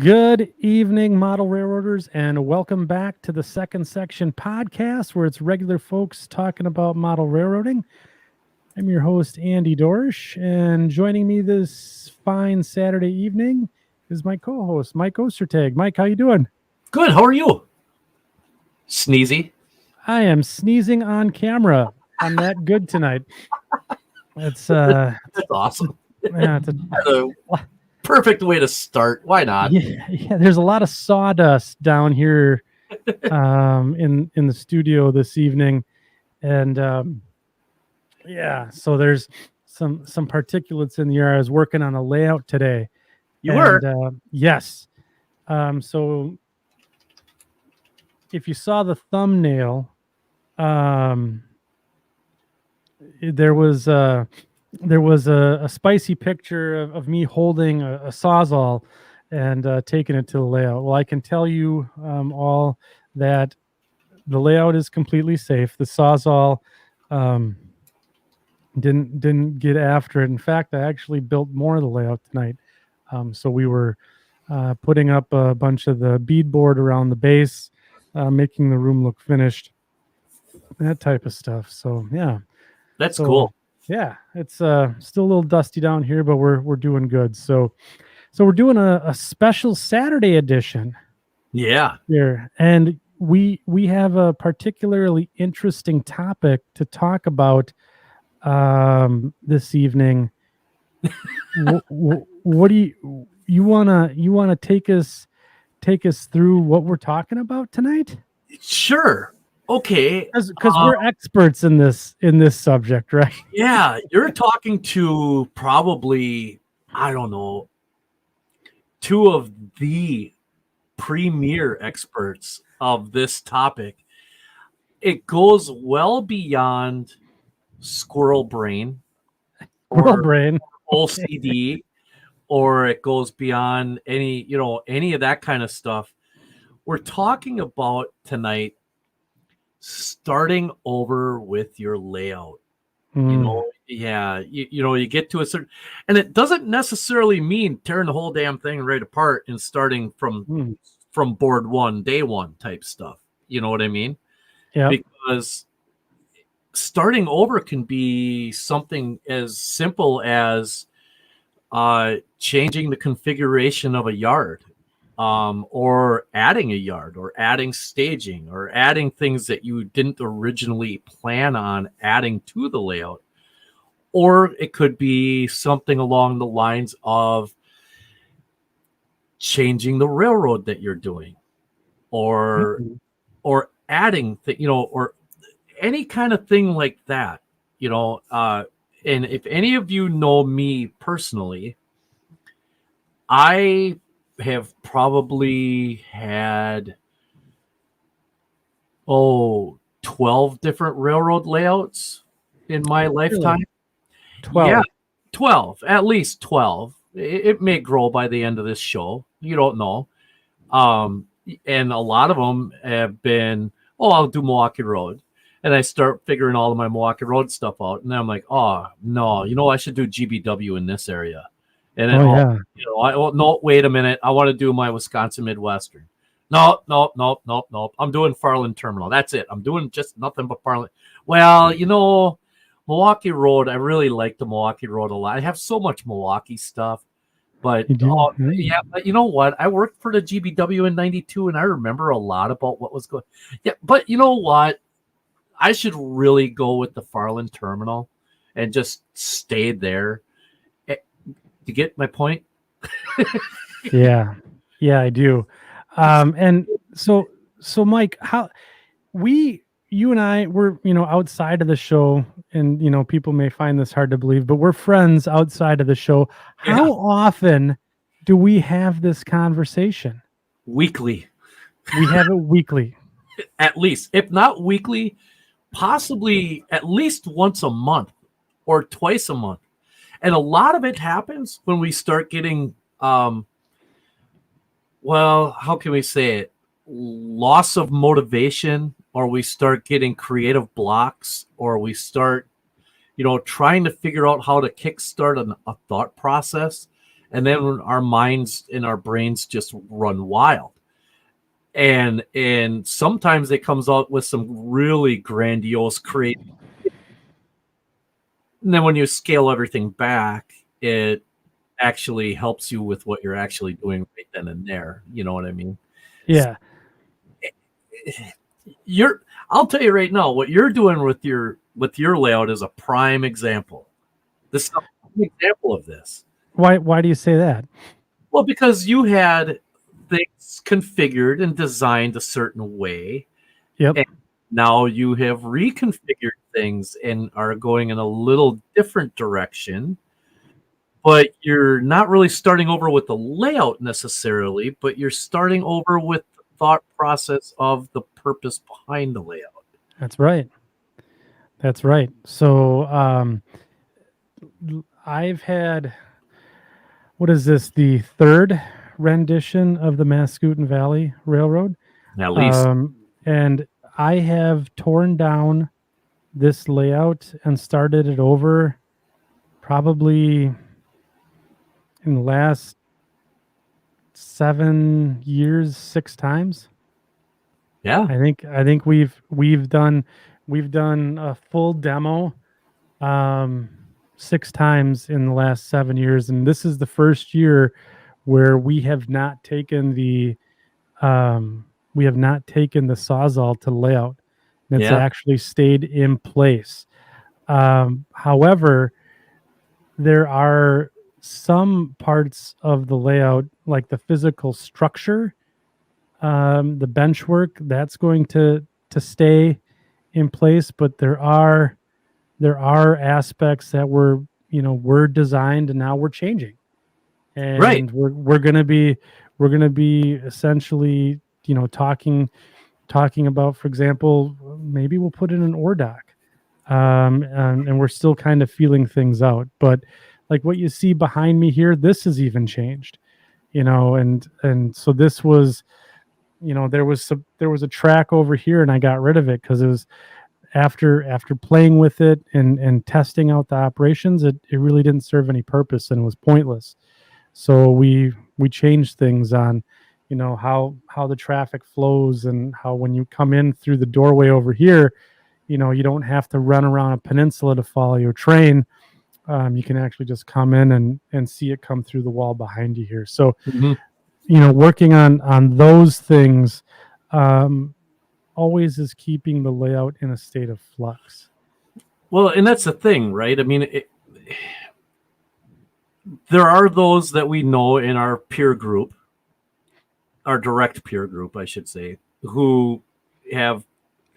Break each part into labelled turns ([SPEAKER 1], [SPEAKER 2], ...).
[SPEAKER 1] Good evening, model railroaders, and welcome back to the Second Section podcast, where it's regular folks talking about model railroading. I'm your host, Andy Dorsch, and joining me this fine Saturday evening is my co-host, Mike Ostertag. Mike, how you doing?
[SPEAKER 2] Good. How are you? Sneezy.
[SPEAKER 1] I am sneezing on camera. I'm that good tonight. That's
[SPEAKER 2] That's awesome.
[SPEAKER 1] yeah,
[SPEAKER 2] That's a perfect way to start. Why not?
[SPEAKER 1] yeah. There's a lot of sawdust down here in the studio this evening, and yeah, so there's some particulates in the air. I was working on a layout today.
[SPEAKER 2] You were?
[SPEAKER 1] Yes. So if you saw the thumbnail, there was a spicy picture of me holding a Sawzall and taking it to the layout. Well, I can tell you all that the layout is completely safe. The Sawzall didn't get after it. In fact, I actually built more of the layout tonight. So we were putting up a bunch of the beadboard around the base, making the room look finished, that type of stuff. So yeah,
[SPEAKER 2] that's cool.
[SPEAKER 1] Yeah, it's still a little dusty down here, but we're doing good. So we're doing a special Saturday edition.
[SPEAKER 2] Yeah.
[SPEAKER 1] Here, and we have a particularly interesting topic to talk about this evening. What do you wanna take us through what we're talking about tonight?
[SPEAKER 2] Sure. Okay.
[SPEAKER 1] Because we're experts in this subject, right?
[SPEAKER 2] Yeah, you're talking to probably, I don't know, two of the premier experts of this topic. It goes well beyond squirrel brain or OCD, or it goes beyond any of that kind of stuff. We're talking about tonight starting over with your layout. You get to a certain, and it doesn't necessarily mean tearing the whole damn thing right apart and starting from board one, day one type stuff. You know what I mean?
[SPEAKER 1] Yeah.
[SPEAKER 2] Because starting over can be something as simple as changing the configuration of a yard, or adding a yard, or adding staging, or adding things that you didn't originally plan on adding to the layout. Or it could be something along the lines of changing the railroad that you're doing, or adding or any kind of thing like that. And if any of you know me personally, I have probably had 12 different railroad layouts in my lifetime.
[SPEAKER 1] 12.
[SPEAKER 2] Yeah, 12, at least 12. It may grow by the end of this show. You don't know. And a lot of them have been, I'll do Milwaukee Road. And I start figuring all of my Milwaukee Road stuff out. And then I'm like, oh, no, I should do GBW in this area. And then, no, wait a minute. I want to do my Wisconsin Midwestern. No. I'm doing Farland Terminal. That's it. I'm doing just nothing but Farland. Well, Milwaukee Road, I really like the Milwaukee Road a lot. I have so much Milwaukee stuff. But but you know what? I worked for the GBW in 92, and I remember a lot about what was going. Yeah, but you know what? I should really go with the Farland Terminal and just stay there. You get my point?
[SPEAKER 1] Yeah, I do. And so Mike, how you and I, we're, outside of the show, and, people may find this hard to believe, but we're friends outside of the show. How often do we have this conversation?
[SPEAKER 2] Weekly.
[SPEAKER 1] We have it weekly.
[SPEAKER 2] At least, if not weekly, possibly at least once a month or twice a month. And a lot of it happens when we start getting, how can we say it? Loss of motivation, or we start getting creative blocks, or we start, trying to figure out how to kickstart a thought process. and then our minds and our brains just run wild. And sometimes it comes out with some really grandiose creative. And then when you scale everything back, it actually helps you with what you're actually doing right then and there. You know what I mean?
[SPEAKER 1] Yeah.
[SPEAKER 2] You're I'll tell you right now, what you're doing with your layout is a prime example. This is a prime example of this.
[SPEAKER 1] Why do you say that?
[SPEAKER 2] Well, because you had things configured and designed a certain way,
[SPEAKER 1] Yep.
[SPEAKER 2] and now you have reconfigured things and are going in a little different direction. But you're not really starting over with the layout necessarily, but you're starting over with the thought process of the purpose behind the layout.
[SPEAKER 1] That's right. That's right. So I've had, what is this, the third rendition of the Mascoutin Valley Railroad.
[SPEAKER 2] At least,
[SPEAKER 1] And I have torn down this layout and started it over probably in the last 7 years, 6 times.
[SPEAKER 2] yeah,
[SPEAKER 1] I think we've done a full demo 6 times in the last 7 years, and this is the first year where we have not taken the sawzall to layout. And it's
[SPEAKER 2] yeah,
[SPEAKER 1] actually stayed in place. However, there are some parts of the layout, like the physical structure, the bench work, that's going to stay in place, but there are aspects that were designed and now we're changing,
[SPEAKER 2] right.
[SPEAKER 1] and we're gonna be essentially talking about, for example, maybe we'll put in an ore dock, and we're still kind of feeling things out. But like what you see behind me here, this has even changed, and so this was, there was a track over here, and I got rid of it because it was after playing with it and testing out the operations, it really didn't serve any purpose and it was pointless. So we changed things on, how the traffic flows, and how when you come in through the doorway over here, you don't have to run around a peninsula to follow your train. You can actually just come in and see it come through the wall behind you here. So,
[SPEAKER 2] Mhm.
[SPEAKER 1] working on those things, um, always is keeping the layout in a state of flux.
[SPEAKER 2] Well, and that's the thing, right? I mean, there are those that we know in our peer group, our direct peer group, I should say, who have,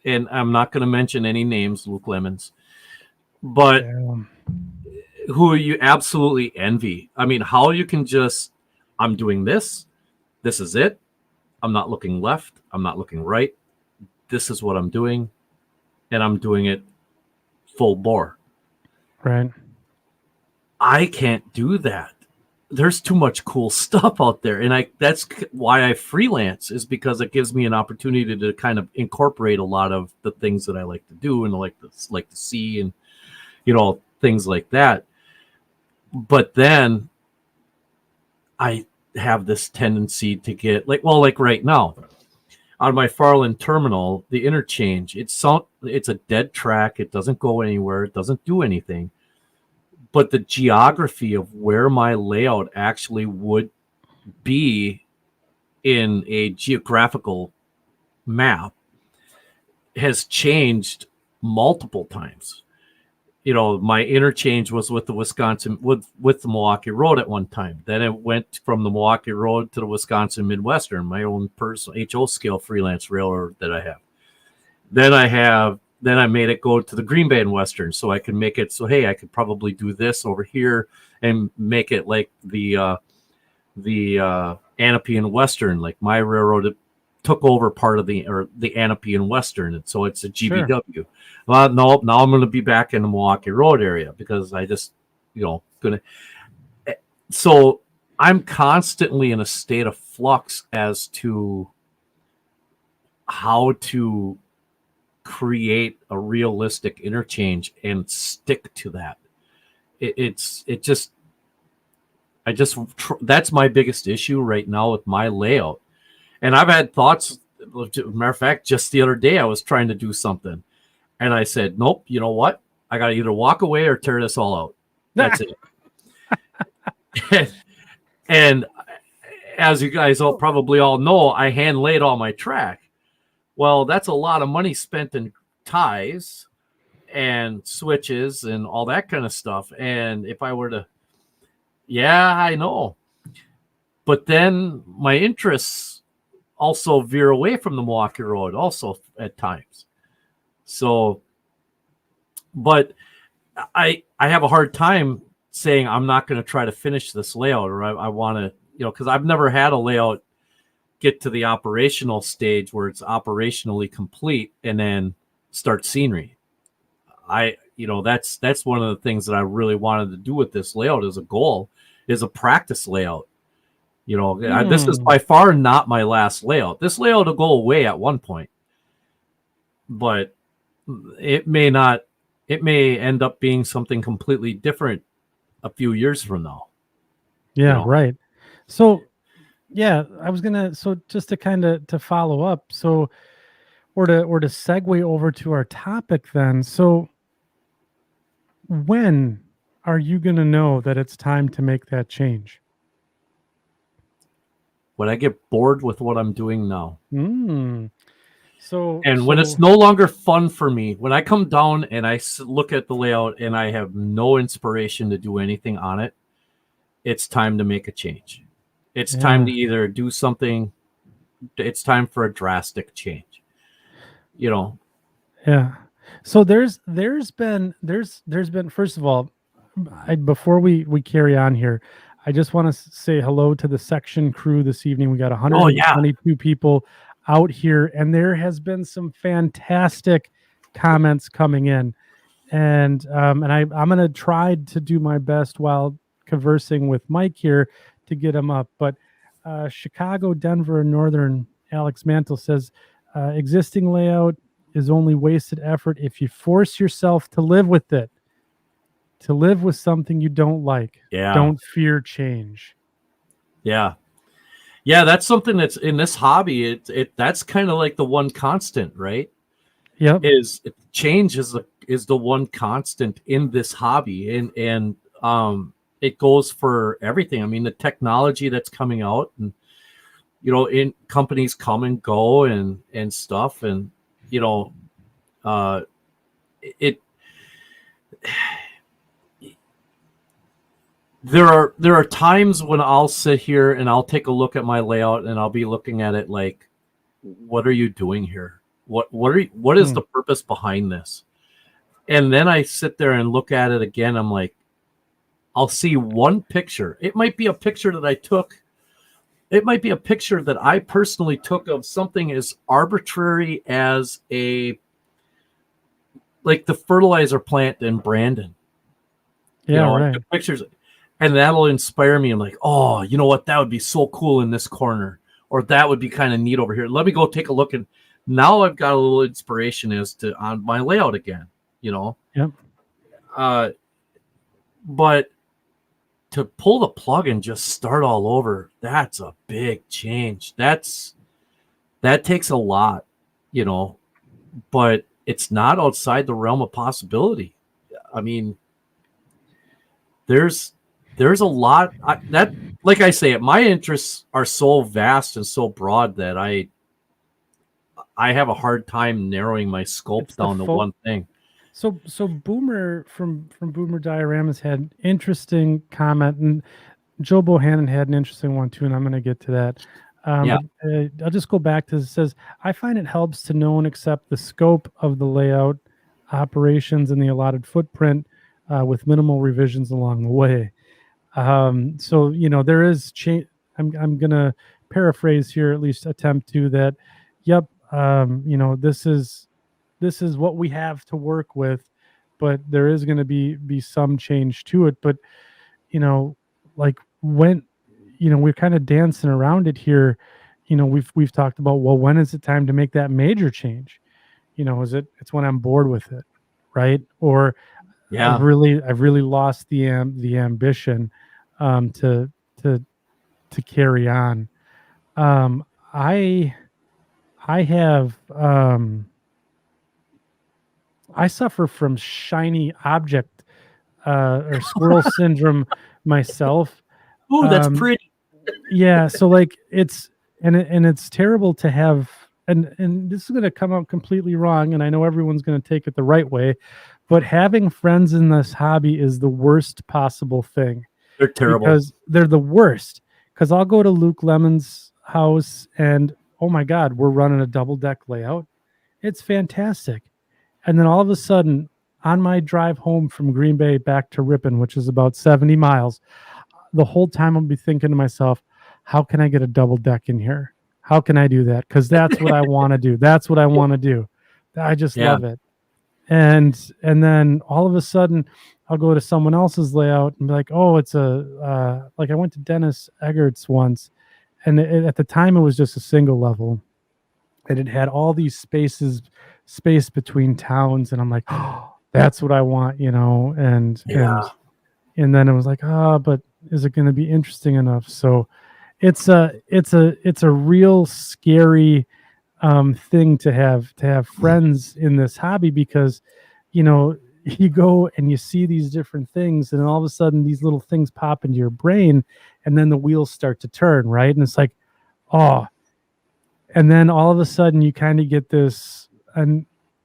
[SPEAKER 2] and I'm not going to mention any names, Luke Lemons, but
[SPEAKER 1] Um,
[SPEAKER 2] who you absolutely envy. I mean, how you can just, I'm doing this, this is it. I'm not looking left, I'm not looking right. This is what I'm doing, and I'm doing it full bore.
[SPEAKER 1] right.
[SPEAKER 2] I can't do that. There's too much cool stuff out there, and that's why I freelance, is because it gives me an opportunity to kind of incorporate a lot of the things that I like to do and like to see, and things like that. But then I have this tendency to get like right now on my Farland terminal, the interchange, it's a dead track. It doesn't go anywhere. It doesn't do anything. But the geography of where my layout actually would be in a geographical map has changed multiple times. My interchange was with the Wisconsin with the Milwaukee Road at one time. Then it went from the Milwaukee Road to the Wisconsin Midwestern, my own personal HO scale freelance railroad that I have. Then I made it go to the Green Bay and Western, so I could make it so, hey, I could probably do this over here and make it like the Anapian Western, like my railroad took over part of the Anapian Western, and so it's a
[SPEAKER 1] Sure.
[SPEAKER 2] GBW. Well, no, now I'm going to be back in the Milwaukee Road area because I just, gonna. So I'm constantly in a state of flux as to how to create a realistic interchange and stick to that. It just That's my biggest issue right now with my layout. And I've had thoughts. Matter of fact, just the other day I was trying to do something, and I said, "Nope. You know what? I got to either walk away or tear this all out. That's it." And as you guys all probably all know, I hand laid all my track. Well, that's a lot of money spent in ties and switches and all that kind of stuff. And if I were to, yeah, I know. But then my interests also veer away from the Milwaukee Road also at times. So, but I have a hard time saying I'm not going to try to finish this layout, or I want to, because I've never had a layout get to the operational stage where it's operationally complete and then start scenery. That's one of the things that I really wanted to do with this layout as a goal, is a practice layout. This is by far not my last layout. This layout will go away at one point, but it may not. It may end up being something completely different a few years from now.
[SPEAKER 1] Yeah, right. So, yeah, I was gonna. So just to kind of to follow up. So, or to segue over to our topic then. So, when are you gonna know that it's time to make that change?
[SPEAKER 2] When I get bored with what I'm doing now.
[SPEAKER 1] So,
[SPEAKER 2] when it's no longer fun for me, when I come down and I look at the layout and I have no inspiration to do anything on it, it's time to make a change. It's time to either do something. It's time for a drastic change.
[SPEAKER 1] Yeah. So there's been first of all, before we carry on here, I just want to say hello to the section crew this evening. We got 122 people out here, and there has been some fantastic comments coming in, and I'm going to try to do my best while conversing with Mike here to get them up. But Chicago, Denver, and Northern Alex Mantle says existing layout is only wasted effort if you force yourself to live with it. To live with something you don't like.
[SPEAKER 2] Yeah.
[SPEAKER 1] Don't fear change.
[SPEAKER 2] Yeah. Yeah, that's something that's in this hobby. That's kind of like the one constant, right?
[SPEAKER 1] Yep.
[SPEAKER 2] Change is the one constant in this hobby, and it goes for everything. I mean, the technology that's coming out, and in companies come and go and stuff, and there are times when I'll sit here and I'll take a look at my layout and I'll be looking at it like, what are you doing here? What is the purpose behind this? And then I sit there and look at it again. I'm like, I'll see one picture. It might be a picture that I took. It might be a picture that I personally took of something as arbitrary as like the fertilizer plant in Brandon.
[SPEAKER 1] Yeah, right.
[SPEAKER 2] The pictures, and that'll inspire me. I'm like, oh, you know what? That would be so cool in this corner, or that would be kind of neat over here. Let me go take a look. And now I've got a little inspiration as to on my layout again.
[SPEAKER 1] Yep.
[SPEAKER 2] But to pull the plug and just start all over, that's a big change. That takes a lot, but it's not outside the realm of possibility. I mean, there's a lot that, like I say, my interests are so vast and so broad that I have a hard time narrowing my scope down to one thing.
[SPEAKER 1] So Boomer from Boomer Dioramas had an interesting comment, and Joe Bohannon had an interesting one too, and I'm going to get to that. But, I'll just go back to it. It says, I find it helps to know and accept the scope of the layout, operations, and the allotted footprint with minimal revisions along the way. So, there is change. I'm going to paraphrase here, at least attempt to that. Yep. This is what we have to work with, but there is going to be some change to it. But, like when, we're kind of dancing around it here. We've talked about, well, when is it time to make that major change? It's when I'm bored with it, right? Or I've really lost the ambition to to carry on. Um, I I have I suffer from shiny object or squirrel syndrome myself.
[SPEAKER 2] Ooh, that's
[SPEAKER 1] Um,
[SPEAKER 2] pretty.
[SPEAKER 1] yeah, so like and it's terrible to have and this is going to come out completely wrong, and I know everyone's going to take it the right way, but having friends in this hobby is the worst possible thing
[SPEAKER 2] They're terrible.
[SPEAKER 1] because they're the worst. Because I'll go to Luke Lemon's house and oh my God, we're running a double deck layout. It's fantastic. And then all of a sudden, on my drive home from Green Bay back to Ripon, which is about 70 miles, the whole time I'll be thinking to myself, how can I get a double deck in here? How can I do that? Because that's what I want to do. That's what I want to do. I just
[SPEAKER 2] Yeah.
[SPEAKER 1] love it. And then all of a sudden I'll go to someone else's layout and be like, oh, it's a like I went to Dennis Eggert's once, and at the time it was just a single level, and it had all these space between towns, and I'm like, oh, that's what I want, and
[SPEAKER 2] Yeah.
[SPEAKER 1] and then it was like, but is it going to be interesting enough? So it's a real scary thing to have friends in this hobby because you go and you see these different things, and all of a sudden these little things pop into your brain, and then the wheels start to turn, right? And it's like, oh, and then all of a sudden you kind of get this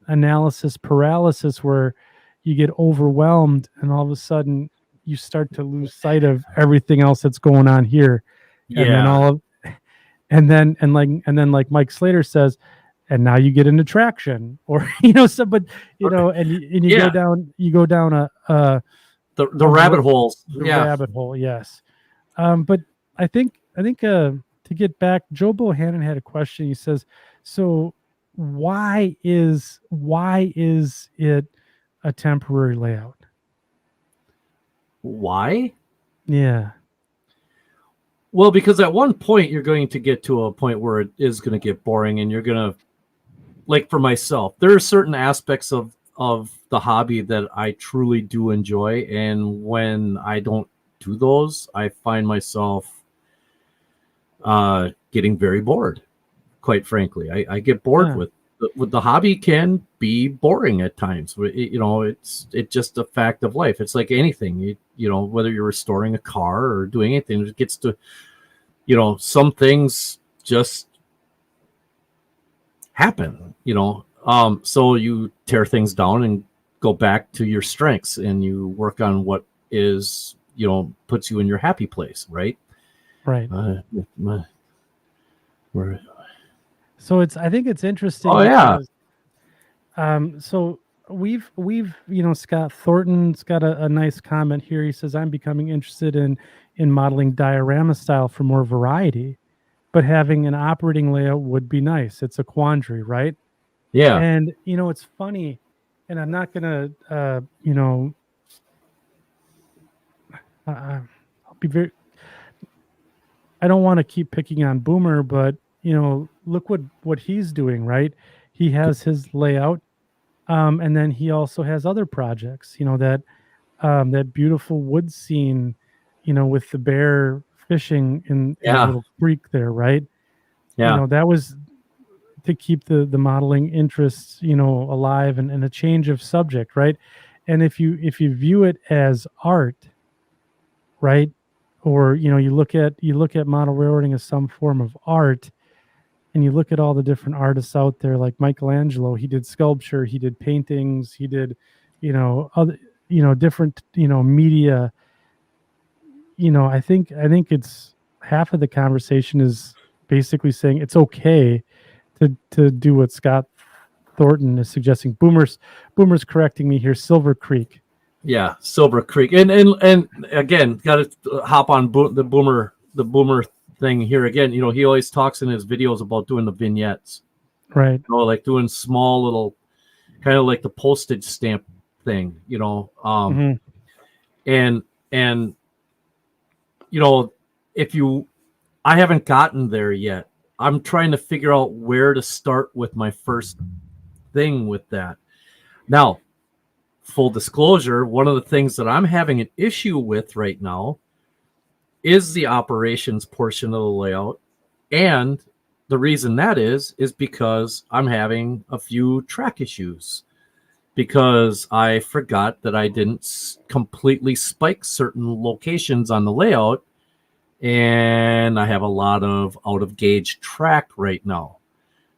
[SPEAKER 1] analysis paralysis where you get overwhelmed, and all of a sudden you start to lose sight of everything else that's going on here. And then
[SPEAKER 2] Yeah.
[SPEAKER 1] like Mike Slater says, and now you get into traction, or so, but and you
[SPEAKER 2] Yeah.
[SPEAKER 1] go down
[SPEAKER 2] The
[SPEAKER 1] a
[SPEAKER 2] rabbit
[SPEAKER 1] ro-
[SPEAKER 2] holes.
[SPEAKER 1] the
[SPEAKER 2] Yeah.
[SPEAKER 1] rabbit hole. Yes. But I think to get back, Joe Bohannon had a question. He says, so why is it a temporary layout?
[SPEAKER 2] Why?
[SPEAKER 1] Yeah.
[SPEAKER 2] Well, because at one point you're going to get to a point where it is going to get boring, and you're going to, like for myself, there are certain aspects of the hobby that I truly do enjoy, and when I don't do those, I find myself getting very bored. Quite frankly, I get bored
[SPEAKER 1] Yeah.
[SPEAKER 2] with the hobby. Can be boring at times. It's just a fact of life. It's like anything. Whether you're restoring a car or doing anything, it gets to some things just happen. So you tear things down and go back to your strengths, and you work on what is puts you in your happy place, right?
[SPEAKER 1] Right.
[SPEAKER 2] My- we're-
[SPEAKER 1] So I think it's interesting
[SPEAKER 2] oh yeah,
[SPEAKER 1] because so we've Scott Thornton's got a nice comment here. He says, I'm becoming interested in modeling diorama style for more variety, but having an operating layout would be nice. It's a quandary, right?
[SPEAKER 2] yeah,
[SPEAKER 1] And it's funny, and I'm not gonna I'll be very, I don't want to keep picking on Boomer, but look what he's doing, right? He has his layout, and then he also has other projects. That beautiful wood scene, with the bear fishing in the
[SPEAKER 2] yeah,
[SPEAKER 1] little creek there, right?
[SPEAKER 2] yeah,
[SPEAKER 1] That was to keep the modeling interests, alive, and a change of subject, right? And if you view it as art, right, or you look at model railroading as some form of art, and you look at all the different artists out there, like Michelangelo, he did sculpture, he did paintings, he did other different media. I think it's half of the conversation is basically saying it's okay to do what Scott Thornton is suggesting. Boomer's correcting me here. Silver Creek.
[SPEAKER 2] yeah. Silver Creek, and again, got to hop on the boomer thing here again. He always talks in his videos about doing the vignettes.
[SPEAKER 1] Right.
[SPEAKER 2] Like doing small little, kind of like the postage stamp thing.
[SPEAKER 1] Hmm.
[SPEAKER 2] And and if you, I haven't gotten there yet. I'm trying to figure out where to start with my first thing with that. Now, full disclosure, one of the things that I'm having an issue with right now is the operations portion of the layout. And the reason that is because I'm having a few track issues because I forgot that I didn't completely spike certain locations on the layout. And I have a lot of out of gauge track right now.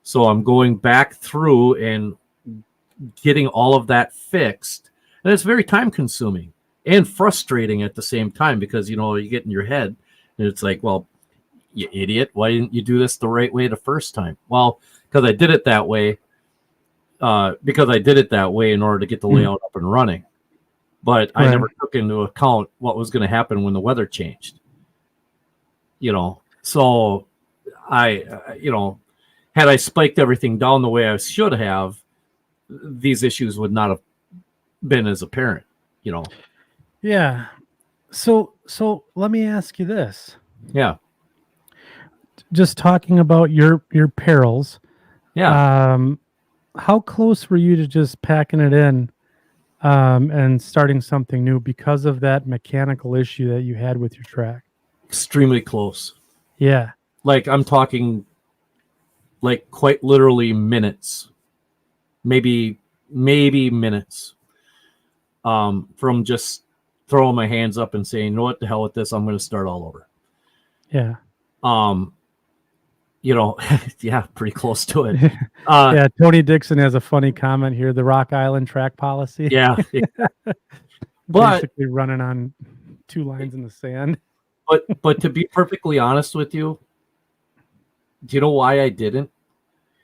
[SPEAKER 2] So I'm going back through and getting all of that fixed. And it's very time consuming and frustrating at the same time because, you know, you get in your head and it's like, well, you idiot, why didn't you do this the right way the first time? Well, because I did it that way. Because I did it that way in order to get the layout up and running. But I never took into account what was going to happen when the weather changed. You know, so had I spiked everything down the way I should have, these issues would not have been as apparent, you know.
[SPEAKER 1] Yeah. So let me ask you this.
[SPEAKER 2] Yeah.
[SPEAKER 1] Just talking about your perils.
[SPEAKER 2] Yeah.
[SPEAKER 1] How close were you to just packing it in and starting something new because of that mechanical issue that you had with your track?
[SPEAKER 2] Extremely close.
[SPEAKER 1] Yeah.
[SPEAKER 2] Like I'm talking like quite literally minutes. Maybe minutes. From just throwing my hands up and saying, you know what, the hell with this, I'm going to start all over.
[SPEAKER 1] Yeah.
[SPEAKER 2] You know, yeah, pretty close to it.
[SPEAKER 1] Yeah, Tony Dixon has a funny comment here. The Rock Island track policy.
[SPEAKER 2] Yeah.
[SPEAKER 1] But basically running on 2 lines in the sand.
[SPEAKER 2] But to be perfectly honest with you, do you know why I didn't?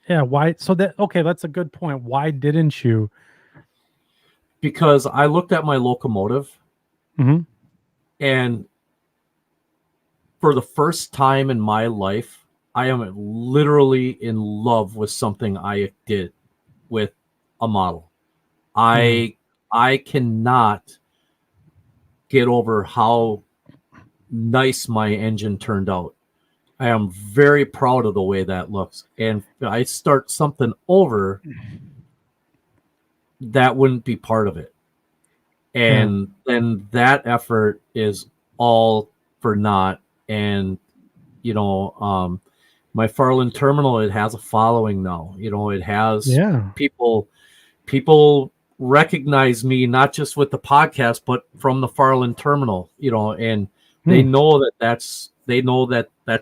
[SPEAKER 1] Yeah, why? So that's a good point. Why didn't you?
[SPEAKER 2] Because I looked at my locomotive and for the first time in my life, I am literally in love with something I did with a model. I cannot get over how nice my engine turned out. I am very proud of the way that looks. And if I start something over, that wouldn't be part of it. And then that effort is all for naught. And, you know, my Farland terminal, it has a following now. You know, it has people recognize me not just with the podcast, but from the Farland terminal, you know, and they know that's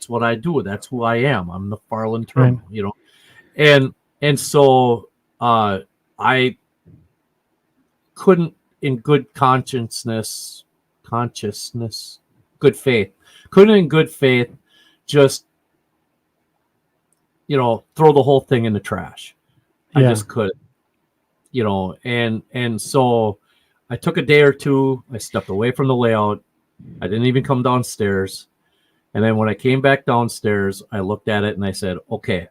[SPEAKER 2] what I do. That's who I am. I'm the Farland terminal, you know, and so I couldn't in good good faith, couldn't in good faith just, you know, throw the whole thing in the trash. I just couldn't, you know, and so I took a day or two. I stepped away from the layout. I didn't even come downstairs. And then when I came back downstairs, I looked at it and I said, okay,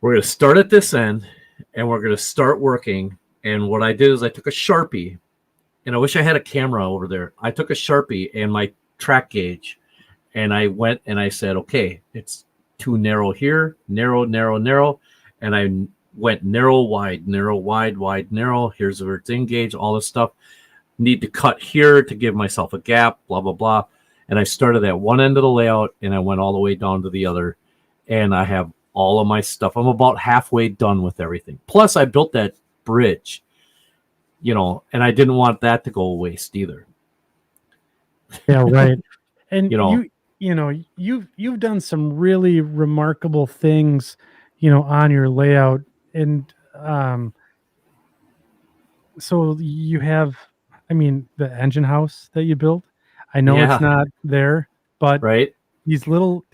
[SPEAKER 2] we're going to start at this end and we're going to start working. And what I did is I took a Sharpie, and I wish I had a camera over there. I took a Sharpie and my track gauge, and I went and I said, okay, it's too narrow here, narrow, narrow, narrow. And I went narrow, wide, wide, narrow. Here's where it's engaged, all this stuff. Need to cut here to give myself a gap, blah, blah, blah. And I started at one end of the layout and I went all the way down to the other. And I have all of my stuff. I'm about halfway done with everything. Plus, I built that bridge, you know, and I didn't want that to go waste either.
[SPEAKER 1] Yeah, right. And
[SPEAKER 2] you
[SPEAKER 1] you've done some really remarkable things, you know, on your layout. And so you have, I mean, the engine house that you built. I know it's not there, but these little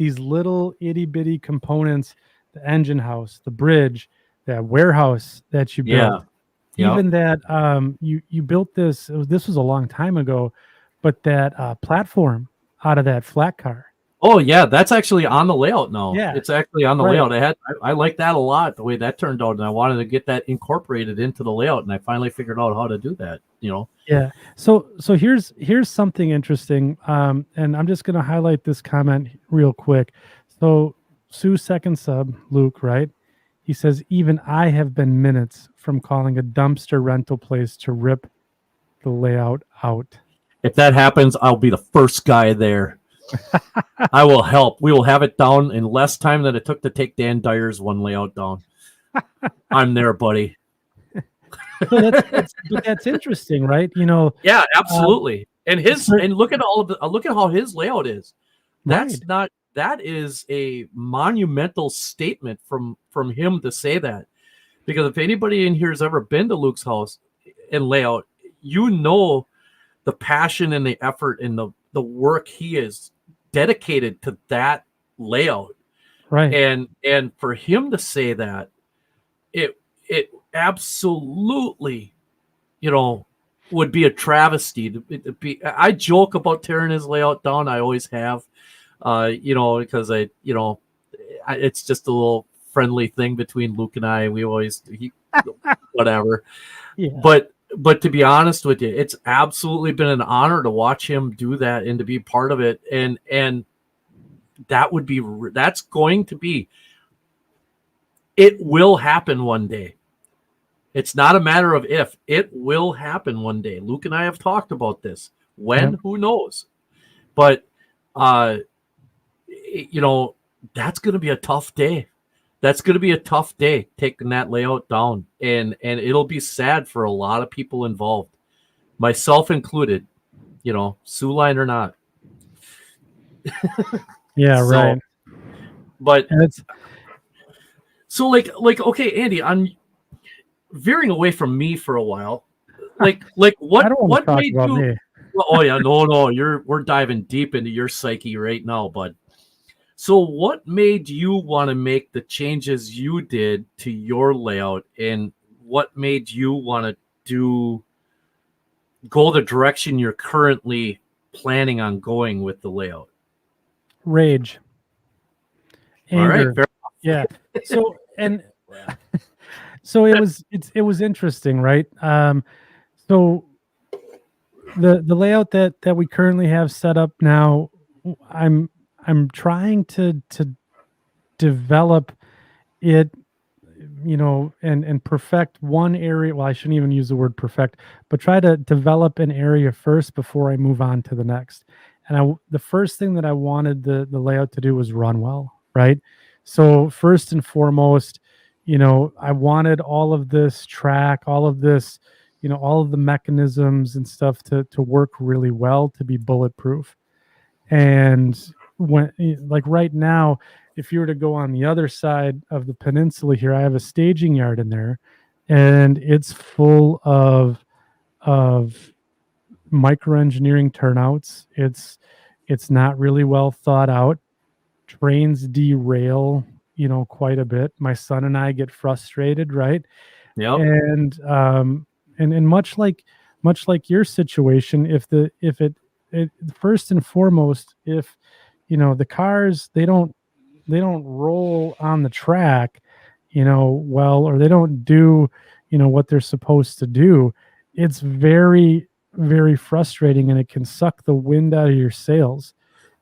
[SPEAKER 1] itty bitty components, the engine house, the bridge, that warehouse that you built, even that you built this was a long time ago, but that platform out of that flat car.
[SPEAKER 2] Oh yeah, that's actually on the layout now.
[SPEAKER 1] Yeah,
[SPEAKER 2] it's actually on the layout. I like that a lot, the way that turned out, and I wanted to get that incorporated into the layout, and I finally figured out how to do that. You know.
[SPEAKER 1] Yeah. So here's something interesting, and I'm just going to highlight this comment real quick. So Sue second sub Luke, right? He says, even I have been minutes from calling a dumpster rental place to rip the layout out.
[SPEAKER 2] If that happens, I'll be the first guy there. I will help. We will have it down in less time than it took to take Dan Dyer's one layout down. I'm there, buddy.
[SPEAKER 1] So that's interesting, right?
[SPEAKER 2] Yeah,
[SPEAKER 1] uh,
[SPEAKER 2] absolutely. And
[SPEAKER 1] for,
[SPEAKER 2] look at look at how his layout is.
[SPEAKER 1] right,
[SPEAKER 2] That is a monumental statement from him to say that. Because if anybody in here has ever been to Luke's house and layout, you know the passion and the effort and the work he is dedicated to that layout.
[SPEAKER 1] right.
[SPEAKER 2] And for him to say that, it absolutely, would be a travesty to be. I joke about tearing his layout down. I always have, because it's just a little friendly thing between Luke and I. We always whatever.
[SPEAKER 1] Yeah.
[SPEAKER 2] But to be honest with you, it's absolutely been an honor to watch him do that and to be part of it. And that's going to be. It will happen one day. It's not a matter of if. It will happen one day. Luke and I have talked about this. When?
[SPEAKER 1] Yep.
[SPEAKER 2] Who knows? But, that's going to be a tough day. That's going to be a tough day taking that layout down. And it'll be sad for a lot of people involved, myself included, Sioux line or not.
[SPEAKER 1] Yeah, right.
[SPEAKER 2] But
[SPEAKER 1] it's
[SPEAKER 2] so like okay, Andy, I'm veering away from me for a while. Like what
[SPEAKER 1] I don't want to talk
[SPEAKER 2] made
[SPEAKER 1] about
[SPEAKER 2] you?
[SPEAKER 1] me.
[SPEAKER 2] Oh yeah, no, we're diving deep into your psyche right now, bud. So what made you want to make the changes you did to your layout, and what made you want to go the direction you're currently planning on going with the layout?
[SPEAKER 1] Rage, anger.
[SPEAKER 2] All right,
[SPEAKER 1] Yeah. So so it was interesting, right? So the layout that we currently have set up now, I'm trying to develop it, and perfect one area. Well, I shouldn't even use the word perfect, but try to develop an area first before I move on to the next. And the first thing that I wanted the layout to do was run well, right? So first and foremost, I wanted all of this track, all of this, all of the mechanisms and stuff to work really well, to be bulletproof. And like right now, if you were to go on the other side of the peninsula here, I have a staging yard in there, and it's full of microengineering turnouts. It's not really well thought out. Trains derail, quite a bit. My son and I get frustrated, right?
[SPEAKER 2] Yep.
[SPEAKER 1] And much like your situation, if it first and foremost, if the cars, they don't roll on the track, well, or they don't do, what they're supposed to do, it's very, very frustrating, and it can suck the wind out of your sails,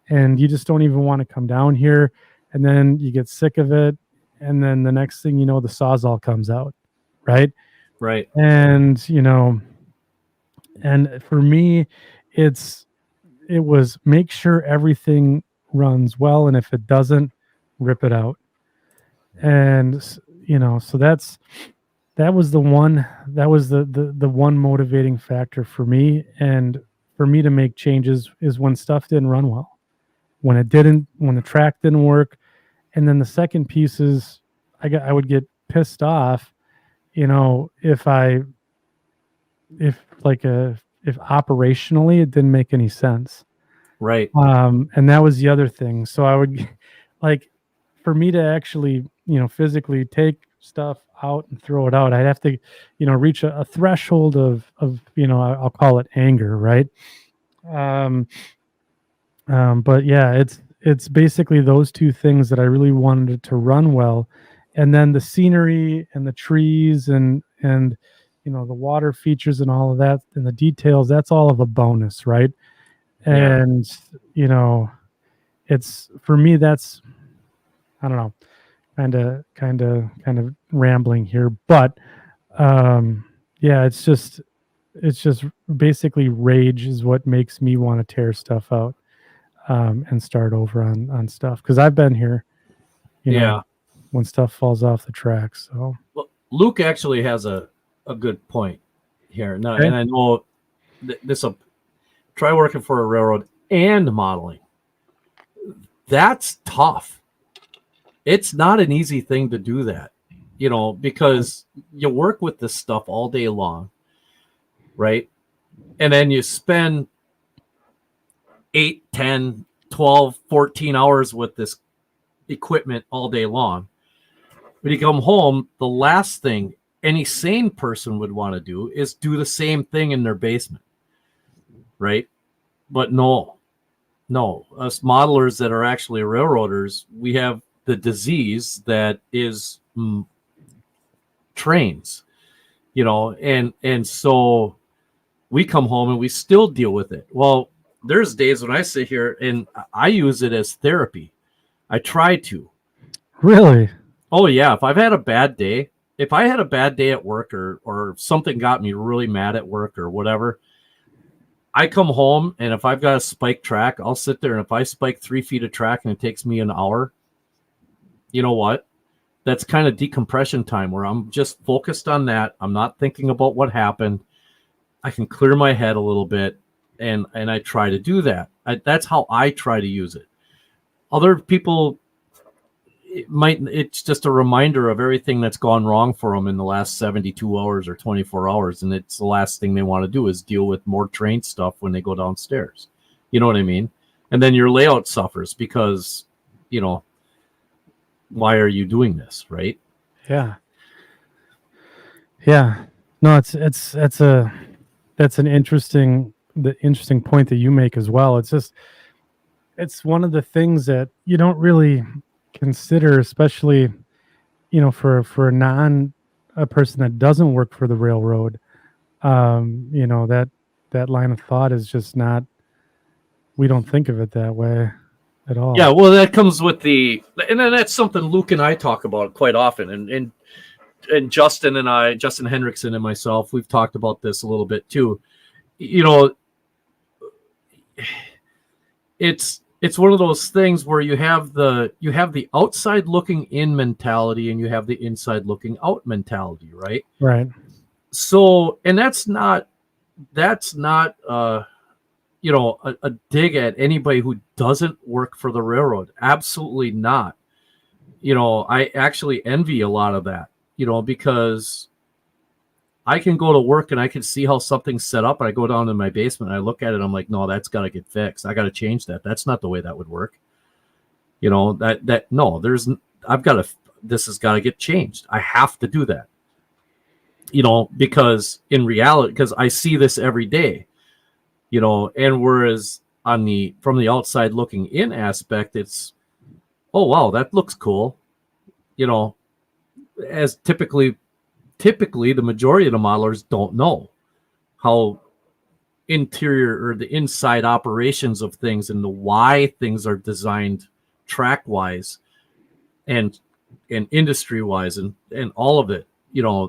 [SPEAKER 1] and you just don't even want to come down here, and then you get sick of it, and then the next thing you know, the Sawzall comes out, right?
[SPEAKER 2] Right.
[SPEAKER 1] And and for me, it was make sure everything runs well, and if it doesn't, rip it out. And so that was the one motivating factor for me, and for me to make changes is when stuff didn't run well, when the track didn't work. And then the second piece is I would get pissed off, if operationally it didn't make any sense.
[SPEAKER 2] Right.
[SPEAKER 1] And that was the other thing. So I would like, for me to actually, physically take stuff out and throw it out, I'd have to, reach a threshold of, I'll call it anger. Right. But yeah, it's basically those two things that I really wanted it to run well. And then the scenery and the trees and the water features and all of that and the details, that's all of a bonus, right? And it's, for me, that's, I don't know, kind of rambling here, but yeah, it's just, it's just basically rage is what makes me want to tear stuff out, and start over on stuff, because I've been here, you know,
[SPEAKER 2] Yeah.
[SPEAKER 1] when stuff falls off the tracks. So
[SPEAKER 2] Well, Luke actually has a good point here. Now,
[SPEAKER 1] okay.
[SPEAKER 2] and I know this will try working for a railroad and modeling. That's tough. It's not an easy thing to do that, because you work with this stuff all day long, right? And then you spend 8, 10, 12, 14 hours with this equipment all day long. When you come home, the last thing any sane person would want to do is do the same thing in their basement, right? But no, us modelers that are actually railroaders, we have the disease that is trains, and so we come home and we still deal with it. Well, there's days when I sit here and I use it as therapy. I try to.
[SPEAKER 1] Really?
[SPEAKER 2] Oh yeah, if I had a bad day at work, or something got me really mad at work or whatever, I come home, and if I've got a spike track, I'll sit there, and if I spike 3 feet of track and it takes me an hour, you know what? That's kind of decompression time where I'm just focused on that. I'm not thinking about what happened. I can clear my head a little bit, and I try to do that. That's how I try to use it. Other people, it's just a reminder of everything that's gone wrong for them in the last 72 hours or 24 hours, and it's the last thing they want to do is deal with more train stuff when they go downstairs. You know what I mean? And then your layout suffers because, why are you doing this, right?
[SPEAKER 1] Yeah. Yeah. No, that's an interesting point that you make as well. It's one of the things that you don't really consider, especially, for a person that doesn't work for the railroad. That line of thought is just not, we don't think of it that way at all.
[SPEAKER 2] Yeah, well, that comes with and then that's something Luke and I talk about quite often, and Justin Hendrickson and myself, we've talked about this a little bit too. It's one of those things where you have the outside looking in mentality and you have the inside looking out mentality, right?
[SPEAKER 1] Right.
[SPEAKER 2] So, and that's not a dig at anybody who doesn't work for the railroad. Absolutely not. I actually envy a lot of that, because I can go to work and I can see how something's set up, and I go down in my basement and I look at it and I'm like, no, that's got to get fixed. I got to change that. That's not the way that would work. This has got to get changed. I have to do that. Because in reality, because I see this every day, and whereas from the outside looking in aspect, it's, oh, wow, that looks cool. As typically the majority of the modelers don't know how interior or the inside operations of things and the why things are designed track wise and industry wise and all of it.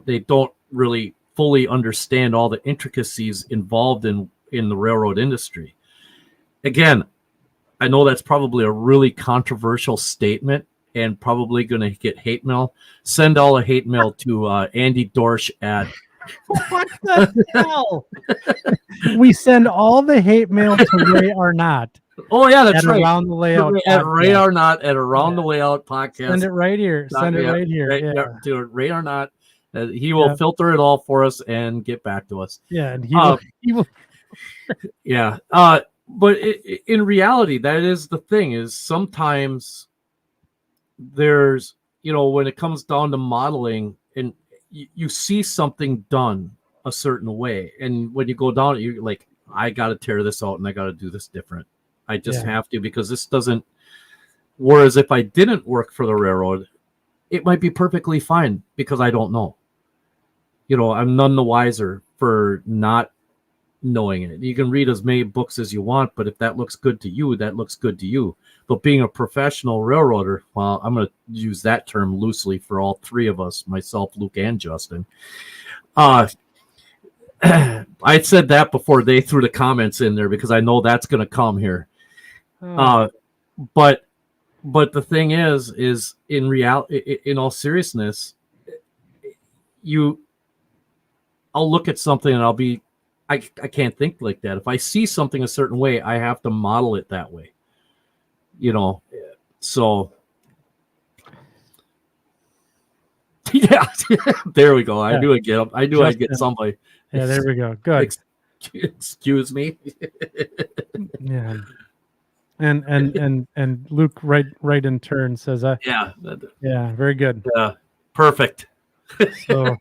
[SPEAKER 2] They don't really fully understand all the intricacies involved in the railroad industry. Again, I know that's probably a really controversial statement and probably going to get hate mail. Send all the hate mail to Andy Dorsch at
[SPEAKER 1] What the hell? We send all the hate mail to Ray Arnott.
[SPEAKER 2] Oh yeah, that's right.
[SPEAKER 1] Around the Layout
[SPEAKER 2] at
[SPEAKER 1] podcast.
[SPEAKER 2] Ray Arnott at Around the Layout podcast.
[SPEAKER 1] Send it right here. Send it right here. Yeah.
[SPEAKER 2] To Ray Arnott. He will filter it all for us and get back to us.
[SPEAKER 1] Yeah, and he will.
[SPEAKER 2] Yeah. But in reality, that is the thing, is sometimes there's, when it comes down to modeling and you see something done a certain way. And when you go down, you're like, I got to tear this out and I got to do this different. I just have to, because this doesn't, whereas if I didn't work for the railroad, it might be perfectly fine because I don't know. I'm none the wiser for not knowing it. You can read as many books as you want, but if that looks good to you, that looks good to you. But being a professional railroader, well, I'm going to use that term loosely for all three of us, myself, Luke, and Justin. I said that before they threw the comments in there because I know that's going to come here.
[SPEAKER 1] Oh,
[SPEAKER 2] But the thing is in reality, in all seriousness, you I'll look at something and I can't think like that. If I see something a certain way, I have to model it that way. So yeah, there we go. I
[SPEAKER 1] yeah.
[SPEAKER 2] knew I'd get
[SPEAKER 1] Justin.
[SPEAKER 2] somebody.
[SPEAKER 1] Yeah, there we go. Good.
[SPEAKER 2] Excuse me.
[SPEAKER 1] Yeah. And Luke right in turn says,
[SPEAKER 2] Yeah.
[SPEAKER 1] yeah, very good.
[SPEAKER 2] Perfect.
[SPEAKER 1] So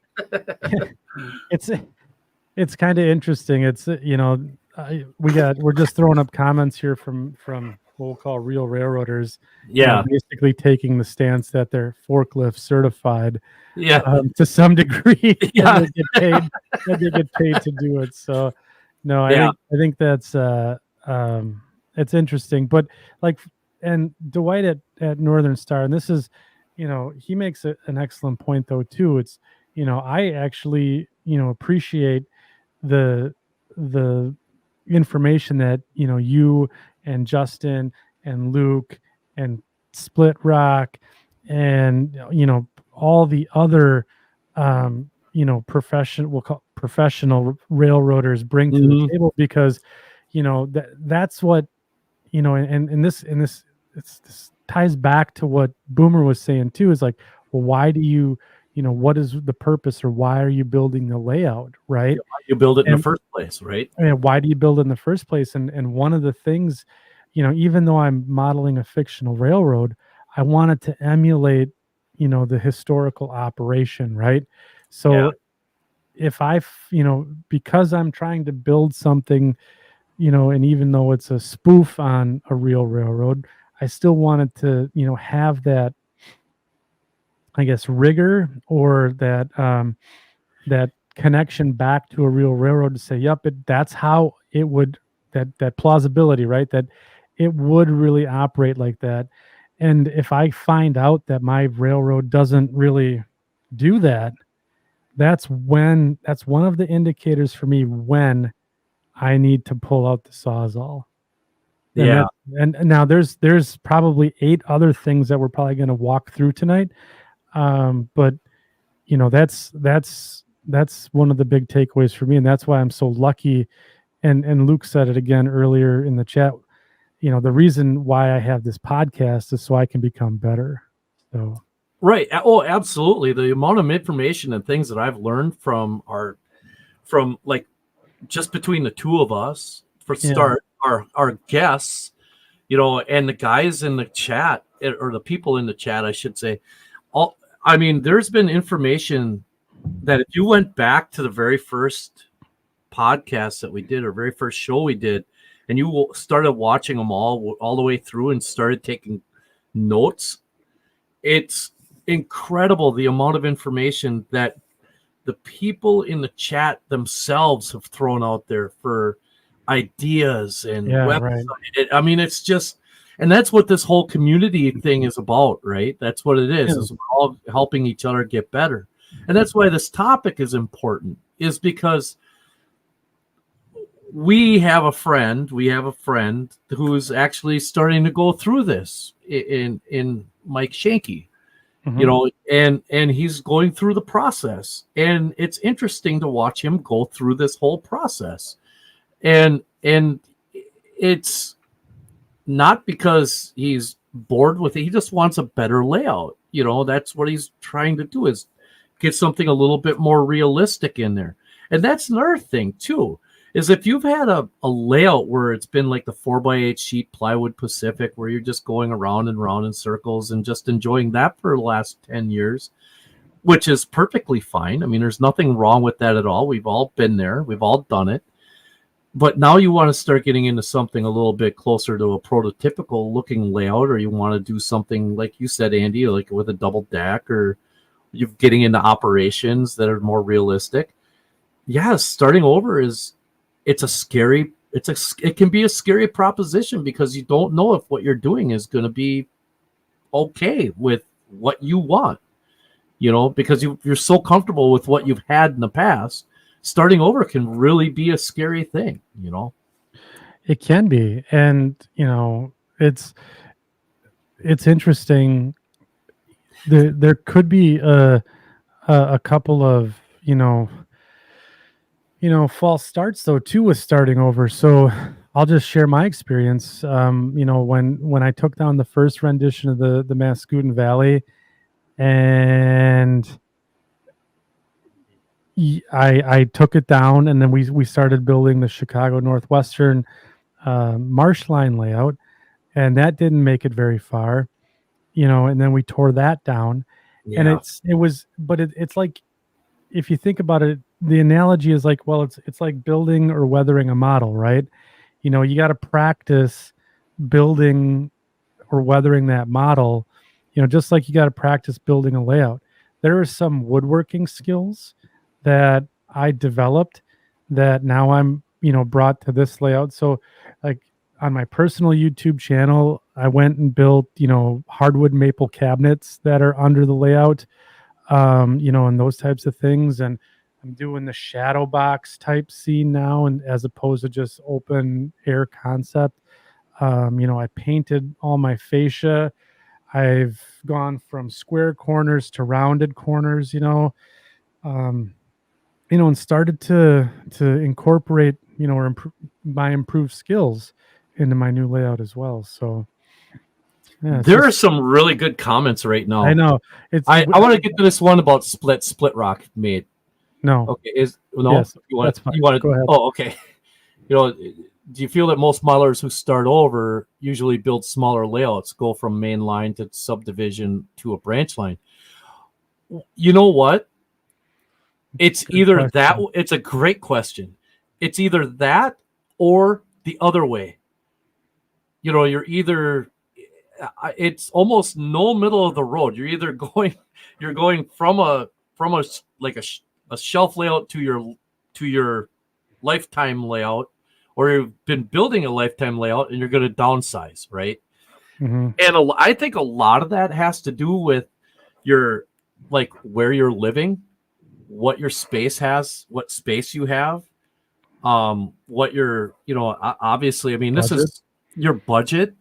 [SPEAKER 1] it's kind of interesting. It's we're just throwing up comments here from what we'll call real railroaders.
[SPEAKER 2] Yeah.
[SPEAKER 1] Basically taking the stance that they're forklift certified.
[SPEAKER 2] Yeah.
[SPEAKER 1] To some degree,
[SPEAKER 2] Yeah.
[SPEAKER 1] and they get paid to do it. So, no, I think that's it's interesting. But and Dwight at Northern Star, and this is, he makes an excellent point though too. It's, I actually appreciate the the information that you and Justin and Luke and Split Rock and all the other we'll call professional railroaders bring to the table, because that's what and this ties back to what Boomer was saying too, is like, well, why do you what is the purpose, or why are you building the layout, right?
[SPEAKER 2] You build it in the first place, right?
[SPEAKER 1] And why do you build it in the first place? And one of the things, even though I'm modeling a fictional railroad, I wanted to emulate, the historical operation, right? So if because I'm trying to build something, and even though it's a spoof on a real railroad, I still wanted to, have that, I guess, rigor, or that connection back to a real railroad to say, yep, that's how it would, that plausibility, right? That it would really operate like that. And if I find out that my railroad doesn't really do that, that's one of the indicators for me when I need to pull out the Sawzall.
[SPEAKER 2] Yeah.
[SPEAKER 1] And now there's probably 8 other things that we're probably going to walk through tonight. But that's one of the big takeaways for me, and that's why I'm so lucky. And Luke said it again earlier in the chat. The reason why I have this podcast is so I can become better. So
[SPEAKER 2] right. Oh, absolutely. The amount of information and things that I've learned from like just between the two of us for start, our guests, and the guys in the chat, or the people in the chat, I should say. There's been information that if you went back to the very first podcast that we did, or very first show we did, and you started watching them all the way through and started taking notes, it's incredible the amount of information that the people in the chat themselves have thrown out there for ideas and websites.
[SPEAKER 1] Right.
[SPEAKER 2] It's just, and that's what this whole community thing is about, right? That's what it is. Is we're all helping each other get better. And that's why this topic is important, is because we have a friend who's actually starting to go through this in Mike Shanky, and he's going through the process, and it's interesting to watch him go through this whole process. And it's not because he's bored with it. He just wants a better layout. That's what he's trying to do, is get something a little bit more realistic in there. And that's another thing too, is if you've had a layout where it's been like the 4x8 sheet plywood Pacific, where you're just going around and around in circles and just enjoying that for the last 10 years, which is perfectly fine. There's nothing wrong with that at all. We've all been there. We've all done it. But now you want to start getting into something a little bit closer to a prototypical looking layout, or you want to do something like you said, Andy, like with a double deck, or you're getting into operations that are more realistic. Yes, starting over it can be a scary proposition, because you don't know if what you're doing is going to be okay with what you want, because you're so comfortable with what you've had in the past starting over can really be a scary thing, you know.
[SPEAKER 1] It can be, and it's interesting. There could be a couple of false starts though too with starting over. So I'll just share my experience. When I took down the first rendition of the Mascoutin Valley, and I took it down, and then we started building the Chicago Northwestern marsh line layout, and that didn't make it very far. And then we tore that down, and
[SPEAKER 2] Yeah.
[SPEAKER 1] it's like, if you think about it, the analogy is like, well, it's like building or weathering a model, right? You got to practice building or weathering that model, just like you got to practice building a layout. There are some woodworking skills that I developed that now I'm, brought to this layout. So, like, on my personal YouTube channel, I went and built, hardwood maple cabinets that are under the layout, and those types of things. And I'm doing the shadow box type scene now, and as opposed to just open air concept. I painted all my fascia. I've gone from square corners to rounded corners, um, and started to incorporate, or my improved skills into my new layout as well. So yeah, it's
[SPEAKER 2] There are
[SPEAKER 1] just,
[SPEAKER 2] some really good comments right
[SPEAKER 1] I
[SPEAKER 2] now.
[SPEAKER 1] know it's
[SPEAKER 2] I want to get to this one about split rock made.
[SPEAKER 1] no,
[SPEAKER 2] Okay, is no
[SPEAKER 1] yes,
[SPEAKER 2] you want
[SPEAKER 1] that's fine.
[SPEAKER 2] you want
[SPEAKER 1] Go
[SPEAKER 2] to?
[SPEAKER 1] ahead.
[SPEAKER 2] Oh, okay. You know, do you feel that most modelers who start over usually build smaller layouts, go from main line to subdivision to a branch line? You know what? It's
[SPEAKER 1] Good
[SPEAKER 2] either that.
[SPEAKER 1] question.
[SPEAKER 2] It's a great question. It's either that or the other way. You know, you're either. It's almost no middle of the road. You're going from a like a shelf layout to your lifetime layout, or you've been building a lifetime layout and you're going to downsize, right?
[SPEAKER 1] Hmm.
[SPEAKER 2] And I think a lot of that has to do with your like where you're living, what your space has, what space you have, what your obviously, I mean, this
[SPEAKER 1] Budget.
[SPEAKER 2] is your budget.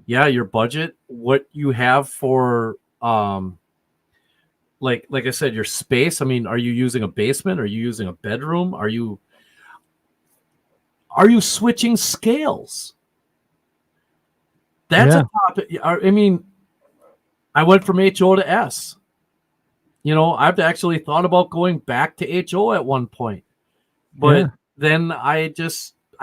[SPEAKER 2] Yeah, your budget, what you have for like I said, your space. I mean, are you using a basement? Are you using a bedroom? Are you switching scales? That's a
[SPEAKER 1] Yeah,
[SPEAKER 2] topic. I mean, I went from HO to S. I've actually thought about going back to HO at one point, but
[SPEAKER 1] yeah.
[SPEAKER 2] then I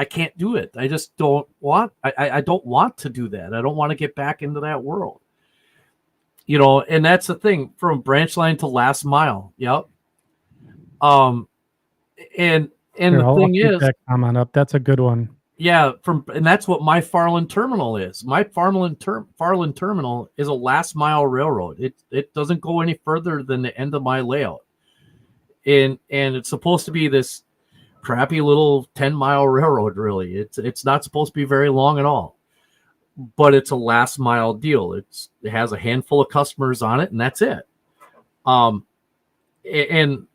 [SPEAKER 2] can't do it. I just don't want. I don't want to do that. I don't want to get back into that world. And that's the thing, from branch line to last mile. Yep. Um, and
[SPEAKER 1] Here,
[SPEAKER 2] the
[SPEAKER 1] I'll
[SPEAKER 2] thing
[SPEAKER 1] keep
[SPEAKER 2] is,
[SPEAKER 1] that comment up. That's a good one.
[SPEAKER 2] yeah, and that's what my Farland terminal is. My Farland terminal is a last mile railroad. It doesn't go any further than the end of my layout, and it's supposed to be this crappy little 10-mile railroad. Really, it's not supposed to be very long at all, but it's a last mile deal. It has a handful of customers on it, and that's it. Um, and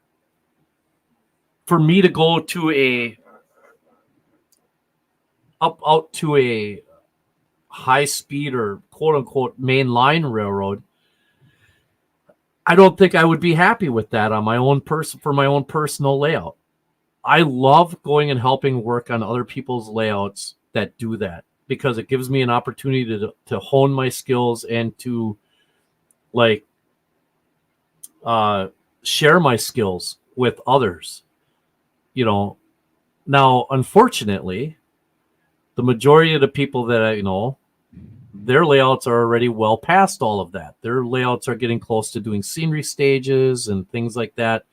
[SPEAKER 2] for me to go to a up out to a high speed or quote unquote main line railroad, I don't think I would be happy with that on my own for my own personal layout. I love going and helping work on other people's layouts that do that, because it gives me an opportunity to hone my skills and to like share my skills with others. Now unfortunately, the majority of the people that I know, their layouts are already well past all of that. Their layouts are getting close to doing scenery stages and things like that,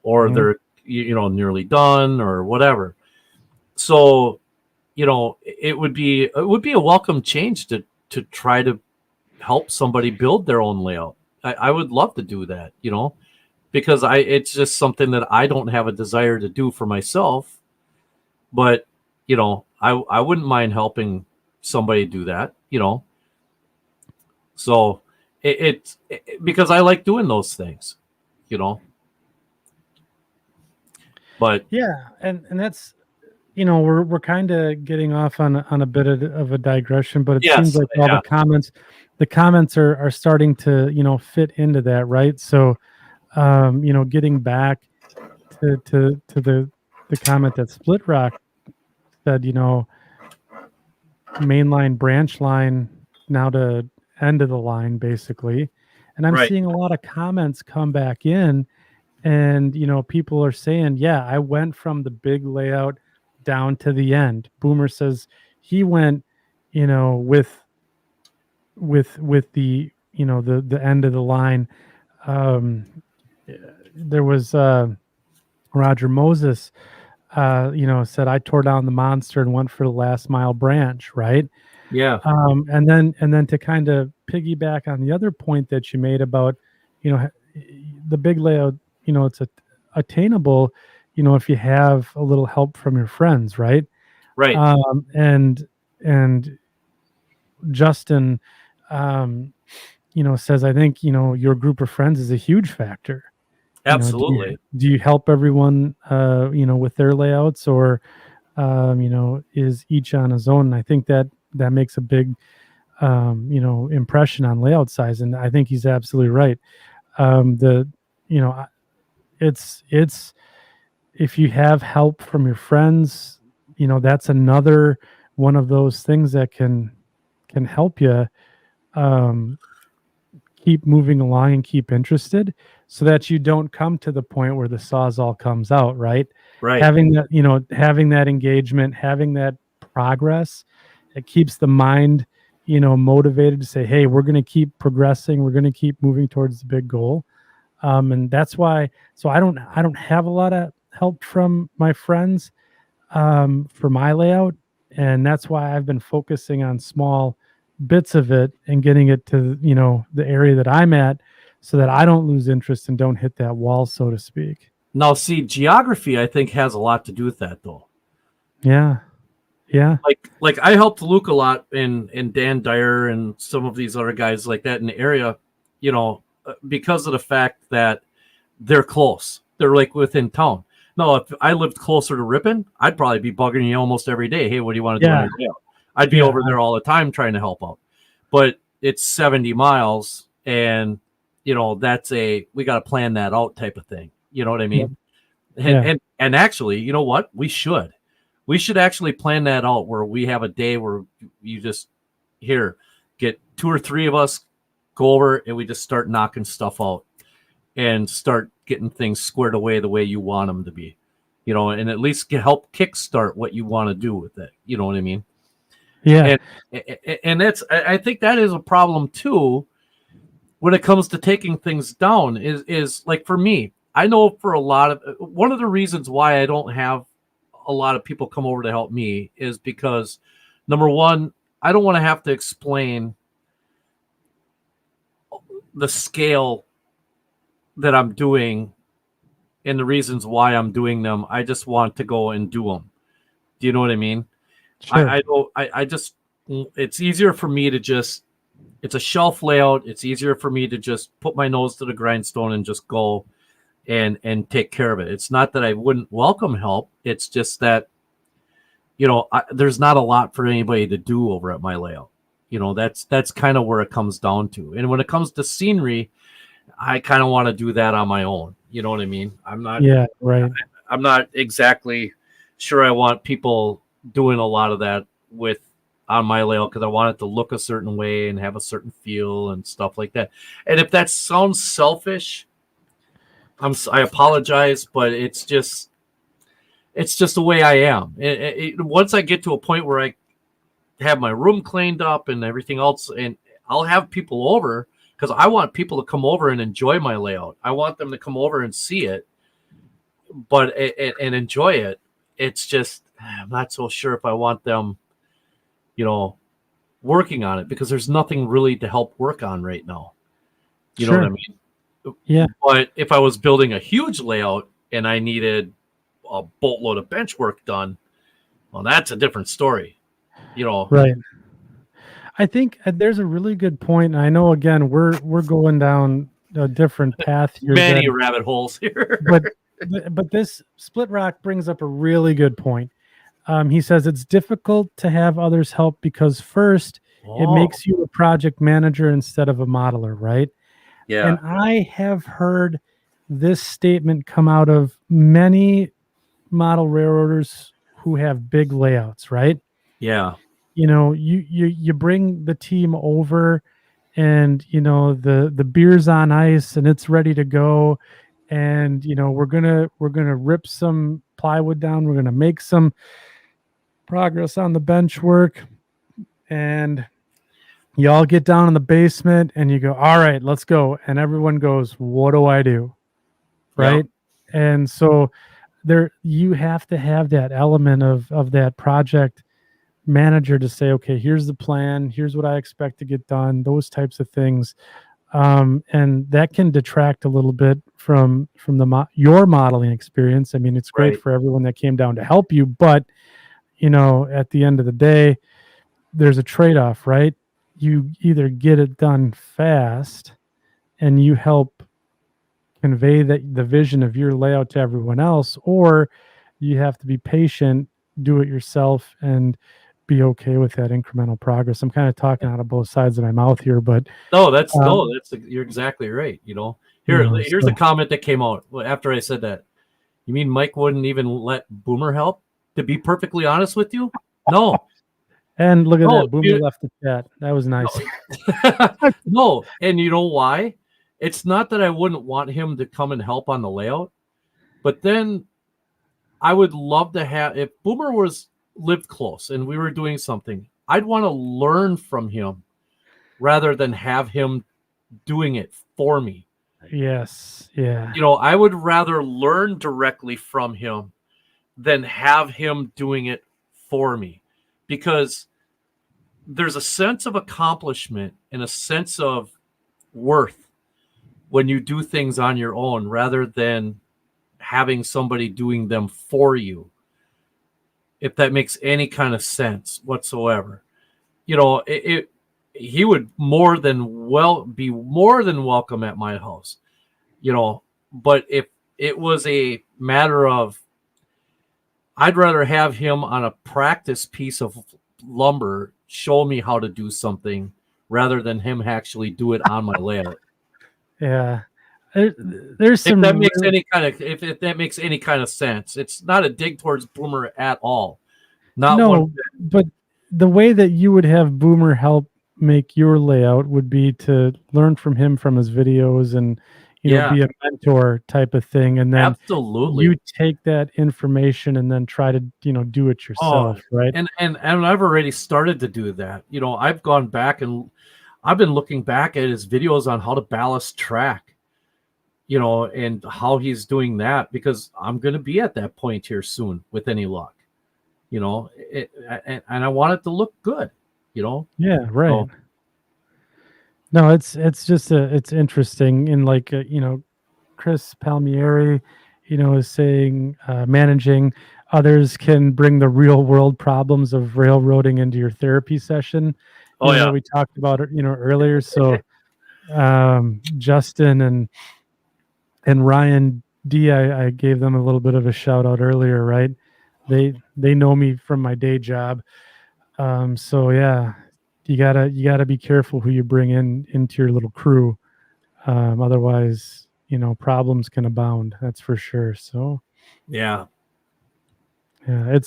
[SPEAKER 2] or
[SPEAKER 1] Hmm.
[SPEAKER 2] they're nearly done or whatever. So, it would be a welcome change to try to help somebody build their own layout. I would love to do that, because it's just something that I don't have a desire to do for myself, but I wouldn't mind helping somebody do that. So because I like doing those things, you know. But
[SPEAKER 1] Yeah, and that's we're kind of getting off on a bit of a digression, but it seems
[SPEAKER 2] yes,
[SPEAKER 1] like all
[SPEAKER 2] yeah,
[SPEAKER 1] the comments are starting to fit into that, right? So getting back to the comment that Split Rock said, mainline branch line now to end of the line basically, and I'm
[SPEAKER 2] right,
[SPEAKER 1] seeing a lot of comments come back in, and people are saying, yeah, I went from the big layout down to the end. Boomer says he went with the the end of the line. um there was Roger Moses said, I tore down the monster and went for the last mile branch, right?
[SPEAKER 2] yeah,
[SPEAKER 1] And then to kind of piggyback on the other point that you made about, the big layout, it's attainable, if you have a little help from your friends, right?
[SPEAKER 2] right,
[SPEAKER 1] And Justin, um, says, I think, your group of friends is a huge factor.
[SPEAKER 2] absolutely.
[SPEAKER 1] Do you help everyone, with their layouts, or is each on his own? And I think that makes a big, impression on layout size. And I think he's absolutely right. The, you know, I- it's if you have help from your friends, that's another one of those things that can help you, um, keep moving along and keep interested, so that you don't come to the point where the sawzall comes out, right?
[SPEAKER 2] Right.
[SPEAKER 1] Having that engagement, having that progress, it keeps the mind, motivated to say, hey, we're going to keep progressing, we're going to keep moving towards the big goal. And that's why, so I don't have a lot of help from my friends, for my layout, and that's why I've been focusing on small bits of it and getting it to the area that I'm at, so that I don't lose interest and don't hit that wall, so to speak.
[SPEAKER 2] Now, see, geography, I think, has a lot to do with that, though.
[SPEAKER 1] Yeah, yeah,
[SPEAKER 2] Like I helped Luke a lot, and Dan Dyer and some of these other guys like that in the area, because of the fact that they're close. They're like within town. No, if I lived closer to Ripon, I'd probably be bugging you almost every day. Hey, what do you want to do on
[SPEAKER 1] yeah,
[SPEAKER 2] your day out? I'd be
[SPEAKER 1] yeah,
[SPEAKER 2] over there all the time trying to help out. But it's 70 miles, and that's we got to plan that out type of thing. You know what I
[SPEAKER 1] yeah,
[SPEAKER 2] mean? And
[SPEAKER 1] yeah,
[SPEAKER 2] and actually, you know what? We should actually plan that out where we have a day where you just here get two or three of us go over and we just start knocking stuff out and start getting things squared away the way you want them to be, and at least help kickstart what you want to do with it. You know what I mean?
[SPEAKER 1] yeah,
[SPEAKER 2] And I think that is a problem too when it comes to taking things down. Is like for me, I know for a lot of one of the reasons why I don't have a lot of people come over to help me is because number one, I don't want to have to explain the scale that I'm doing and the reasons why I'm doing them. I just want to go and do them. Do you know what I mean?
[SPEAKER 1] sure,
[SPEAKER 2] I just, it's easier for me to just, it's a shelf layout. It's easier for me to just put my nose to the grindstone and just go and take care of it. It's not that I wouldn't welcome help. It's just that, there's not a lot for anybody to do over at my layout. That's kind of where it comes down to. And when it comes to scenery, I kind of want to do that on my own. You know what I mean?
[SPEAKER 1] yeah, right,
[SPEAKER 2] I'm not exactly sure I want people doing a lot of that with on my layout because I want it to look a certain way and have a certain feel and stuff like that. And if that sounds selfish, I apologize, but it's just the way I am. Once I get to a point where I have my room cleaned up and everything else, and I'll have people over because I want people to come over and enjoy my layout. I want them to come over and see it, but and enjoy it. It's just I'm not so sure if I want them, you know, working on it because there's nothing really to help work on right now. You know what I
[SPEAKER 1] sure,
[SPEAKER 2] mean?
[SPEAKER 1] yeah,
[SPEAKER 2] But if I was building a huge layout and I needed a boatload of bench work done, well, that's a different story. You know,
[SPEAKER 1] right. I think there's a really good point, and I know, again, we're going down a different path here,
[SPEAKER 2] many rabbit holes
[SPEAKER 1] but
[SPEAKER 2] here.
[SPEAKER 1] but this Split Rock brings up a really good point. He says it's difficult to have others help because first, it
[SPEAKER 2] Oh,
[SPEAKER 1] makes you a project manager instead of a modeler, right?
[SPEAKER 2] yeah,
[SPEAKER 1] And I have heard this statement come out of many model railroaders who have big layouts, right?
[SPEAKER 2] yeah,
[SPEAKER 1] You bring the team over, and the beer's on ice and it's ready to go, and we're gonna rip some plywood down, we're gonna make some progress on the bench work, and you all get down in the basement and you go, all right, let's go, and everyone goes, what do I do?
[SPEAKER 2] yeah,
[SPEAKER 1] Right? And so there, you have to have that element of that project manager to say, okay, here's the plan, here's what I expect to get done, those types of things. And that can detract a little bit from your modeling experience. I mean, it's great
[SPEAKER 2] right.
[SPEAKER 1] for everyone that came down to help you, but at the end of the day, there's a trade-off, right? You either get it done fast and you help convey the vision of your layout to everyone else, or you have to be patient, do it yourself, and be okay with that incremental progress. I'm kind of talking out of both sides of my mouth here, but
[SPEAKER 2] No, that's
[SPEAKER 1] um,
[SPEAKER 2] no, that's you're exactly right. Here's a
[SPEAKER 1] so,
[SPEAKER 2] comment that came out after I said that. You mean Mike wouldn't even let Boomer help? To be perfectly honest with you, no,
[SPEAKER 1] and look at
[SPEAKER 2] no,
[SPEAKER 1] that, Boomer left the chat. That was nice.
[SPEAKER 2] no. And you know why? It's not that I wouldn't want him to come and help on the layout, but then I would love to have if Boomer lived close and we were doing something. I'd want to learn from him rather than have him doing it for me.
[SPEAKER 1] Yes, yeah,
[SPEAKER 2] I would rather learn directly from him than have him doing it for me, because there's a sense of accomplishment and a sense of worth when you do things on your own rather than having somebody doing them for you, if that makes any kind of sense whatsoever. He would be more than welcome at my house, but if it was a matter of I'd rather have him on a practice piece of lumber show me how to do something rather than him actually do it on my layout.
[SPEAKER 1] yeah. There's
[SPEAKER 2] If that
[SPEAKER 1] some
[SPEAKER 2] makes
[SPEAKER 1] really,
[SPEAKER 2] any kind of if that makes any kind of sense. It's not a dig towards Boomer at all. Not one
[SPEAKER 1] no, but the way that you would have Boomer help make your layout would be to learn from him, from his videos, and
[SPEAKER 2] yeah,
[SPEAKER 1] be a mentor type of thing, and then
[SPEAKER 2] absolutely.
[SPEAKER 1] you take that information and then try to do it
[SPEAKER 2] Oh,
[SPEAKER 1] yourself, right?
[SPEAKER 2] and I've already started to do that. I've gone back and I've been looking back at his videos on how to ballast track, and how he's doing that, because I'm going to be at that point here soon with any luck. And I want it to look good,
[SPEAKER 1] Yeah, right.
[SPEAKER 2] so
[SPEAKER 1] No, it's interesting, and like Chris Palmieri, is saying managing others can bring the real world problems of railroading into your therapy session,
[SPEAKER 2] oh
[SPEAKER 1] that
[SPEAKER 2] yeah,
[SPEAKER 1] we talked about earlier. So Justin and Ryan D, I gave them a little bit of a shout out earlier, right? They know me from my day job. So yeah, you gotta be careful who you bring into your little crew. Otherwise, problems can abound. That's for sure. So
[SPEAKER 2] yeah,
[SPEAKER 1] yeah,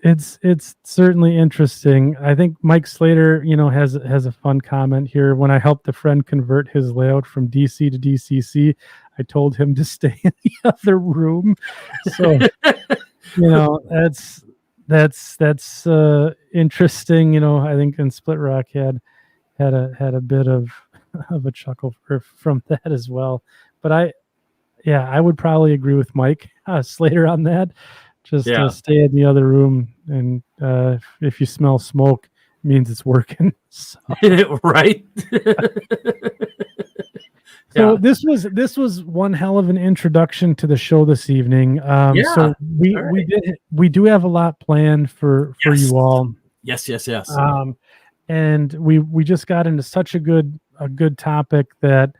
[SPEAKER 1] it's certainly interesting. I think Mike Slater, has a fun comment here. When I helped a friend convert his layout from DC to DCC, I told him to stay in the other room. So that's interesting. I think in Split Rock had a bit of a chuckle from that as well. But I would probably agree with Mike Slater on that. Just
[SPEAKER 2] yeah.
[SPEAKER 1] stay in the other room, and if you smell smoke, it means it's working. So,
[SPEAKER 2] Right.
[SPEAKER 1] so
[SPEAKER 2] Yeah,
[SPEAKER 1] this was one hell of an introduction to the show this evening.
[SPEAKER 2] yeah.
[SPEAKER 1] So we
[SPEAKER 2] All
[SPEAKER 1] we
[SPEAKER 2] right.
[SPEAKER 1] did we do have a lot planned for
[SPEAKER 2] Yes,
[SPEAKER 1] you all.
[SPEAKER 2] yes.
[SPEAKER 1] Um, and we just got into such a good topic that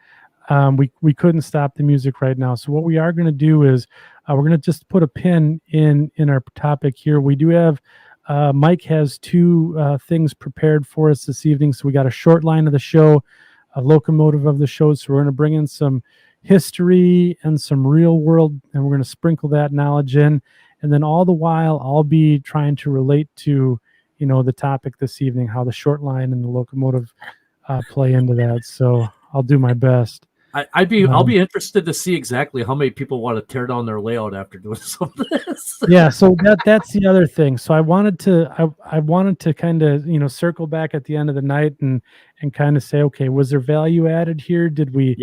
[SPEAKER 1] we couldn't stop the music right now. So what we are going to do is we're going to just put a pin in our topic here. We do have Mike has two things prepared for us this evening. So we got a short line of the show, a locomotive of the show. So we're going to bring in some history and some real world, and we're going to sprinkle that knowledge in. And then all the while, I'll be trying to relate to, the topic this evening, how the short line and the locomotive play into that. So I'll do my best.
[SPEAKER 2] I'll be interested to see exactly how many people want to tear down their layout after doing some of this.
[SPEAKER 1] Yeah, so that's the other thing. So I wanted to kind of circle back at the end of the night and kind of say, okay, was there value added here? Did we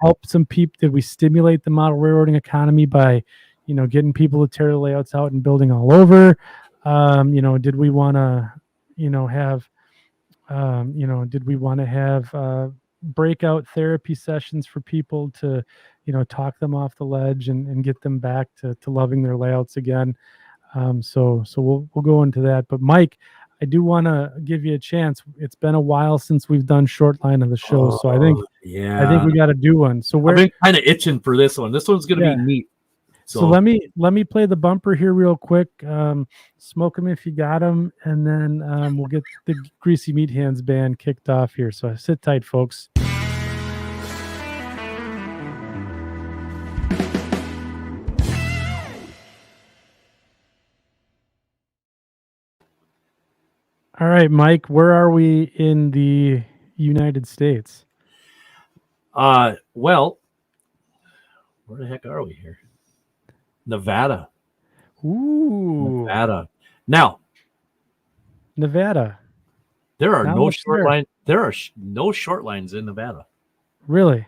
[SPEAKER 1] help some people? Did we stimulate the model railroading economy by getting people to tear the layouts out and building all over? Did we want to have did we want to have breakout therapy sessions for people to talk them off the ledge and get them back to loving their layouts again? So we'll go into that. But Mike, I do want to give you a chance. It's been a while since we've done short line of the show, so I think we got to do one. So
[SPEAKER 2] I've been kind of itching for this one. This one's going to be neat.
[SPEAKER 1] So let me play the bumper here real quick. Smoke them if you got them, and then we'll get the Greasy Meat Hands band kicked off here. So sit tight, folks. All right, Mike, where are we in the United States?
[SPEAKER 2] Well, where the heck are we here? Nevada.
[SPEAKER 1] Ooh.
[SPEAKER 2] Nevada. Now,
[SPEAKER 1] Nevada.
[SPEAKER 2] There are no short lines. There are no short lines in Nevada.
[SPEAKER 1] Really?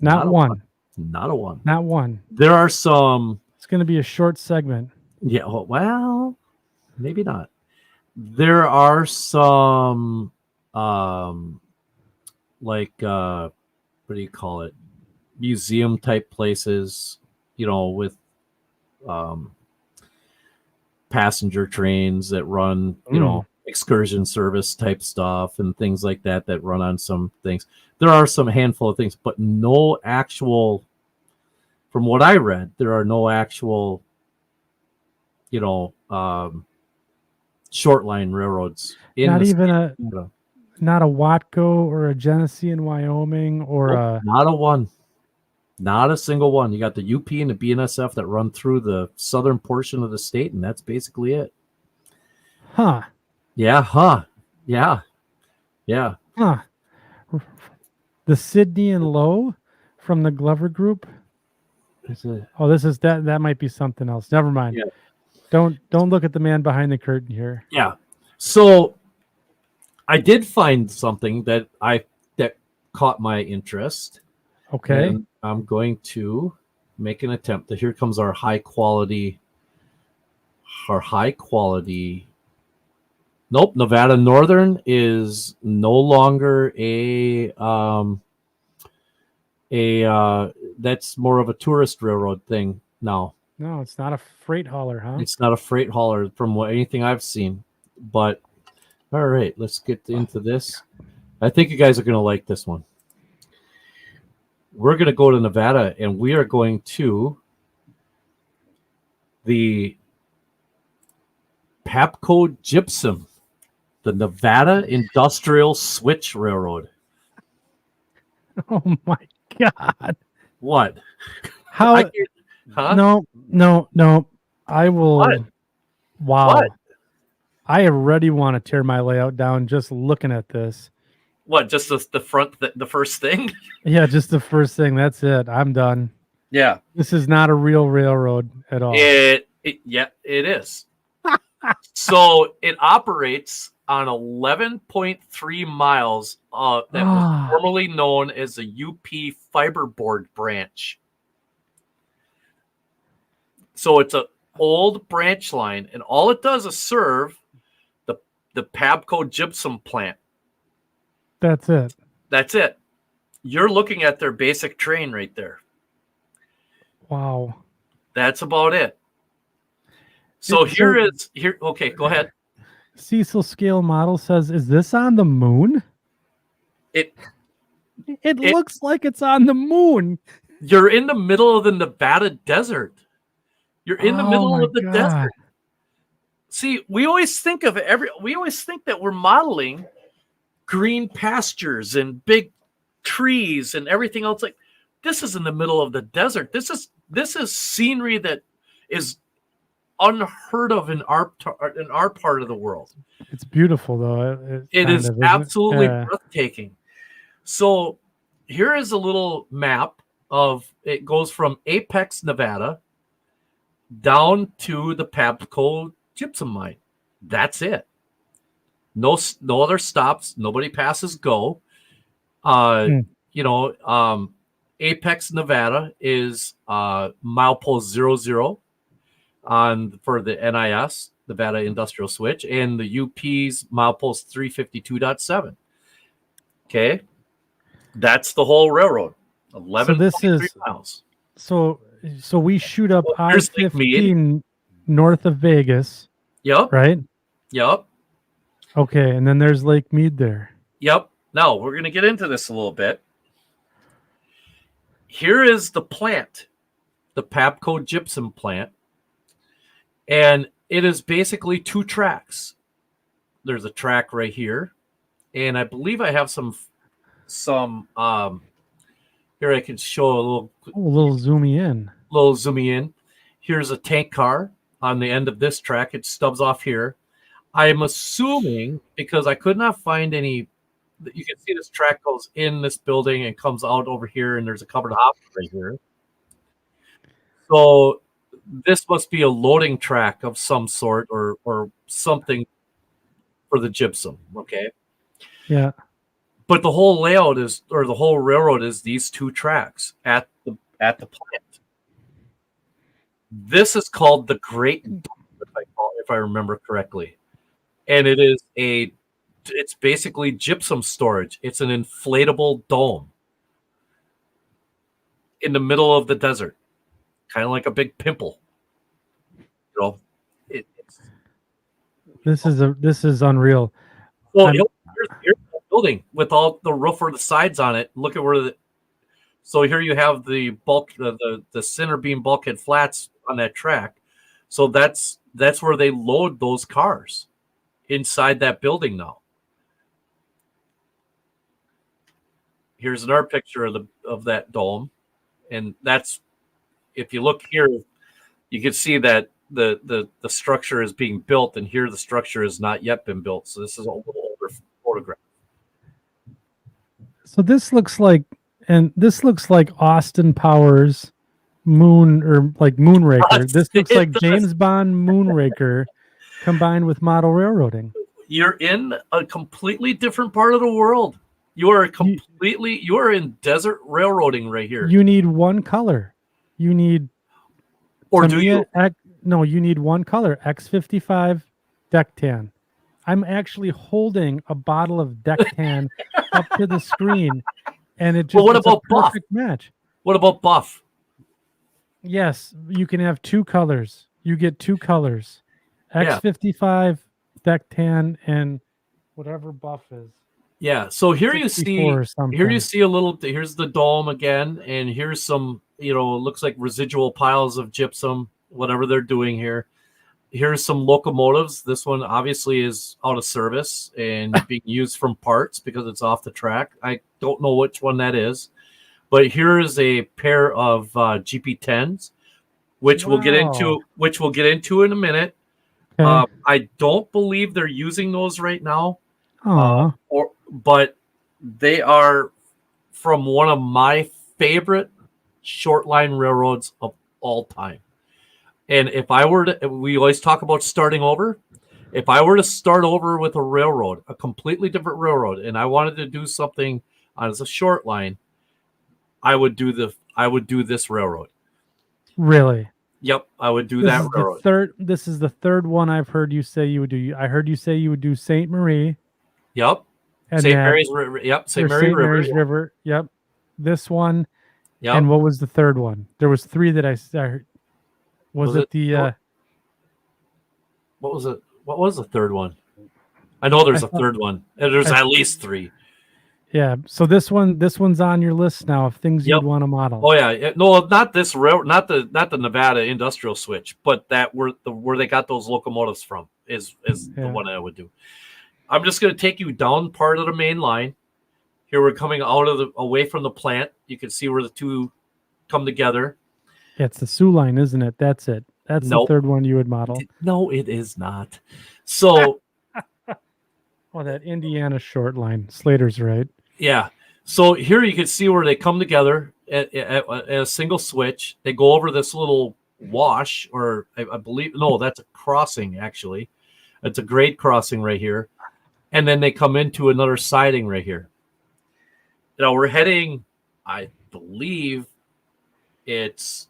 [SPEAKER 1] Not one.
[SPEAKER 2] Not a one.
[SPEAKER 1] Not one.
[SPEAKER 2] There are some.
[SPEAKER 1] It's going to be a short segment.
[SPEAKER 2] Yeah. Well, maybe not. There are some, like, what do you call it? Museum type places, with passenger trains that run, excursion service type stuff and things like that run on some things. There are some handful of things, but no actual, from what I read, there are no actual, short line railroads.
[SPEAKER 1] Not even not a Watco or a Genesee in Wyoming or
[SPEAKER 2] not a one. Not a single one. You got the UP and the BNSF that run through the southern portion of the state, and that's basically it.
[SPEAKER 1] Huh.
[SPEAKER 2] Yeah, huh. Yeah. Yeah.
[SPEAKER 1] Huh. The Sydney and Low from the Glover Group. This is that might be something else. Never mind.
[SPEAKER 2] Yeah.
[SPEAKER 1] Don't look at the man behind the curtain here.
[SPEAKER 2] Yeah. So I did find something that caught my interest.
[SPEAKER 1] Okay.
[SPEAKER 2] And I'm going to make an attempt. Here comes our high quality. Nope, Nevada Northern is no longer that's more of a tourist railroad thing now.
[SPEAKER 1] No, it's not a freight hauler, huh?
[SPEAKER 2] It's not a freight hauler from anything I've seen. But all right, let's get into this. I think you guys are going to like this one. We're going to go to Nevada, and we are going to the Papco Gypsum, the Nevada Industrial Switch Railroad.
[SPEAKER 1] Oh my God!
[SPEAKER 2] What?
[SPEAKER 1] How?
[SPEAKER 2] Huh?
[SPEAKER 1] No. I will.
[SPEAKER 2] What?
[SPEAKER 1] Wow.
[SPEAKER 2] What?
[SPEAKER 1] I already want to tear my layout down just looking at this.
[SPEAKER 2] What? Just the front, the first thing?
[SPEAKER 1] Yeah, just the first thing. That's it. I'm done.
[SPEAKER 2] Yeah.
[SPEAKER 1] This is not a real railroad at all.
[SPEAKER 2] It is. So it operates on 11.3 miles that was formerly known as the UP Fiberboard branch. So it's an old branch line, and all it does is serve the Papco gypsum plant.
[SPEAKER 1] That's it.
[SPEAKER 2] That's it. You're looking at their basic train right there.
[SPEAKER 1] Wow.
[SPEAKER 2] That's about it. So here. Okay, go ahead.
[SPEAKER 1] Cecil Scale Model says, "Is this on the moon?" It
[SPEAKER 2] It,
[SPEAKER 1] looks like it's on the moon.
[SPEAKER 2] you're in the middle of the Nevada desert. You're in the
[SPEAKER 1] Oh
[SPEAKER 2] middle
[SPEAKER 1] my
[SPEAKER 2] of the
[SPEAKER 1] god.
[SPEAKER 2] desert. See, we always think of we always think that we're modeling green pastures and big trees and everything else. Like, this is in the middle of the desert. This is scenery that is unheard of in our part of the world.
[SPEAKER 1] It's beautiful though. It's
[SPEAKER 2] It
[SPEAKER 1] kind
[SPEAKER 2] is
[SPEAKER 1] of, isn't it?
[SPEAKER 2] absolutely
[SPEAKER 1] Yeah.
[SPEAKER 2] breathtaking. So here is a little map of it. Goes from Apex, Nevada, down to the Pabco gypsum mine. That's it. No other stops. Nobody passes go. Uh,
[SPEAKER 1] Hmm.
[SPEAKER 2] you know, Apex, Nevada is milepost 00 on for the NIS, Nevada Industrial Switch, and the UP's milepost 352.7. Okay, that's the whole railroad.
[SPEAKER 1] So this
[SPEAKER 2] 11.3
[SPEAKER 1] is
[SPEAKER 2] miles.
[SPEAKER 1] so so we shoot up
[SPEAKER 2] Well, here's Lake Mead.
[SPEAKER 1] I-15 north of Vegas,
[SPEAKER 2] Yep,
[SPEAKER 1] right?
[SPEAKER 2] yep,
[SPEAKER 1] Okay, and then there's Lake Mead there.
[SPEAKER 2] yep. Now we're going to get into this a little bit. Here is the plant, the Pabco gypsum plant, and it is basically two tracks. There's a track right here, and I believe I have some here I can show
[SPEAKER 1] Oh, a little zoomy in.
[SPEAKER 2] little zooming in. Here's a tank car on the end of this track. It stubs off here. I'm assuming, because I could not find any, you can see this track goes in this building and comes out over here, and there's a covered hopper right here. So this must be a loading track of some sort, or something for the gypsum. Okay.
[SPEAKER 1] Yeah.
[SPEAKER 2] But the whole layout is, or the whole railroad is these two tracks at the plant. This is called the Great Dome, if I remember correctly, and it's basically gypsum storage. It's an inflatable dome in the middle of the desert, kind of like a big pimple. You know, it's
[SPEAKER 1] This is unreal.
[SPEAKER 2] well.
[SPEAKER 1] I'm
[SPEAKER 2] Here's the building with all the roof or the sides on it. Look at where so here you have the bulk, the center beam bulkhead flats on that track. So that's where they load those cars inside that building now. Here's another picture of that dome, and that's, if you look here, you can see that the structure is being built, and here the structure has not yet been built. So this is a little older photograph.
[SPEAKER 1] so this looks like Austin Powers Moon, or like Moonraker. This looks like James Bond Moonraker combined with model railroading.
[SPEAKER 2] You're in a completely different part of the world. You are in desert railroading right here.
[SPEAKER 1] You need one color. You need,
[SPEAKER 2] or do you?
[SPEAKER 1] No, you need one color. X55 deck tan. I'm actually holding a bottle of deck tan up to the screen, and it just,
[SPEAKER 2] well, what
[SPEAKER 1] it's
[SPEAKER 2] about
[SPEAKER 1] a perfect match.
[SPEAKER 2] What about buff?
[SPEAKER 1] Yes, you can have two colors. You get two colors. X55 deck tan and whatever buff is.
[SPEAKER 2] Yeah. So here you see a little, here's the dome again, and here's some, it looks like residual piles of gypsum, whatever they're doing here. Here's some locomotives. This one obviously is out of service and being used from parts because it's off the track. I don't know which one that is, but here is a pair of GP10s, which we'll get into in a minute. Okay. I don't believe they're using those right now, but they are from one of my favorite shortline railroads of all time. And if I were to, we always talk about starting over. If I were to start over with a railroad, a completely different railroad, and I wanted to do something as a short line, I would do this railroad.
[SPEAKER 1] Really?
[SPEAKER 2] Yep, I would do that railroad.
[SPEAKER 1] This is the third one I've heard you say you would do. I heard you say you would do St. Marie.
[SPEAKER 2] Yep.
[SPEAKER 1] And
[SPEAKER 2] St. Mary's River. Yep. St. Mary's
[SPEAKER 1] River. Yep. This one.
[SPEAKER 2] Yep.
[SPEAKER 1] And what was the third one? There was three that I heard. Was it the
[SPEAKER 2] what was it? What was the third one? I know there's a third one. And there's at least three.
[SPEAKER 1] Yeah. So this one's on your list now of things
[SPEAKER 2] Yep.
[SPEAKER 1] you'd want to model.
[SPEAKER 2] Oh yeah. No, not this rail, not the Nevada industrial switch, but that where they got those locomotives from is the
[SPEAKER 1] Yeah.
[SPEAKER 2] one I would do. I'm just going to take you down part of the main line. Here we're coming out of away from the plant. You can see where the two come together.
[SPEAKER 1] Yeah, it's the Sioux line, isn't it? That's it. That's the
[SPEAKER 2] Nope.
[SPEAKER 1] third one you would model.
[SPEAKER 2] No, it is not. So
[SPEAKER 1] Oh, that Indiana short line. Slater's right.
[SPEAKER 2] yeah. So here you can see where they come together at a single switch. They go over this little wash, or I believe, no, that's a crossing actually. It's a grade crossing right here. And then they come into another siding right here. We're heading, I believe it's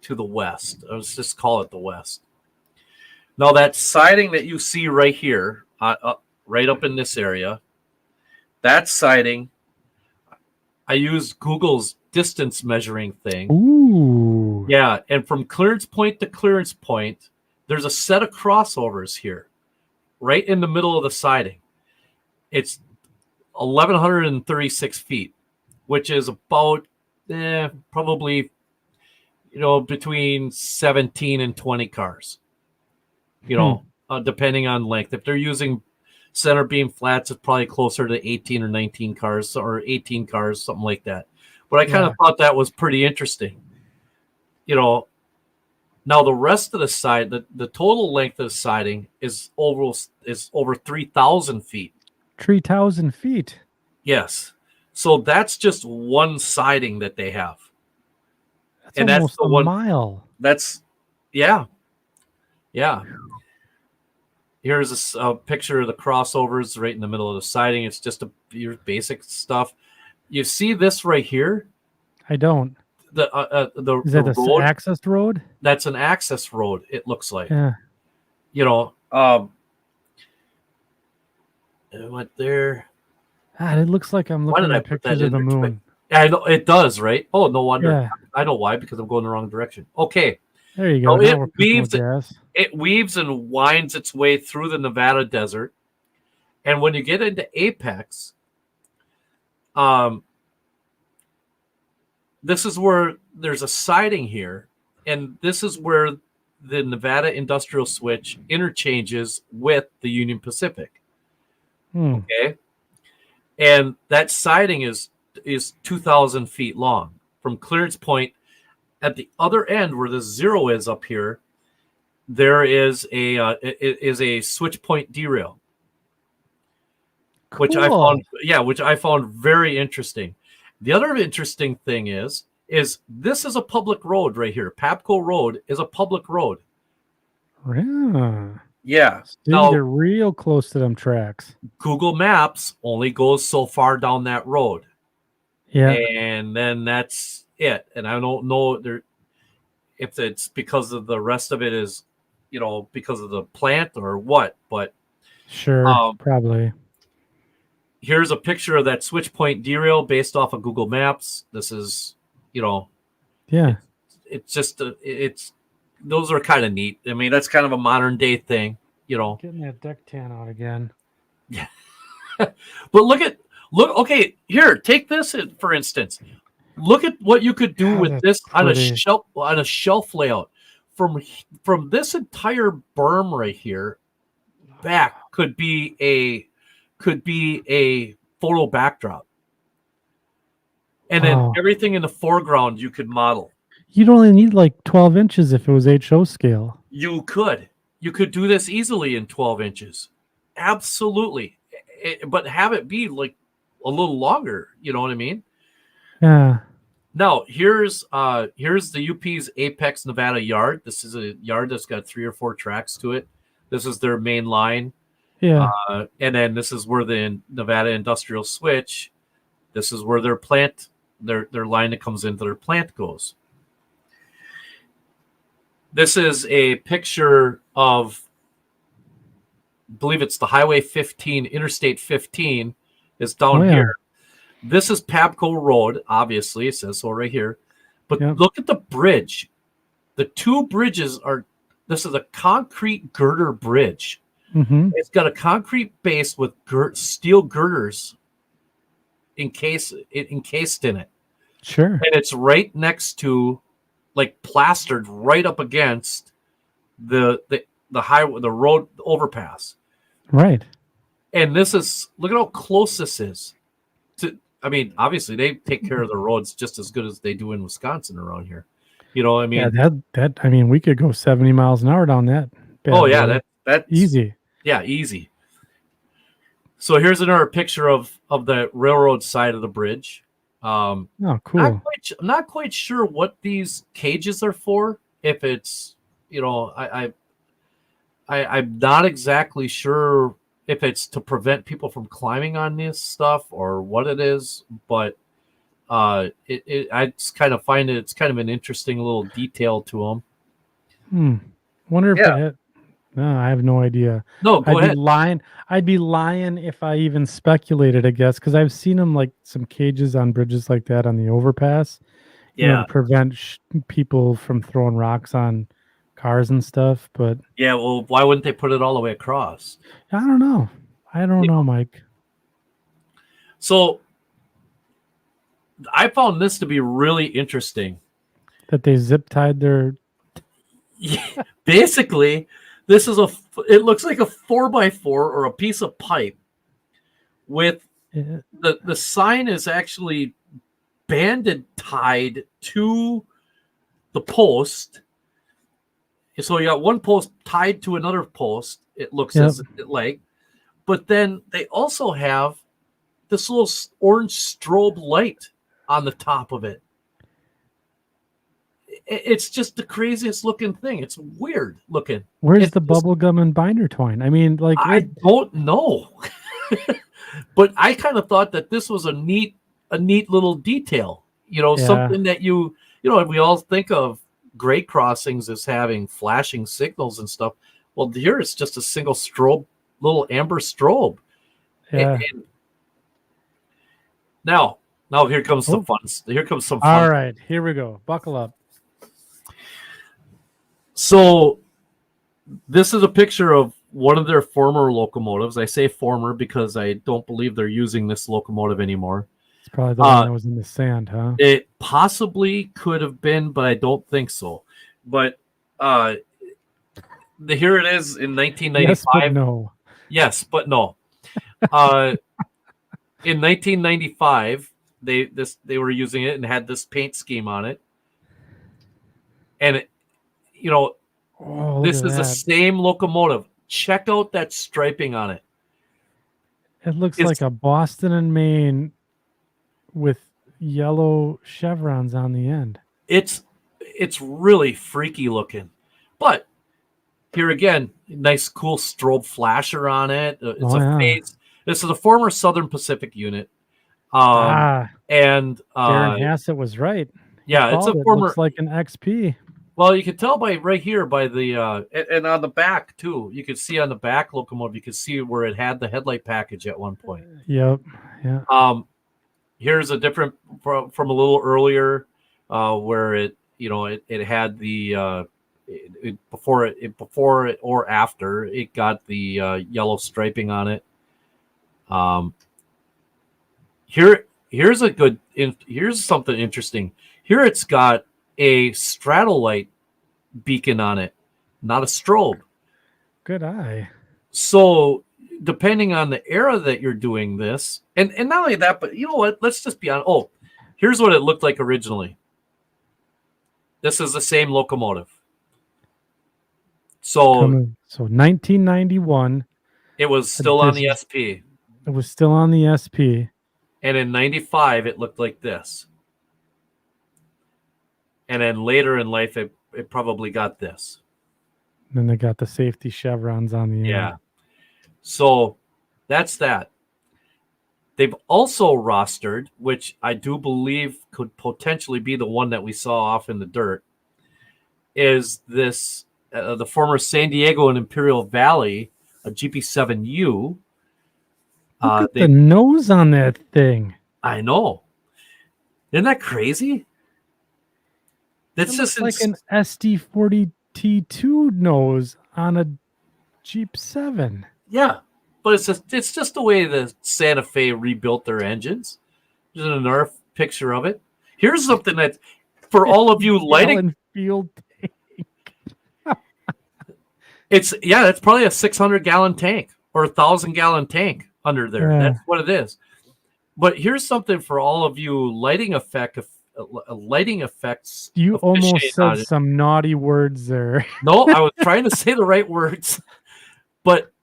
[SPEAKER 2] to the west. Let's just call it the west. Now, that siding that you see right here, right up in this area, that siding, I used Google's distance measuring thing.
[SPEAKER 1] Ooh.
[SPEAKER 2] Yeah, and from clearance point to clearance point, there's a set of crossovers here, right in the middle of the siding. It's 1,136 feet, which is about probably between 17 and 20 cars. Depending on length. If they're using center beam flats, it's probably closer to 18 or 19 cars, or 18 cars, something like that. But I kind of thought that was pretty interesting. Now the rest of the side, the total length of the siding is over 3,000 feet.
[SPEAKER 1] 3,000 feet.
[SPEAKER 2] Yes. So that's just one siding that they have.
[SPEAKER 1] That's almost a mile.
[SPEAKER 2] That's, yeah. Yeah. Here's a picture of the crossovers right in the middle of the siding. It's just your basic stuff. You see this right here?
[SPEAKER 1] I don't. Is that the
[SPEAKER 2] road,
[SPEAKER 1] access road?
[SPEAKER 2] That's an access road, it looks like.
[SPEAKER 1] Yeah.
[SPEAKER 2] It went there.
[SPEAKER 1] It looks like I'm looking at pictures of the moon.
[SPEAKER 2] I know it does, right? Oh, no wonder.
[SPEAKER 1] Yeah.
[SPEAKER 2] I know why, because I'm going the wrong direction. Okay.
[SPEAKER 1] There you go.
[SPEAKER 2] It weaves and winds its way through the Nevada desert. And when you get into Apex, this is where there's a siding here. And this is where the Nevada Industrial Switch interchanges with the Union Pacific. Okay. And that siding is 2,000 feet long from clearance point. At the other end, where the zero is up here, there is a switch point derail,
[SPEAKER 1] cool.
[SPEAKER 2] which I found very interesting. The other interesting thing is this is a public road right here. Papco Road is a public road.
[SPEAKER 1] Yeah.
[SPEAKER 2] Yeah.
[SPEAKER 1] Now, they're real close to them tracks.
[SPEAKER 2] Google Maps only goes so far down that road.
[SPEAKER 1] Yeah.
[SPEAKER 2] And then that's it. And I don't know if it's because of the rest of it is, because of the plant or what, but
[SPEAKER 1] sure, probably.
[SPEAKER 2] Here's a picture of that switch point derail based off of Google Maps. This is,
[SPEAKER 1] yeah,
[SPEAKER 2] it's just those are kind of neat. I mean, that's kind of a modern day thing,
[SPEAKER 1] Getting that deck tan out again.
[SPEAKER 2] Yeah. But okay, here, take this for instance. Look at what you could do with this on a shelf layout. From this entire berm right here back could be a photo backdrop. And then everything in the foreground you could model.
[SPEAKER 1] You'd only need like 12 inches if it was HO scale.
[SPEAKER 2] You could do this easily in 12 inches. Absolutely. But have it be like a little longer. You know what I mean?
[SPEAKER 1] Yeah.
[SPEAKER 2] Now, here's the UP's Apex Nevada yard. This is a yard that's got 3 or 4 tracks to it. This is their main line.
[SPEAKER 1] Yeah.
[SPEAKER 2] And then this is where the Nevada Industrial Switch, this is where their plant, their line that comes into their plant goes. This is a picture of, I believe it's the Highway 15, Interstate 15 is down here. This is Papco Road, obviously. It says so right here. But look at the bridge. The 2 bridges this is a concrete girder bridge.
[SPEAKER 1] Mm-hmm.
[SPEAKER 2] It's got a concrete base with steel girders encased in it,
[SPEAKER 1] Sure.
[SPEAKER 2] and it's right next to, like, plastered right up against the road overpass.
[SPEAKER 1] Right.
[SPEAKER 2] And this is, look at how close this is to. I mean, obviously they take care of the roads just as good as they do in Wisconsin around here. You know, I
[SPEAKER 1] Yeah,
[SPEAKER 2] mean,
[SPEAKER 1] that I mean, we could go 70 miles an hour down that
[SPEAKER 2] oh
[SPEAKER 1] bad
[SPEAKER 2] yeah,
[SPEAKER 1] boy.
[SPEAKER 2] that's
[SPEAKER 1] Easy.
[SPEAKER 2] yeah, easy. So here's another picture of the railroad side of the bridge. Um,
[SPEAKER 1] Oh, cool.
[SPEAKER 2] I'm not quite sure what these cages are for. If it's, you know, I'm not exactly sure if it's to prevent people from climbing on this stuff or what it is, but I just kind of find it's kind of an interesting little detail to them.
[SPEAKER 1] Hmm. Wonder if
[SPEAKER 2] Yeah.
[SPEAKER 1] it had, no, I have no idea.
[SPEAKER 2] No, go
[SPEAKER 1] I'd be
[SPEAKER 2] ahead.
[SPEAKER 1] lying. I'd be lying if I even speculated, I guess, because I've seen them like some cages on bridges like that on the overpass, to
[SPEAKER 2] Yeah.
[SPEAKER 1] prevent people from throwing rocks on cars and stuff. But
[SPEAKER 2] Yeah. Well, why wouldn't they put it all the way across?
[SPEAKER 1] I don't know. I don't
[SPEAKER 2] You
[SPEAKER 1] know,
[SPEAKER 2] know?
[SPEAKER 1] Mike.
[SPEAKER 2] So I found this to be really interesting.
[SPEAKER 1] That they zip tied their.
[SPEAKER 2] Yeah, basically, this is it looks like a 4x4 or a piece of pipe with
[SPEAKER 1] eh,
[SPEAKER 2] the sign is actually banded tied to the post. So you got one post tied to another post. It looks
[SPEAKER 1] Yep.
[SPEAKER 2] as like, but then they also have this little orange strobe light on the top of it. It's just the craziest looking thing. It's weird looking.
[SPEAKER 1] Where's
[SPEAKER 2] It's
[SPEAKER 1] the
[SPEAKER 2] just,
[SPEAKER 1] bubble gum and binder twine? I mean, like
[SPEAKER 2] I
[SPEAKER 1] it.
[SPEAKER 2] don't know. But I kind of thought that this was a neat little detail. You know,
[SPEAKER 1] Yeah.
[SPEAKER 2] something that we all think of grade crossings as having flashing signals and stuff. Well, here it's just a single strobe, little amber strobe.
[SPEAKER 1] Yeah.
[SPEAKER 2] And now here comes some
[SPEAKER 1] Oh,
[SPEAKER 2] fun. Here comes some
[SPEAKER 1] all
[SPEAKER 2] fun.
[SPEAKER 1] right. Here we go. Buckle up.
[SPEAKER 2] So this is a picture of one of their former locomotives. I say former because I don't believe they're using this locomotive anymore.
[SPEAKER 1] It's probably the one that was in the sand, huh?
[SPEAKER 2] It possibly could have been, but I don't think so. But here it is in
[SPEAKER 1] Yes, but
[SPEAKER 2] 1995.
[SPEAKER 1] no.
[SPEAKER 2] Yes, but no. Uh, in 1995, they were using it and had this paint scheme on it, and you know
[SPEAKER 1] Oh, look
[SPEAKER 2] this
[SPEAKER 1] at
[SPEAKER 2] is the
[SPEAKER 1] that.
[SPEAKER 2] same locomotive. Check out that striping on it.
[SPEAKER 1] It looks like
[SPEAKER 2] It's
[SPEAKER 1] a Boston and Maine with yellow chevrons on the end.
[SPEAKER 2] it's it's really freaky looking, but here again, nice cool strobe flasher on it. It's
[SPEAKER 1] Oh
[SPEAKER 2] a
[SPEAKER 1] yeah.
[SPEAKER 2] phase. This is a former Southern Pacific unit. Um,
[SPEAKER 1] Ah,
[SPEAKER 2] and
[SPEAKER 1] Darren Hassett was right. He
[SPEAKER 2] yeah, it's a
[SPEAKER 1] called it.
[SPEAKER 2] former.
[SPEAKER 1] Looks like an XP.
[SPEAKER 2] Well, you can tell by right here by the and on the back too. You could see on the back locomotive. You could see where it had the headlight package at one point.
[SPEAKER 1] Yep. Yeah.
[SPEAKER 2] Here's a different from a little earlier, where it had the before it or after it got the yellow striping on it. Here's something interesting. Here it's got a stratolite beacon on it, not a strobe.
[SPEAKER 1] Good eye.
[SPEAKER 2] So depending on the era that you're doing this, and not only that, but you know what? Let's just be honest. Oh, here's what it looked like originally. This is the same locomotive. So
[SPEAKER 1] So 1991.
[SPEAKER 2] it was still on the SP.
[SPEAKER 1] It was still on the SP.
[SPEAKER 2] And in 95, it looked like this. And then later in life, it probably got this.
[SPEAKER 1] Then they got the safety chevrons on the end.
[SPEAKER 2] Yeah. So that's that. They've also rostered, which I do believe could potentially be the one that we saw off in the dirt, is this the former San Diego and Imperial Valley, a GP7U.
[SPEAKER 1] Look at the nose on that thing.
[SPEAKER 2] I know. Isn't that crazy? That's just
[SPEAKER 1] like an SD40T2 nose on a Jeep 7.
[SPEAKER 2] Yeah, but it's just the way the Santa Fe rebuilt their engines. There's another picture of it. Here's something that, for all of you lighting,
[SPEAKER 1] Gallon field.
[SPEAKER 2] it's probably a 600-gallon tank or 1,000-gallon tank under there.
[SPEAKER 1] Yeah.
[SPEAKER 2] That's what it is. But here's something for all of you lighting effects.
[SPEAKER 1] You almost said
[SPEAKER 2] aficionados.
[SPEAKER 1] some naughty words there.
[SPEAKER 2] No, I was trying to say the right words, but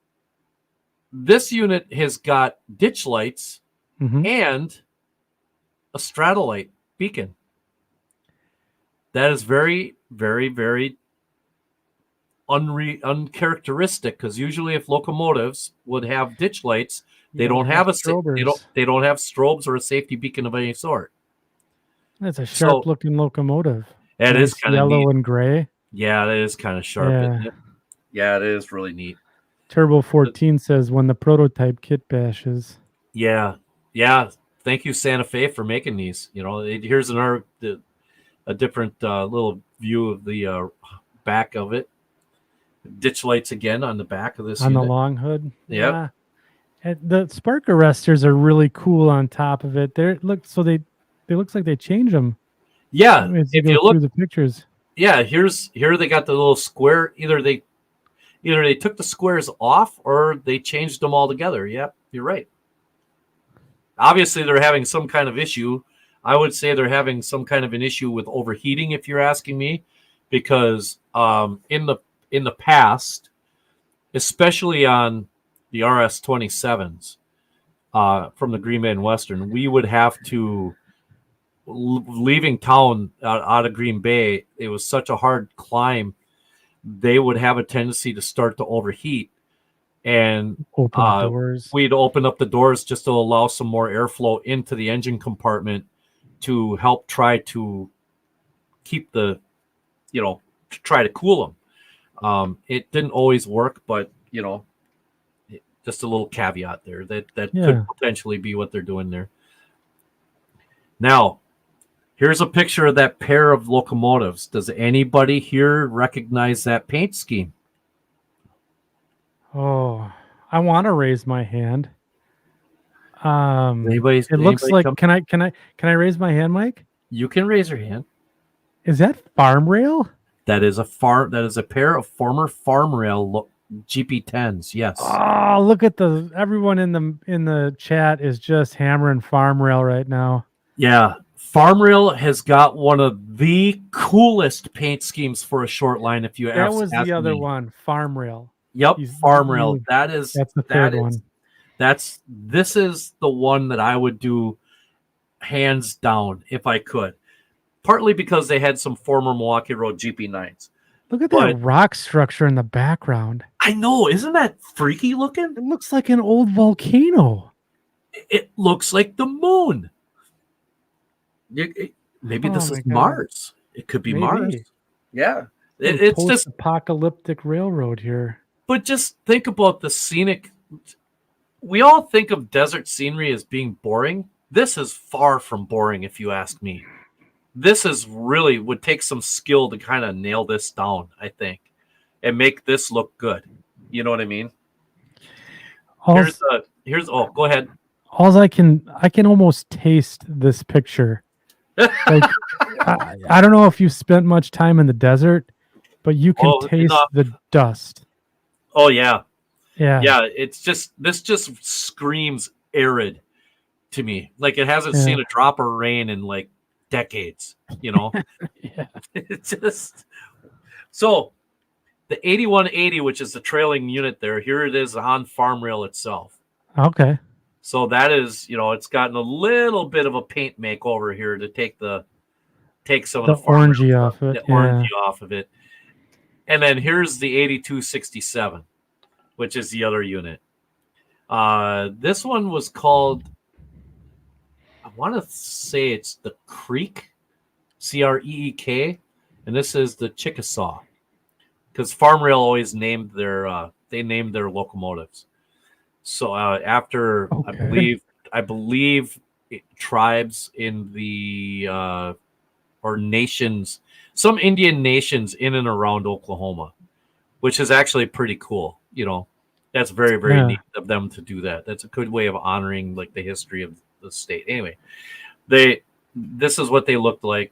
[SPEAKER 2] this unit has got ditch lights
[SPEAKER 1] Mhm.
[SPEAKER 2] and a stratolite beacon. That is very, very, very uncharacteristic, because usually if locomotives would have ditch lights, they don't have
[SPEAKER 1] strobers.
[SPEAKER 2] they don't have strobes or a safety beacon of any sort.
[SPEAKER 1] That's a
[SPEAKER 2] So
[SPEAKER 1] sharp-looking locomotive.
[SPEAKER 2] that is
[SPEAKER 1] Nice
[SPEAKER 2] kind of
[SPEAKER 1] yellow
[SPEAKER 2] neat.
[SPEAKER 1] and gray.
[SPEAKER 2] Yeah, that is kind of sharp,
[SPEAKER 1] Yeah.
[SPEAKER 2] isn't it? Yeah, it is really neat.
[SPEAKER 1] Turbo 14 says when the prototype kit bashes.
[SPEAKER 2] Yeah, yeah. Thank you, Santa Fe, for making these. You know, here's a different little view of the back of it. Ditch lights again on the back of this
[SPEAKER 1] On
[SPEAKER 2] unit.
[SPEAKER 1] the long hood.
[SPEAKER 2] Yep.
[SPEAKER 1] Yeah. And the spark arresters are really cool on top of it. They looks like they change them.
[SPEAKER 2] Yeah,
[SPEAKER 1] As you
[SPEAKER 2] if
[SPEAKER 1] go
[SPEAKER 2] you look,
[SPEAKER 1] through the pictures.
[SPEAKER 2] yeah, here they got the little square. Either they took the squares off or they changed them all together. Yep, you're right. Obviously, they're having some kind of issue. I would say they're having some kind of an issue with overheating, if you're asking me, because in the past, especially on the RS-27s from the Green Bay and Western, we would have to, leaving town out of Green Bay, it was such a hard climb. They would have a tendency to start to overheat, and
[SPEAKER 1] Open the doors.
[SPEAKER 2] we'd open up the doors just to allow some more airflow into the engine compartment to help try to keep try to cool them. It didn't always work, but just a little caveat there that could potentially be what they're doing there. Now, here's a picture of that pair of locomotives. Does anybody here recognize that paint scheme?
[SPEAKER 1] Oh, I want to raise my hand.
[SPEAKER 2] It
[SPEAKER 1] looks like can I raise my hand, Mike?
[SPEAKER 2] You can raise your hand.
[SPEAKER 1] Is that farm rail?
[SPEAKER 2] That is a pair of former farm rail GP10s. Yes.
[SPEAKER 1] Oh, look at everyone in the chat is just hammering farm rail right now.
[SPEAKER 2] Yeah. Farm rail has got one of the coolest paint schemes for a short line. If you
[SPEAKER 1] that was the other one, farm rail.
[SPEAKER 2] Yep, farm rail. That's
[SPEAKER 1] the third one.
[SPEAKER 2] This is the one that I would do hands down if I could. Partly because they had some former Milwaukee Road GP9s.
[SPEAKER 1] Look at that rock structure in the background.
[SPEAKER 2] I know, isn't that freaky looking?
[SPEAKER 1] It looks like an old volcano.
[SPEAKER 2] It looks like the moon. Maybe this is Mars. It could be Mars. Yeah. It's just
[SPEAKER 1] apocalyptic railroad here.
[SPEAKER 2] But just think about the scenic. We all think of desert scenery as being boring. This is far from boring, if you ask me. This is really would take some skill to kind of nail this down, I think, and make this look good. You know what I mean? Go ahead.
[SPEAKER 1] I can almost taste this picture. Like, I don't know if you spent much time in the desert, but you can taste the dust.
[SPEAKER 2] Oh yeah.
[SPEAKER 1] Yeah.
[SPEAKER 2] It's just screams arid to me. Like it hasn't seen a drop of rain in like decades. Yeah. It's just so the 8180, which is the trailing unit there. Here it is on farm rail itself.
[SPEAKER 1] Okay.
[SPEAKER 2] So that is, it's gotten a little bit of a paint makeover here to take some of the
[SPEAKER 1] orangey off it.
[SPEAKER 2] The orangey off of it. And then here's the 8267, which is the other unit. This one was called, I want to say it's the Creek, Creek, and this is the Chickasaw, because Farm Rail always named their locomotives. So after I believe tribes in the or nations, some Indian nations in and around Oklahoma, which is actually pretty cool. That's very, very neat of them to do that. That's a good way of honoring like the history of the state. Anyway, this is what they looked like.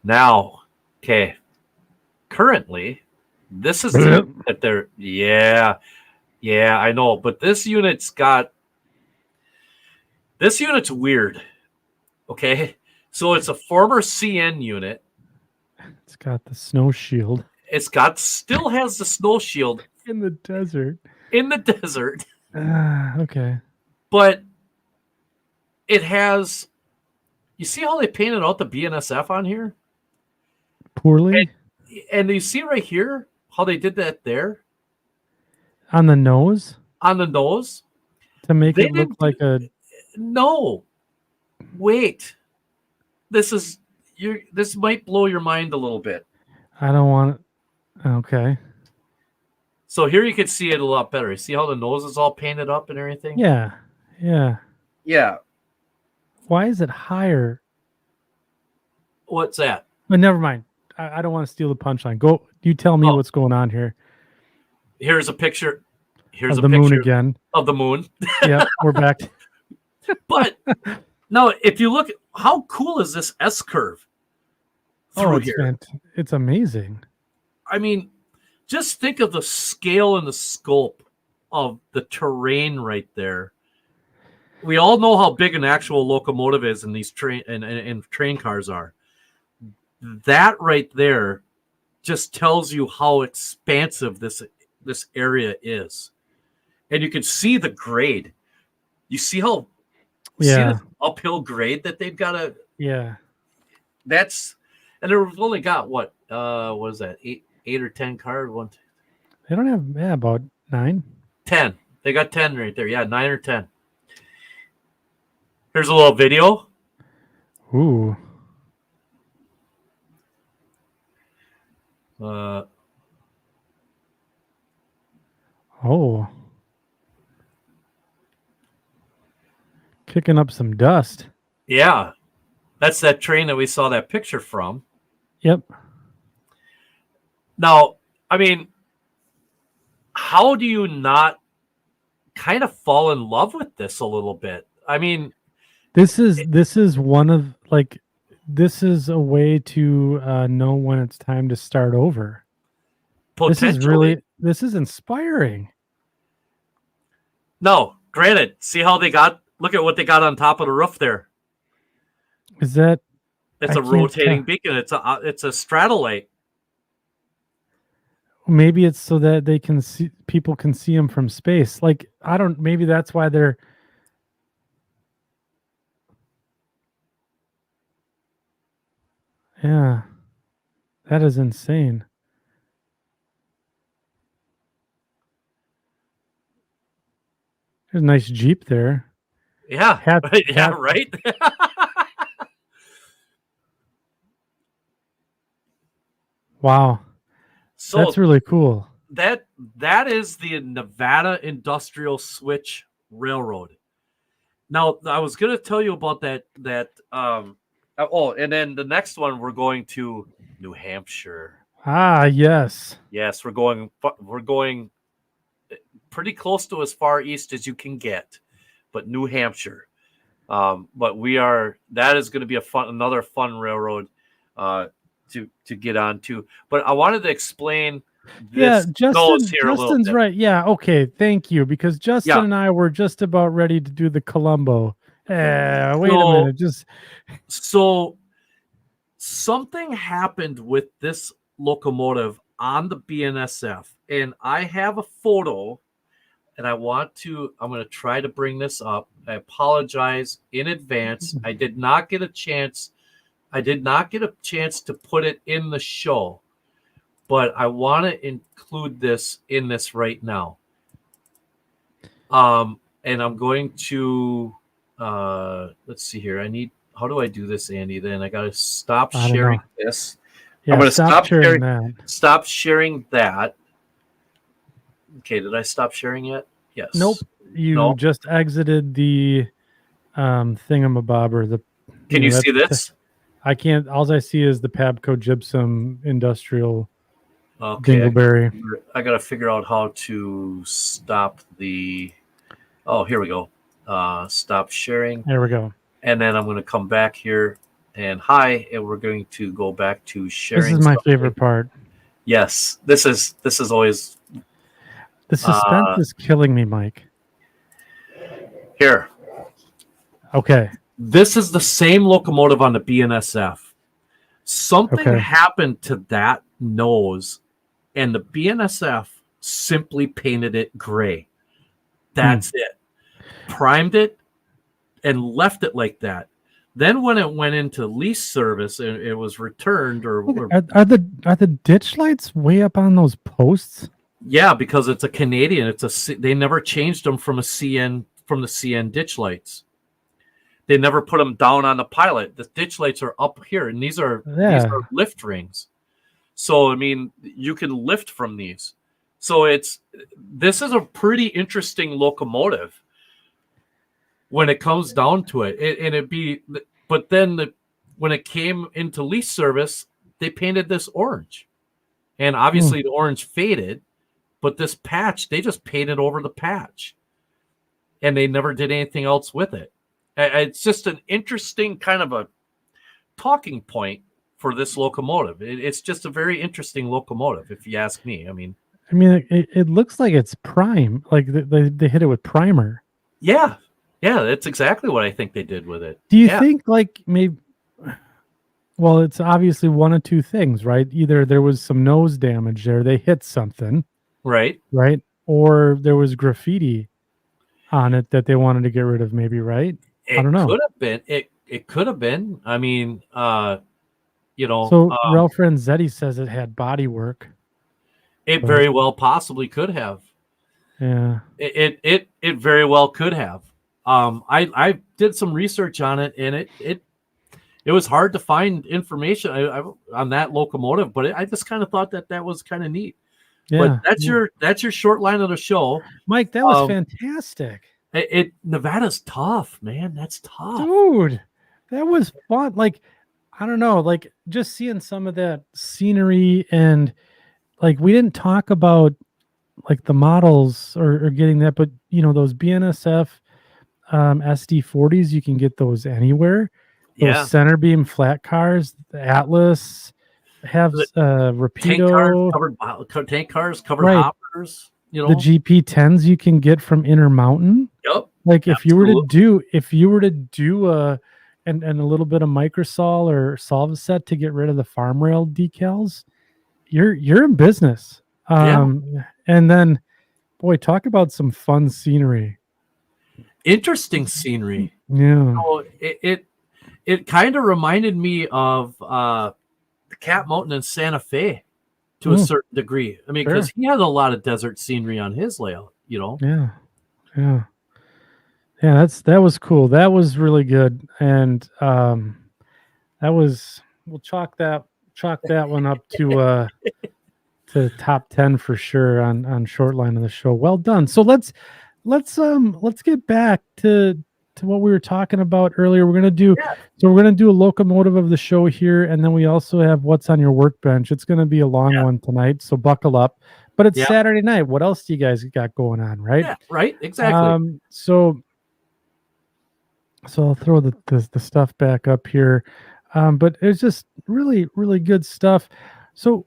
[SPEAKER 2] Now, okay, currently, this is the unit that they're yeah, I know, but this unit's weird. Okay, so it's a former CN unit.
[SPEAKER 1] It's got the snow shield
[SPEAKER 2] Still has the snow shield
[SPEAKER 1] in the desert. Okay.
[SPEAKER 2] But it has, you see how they painted out the BNSF on here?
[SPEAKER 1] Poorly?
[SPEAKER 2] And you see right here how they did that there?
[SPEAKER 1] On the nose?
[SPEAKER 2] On the nose?
[SPEAKER 1] To make it look like a...
[SPEAKER 2] No. Wait. This might blow your mind a little bit.
[SPEAKER 1] I don't want it. Okay.
[SPEAKER 2] So here you can see it a lot better. You see how the nose is all painted up and everything?
[SPEAKER 1] Yeah. Yeah.
[SPEAKER 2] Yeah.
[SPEAKER 1] Why is it higher?
[SPEAKER 2] What's that?
[SPEAKER 1] But never mind. I don't want to steal the punchline. Go. You tell me what's going on here.
[SPEAKER 2] Here's a picture. Here's
[SPEAKER 1] of the moon again.
[SPEAKER 2] Of the moon.
[SPEAKER 1] Yeah, we're back.
[SPEAKER 2] But no, if you look, how cool is this S curve through here?
[SPEAKER 1] It's amazing.
[SPEAKER 2] I mean, just think of the scale and the scope of the terrain right there. We all know how big an actual locomotive is in these train cars are. That right there just tells you how expansive this area is. And you can see the grade. You see how see this uphill grade that they've got to and they've only got what is that? 8 or 10 cars?
[SPEAKER 1] They don't have about 9.
[SPEAKER 2] 10. They got 10 right there. Yeah, 9 or 10. Here's a little video.
[SPEAKER 1] Ooh. Oh. Kicking up some dust.
[SPEAKER 2] Yeah. That's that train that we saw that picture from.
[SPEAKER 1] Yep.
[SPEAKER 2] Now, I mean, how do you not kind of fall in love with this a little bit? I mean,
[SPEAKER 1] this is one of this is a way to know when it's time to start over. This is inspiring.
[SPEAKER 2] No, granted, see how look at what they got on top of the roof there.
[SPEAKER 1] Is that?
[SPEAKER 2] It's a rotating beacon. It's a stratolite.
[SPEAKER 1] Maybe it's so that they can see, people can see them from space. Maybe that's why they're. Yeah, that is insane. There's a nice Jeep there.
[SPEAKER 2] Yeah, right.
[SPEAKER 1] Wow. So that's really cool.
[SPEAKER 2] That is the Nevada Industrial Switch Railroad. Now, I was going to tell you about that. And then the next one, we're going to New Hampshire.
[SPEAKER 1] Ah, yes.
[SPEAKER 2] Yes, we're going pretty close to as far east as you can get, but New Hampshire. But that is going to be another fun railroad to get on to. But I wanted to explain this.
[SPEAKER 1] Yeah, Justin's right. Yeah, okay, thank you. Because Justin and I were just about ready to do the Columbo. Wait a minute.
[SPEAKER 2] So something happened with this locomotive on the BNSF, and I have a photo, and I'm going to try to bring this up. I apologize in advance. I did not get a chance to put it in the show, but I want to include this in this right now. And I'm going to let's see here. How do I do this, Andy? Then I got to stop sharing this.
[SPEAKER 1] Yeah, I'm going to
[SPEAKER 2] stop sharing that. Okay, did I stop sharing yet? Yes.
[SPEAKER 1] Nope. You just exited the thingamabobber.
[SPEAKER 2] Can you see this?
[SPEAKER 1] I can't. All I see is the Pabco Gypsum Industrial Dingleberry.
[SPEAKER 2] I got to figure out how to stop the. Oh, here we go. Stop sharing.
[SPEAKER 1] There we go.
[SPEAKER 2] And then I'm going to come back here and hi, and we're going to go back to
[SPEAKER 1] This is
[SPEAKER 2] sharing
[SPEAKER 1] my
[SPEAKER 2] something.
[SPEAKER 1] favorite part.
[SPEAKER 2] Yes, this is always
[SPEAKER 1] The suspense is killing me, Mike.
[SPEAKER 2] here.
[SPEAKER 1] Okay.
[SPEAKER 2] This is the same locomotive on the BNSF. Something
[SPEAKER 1] Okay.
[SPEAKER 2] happened to that nose, and the BNSF simply painted it gray. That's it. Primed it and left it like that. Then when it went into lease service and it was returned, or
[SPEAKER 1] Are the ditch lights way up on those posts?
[SPEAKER 2] yeah, because it's a Canadian. They never changed them from the CN ditch lights. They never put them down on the pilot. The ditch lights are up here, and these are lift rings. So I mean, you can lift from these. So this is a pretty interesting locomotive when it comes down to it. But then when it came into lease service, they painted this orange, and obviously the orange faded. But this patch, they just painted over the patch, and they never did anything else with it. It's just an interesting kind of a talking point for this locomotive. It's just a very interesting locomotive, if you ask me. I mean,
[SPEAKER 1] it looks like it's prime, like they hit it with primer.
[SPEAKER 2] Yeah, that's exactly what I think they did with it.
[SPEAKER 1] Do you think like maybe? Well, it's obviously one of two things, right? Either there was some nose damage there, they hit something,
[SPEAKER 2] right,
[SPEAKER 1] or there was graffiti on it that they wanted to get rid of, maybe, right? I don't know.
[SPEAKER 2] Could have been. It could have been. I mean,
[SPEAKER 1] So Ralph Renzetti says it had body work.
[SPEAKER 2] It very well possibly could have.
[SPEAKER 1] Yeah.
[SPEAKER 2] It very well could have. I did some research on it, and it was hard to find information on that locomotive, but I just kind of thought that was kind of neat.
[SPEAKER 1] Yeah.
[SPEAKER 2] But that's your short line of the show,
[SPEAKER 1] Mike. That was fantastic.
[SPEAKER 2] Nevada's tough, man. That's tough,
[SPEAKER 1] dude. That was fun. Like, I don't know, like just seeing some of that scenery, and like we didn't talk about like the models or getting that, but those BNSF SD40s, you can get those anywhere. Those center beam flat cars, the Atlas have Rapido
[SPEAKER 2] tank cars, covered hoppers.
[SPEAKER 1] The GP10s you can get from Intermountain.
[SPEAKER 2] Yep.
[SPEAKER 1] Like if you were to do a little bit of microsol or Solvaset to get rid of the farm rail decals, you're in business. And then, boy, talk about some fun scenery.
[SPEAKER 2] Interesting scenery.
[SPEAKER 1] Yeah.
[SPEAKER 2] So it kind of reminded me of the Cat Mountain in Santa Fe to a certain degree. I mean, because he has a lot of desert scenery on his layout,
[SPEAKER 1] Yeah. That was cool. That was really good. And we'll chalk that one up to top 10 for sure on Shortline of the show. Well done. So let's get back to what we were talking about earlier. We're gonna do a locomotive of the show here, and then we also have what's on your workbench. It's gonna be a long one tonight, so buckle up. But it's Saturday night. What else do you guys got going on, right?
[SPEAKER 2] Yeah, right. Exactly.
[SPEAKER 1] So I'll throw the stuff back up here. But it's just really, really good stuff. So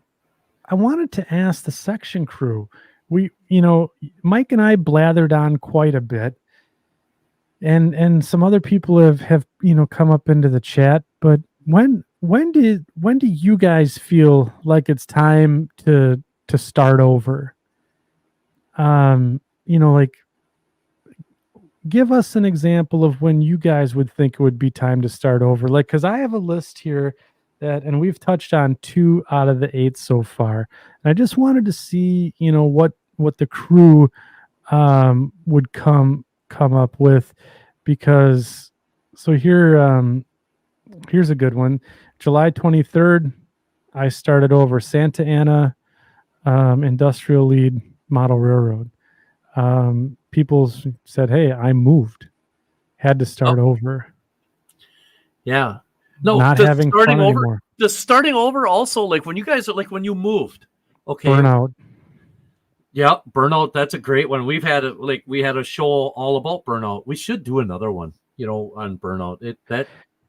[SPEAKER 1] I wanted to ask the section crew. Mike and I blathered on quite a bit, and some other people have come up into the chat. But when do you guys feel like it's time to start over? Like, give us an example of when you guys would think it would be time to start over. Like, because I have a list here and we've touched on 2 out of the 8 so far. And I just wanted to see, what the crew would come up with, because here's a good one. July 23rd, I started over Santa Ana Industrial Lead Model Railroad. People said, "Hey, I moved, had to start over."
[SPEAKER 2] Yeah, no,
[SPEAKER 1] not having fun anymore.
[SPEAKER 2] The starting over also, like when you guys when you moved, okay,
[SPEAKER 1] burnout.
[SPEAKER 2] Yeah, burnout. That's a great one. We had a show all about burnout. We should do another one, on burnout.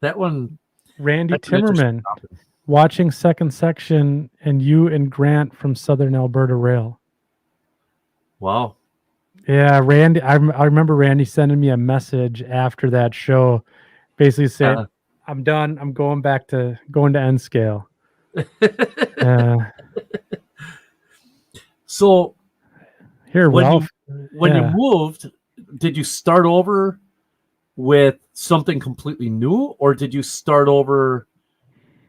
[SPEAKER 2] That one
[SPEAKER 1] Randy
[SPEAKER 2] that's an interesting
[SPEAKER 1] Timmerman
[SPEAKER 2] topic.
[SPEAKER 1] watching second section, and you and Grant from Southern Alberta Rail.
[SPEAKER 2] Wow.
[SPEAKER 1] Yeah, Randy. I remember Randy sending me a message after that show, basically saying, "I'm done. I'm going to N scale." Uh,
[SPEAKER 2] So
[SPEAKER 1] Here,
[SPEAKER 2] when you
[SPEAKER 1] Ralph.
[SPEAKER 2] when you
[SPEAKER 1] Yeah.
[SPEAKER 2] moved, did you start over with something completely new, or did you start over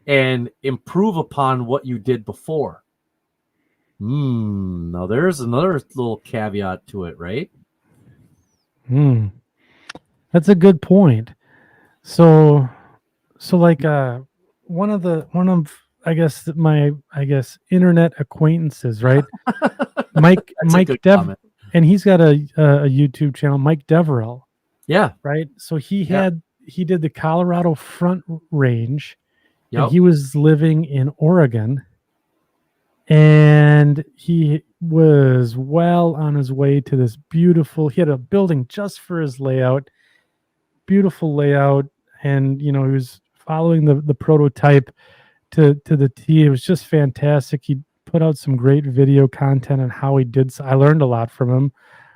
[SPEAKER 2] and improve upon what you did before? Now there's another little caveat to it, right?
[SPEAKER 1] Hmm. That's a good point. So, like, one of I guess internet acquaintances, right?
[SPEAKER 2] That's a good comment.
[SPEAKER 1] And he's got a YouTube channel, Mike Deverell,
[SPEAKER 2] Yeah.
[SPEAKER 1] right? So
[SPEAKER 2] Yeah.
[SPEAKER 1] he did the Colorado Front Range, and
[SPEAKER 2] Yep.
[SPEAKER 1] he was living in Oregon, and he was well on his way to this beautiful. He had a building just for his layout, beautiful layout, and he was following the prototype to the T. It was just fantastic. He put out some great video content on how he did. I learned a lot from him.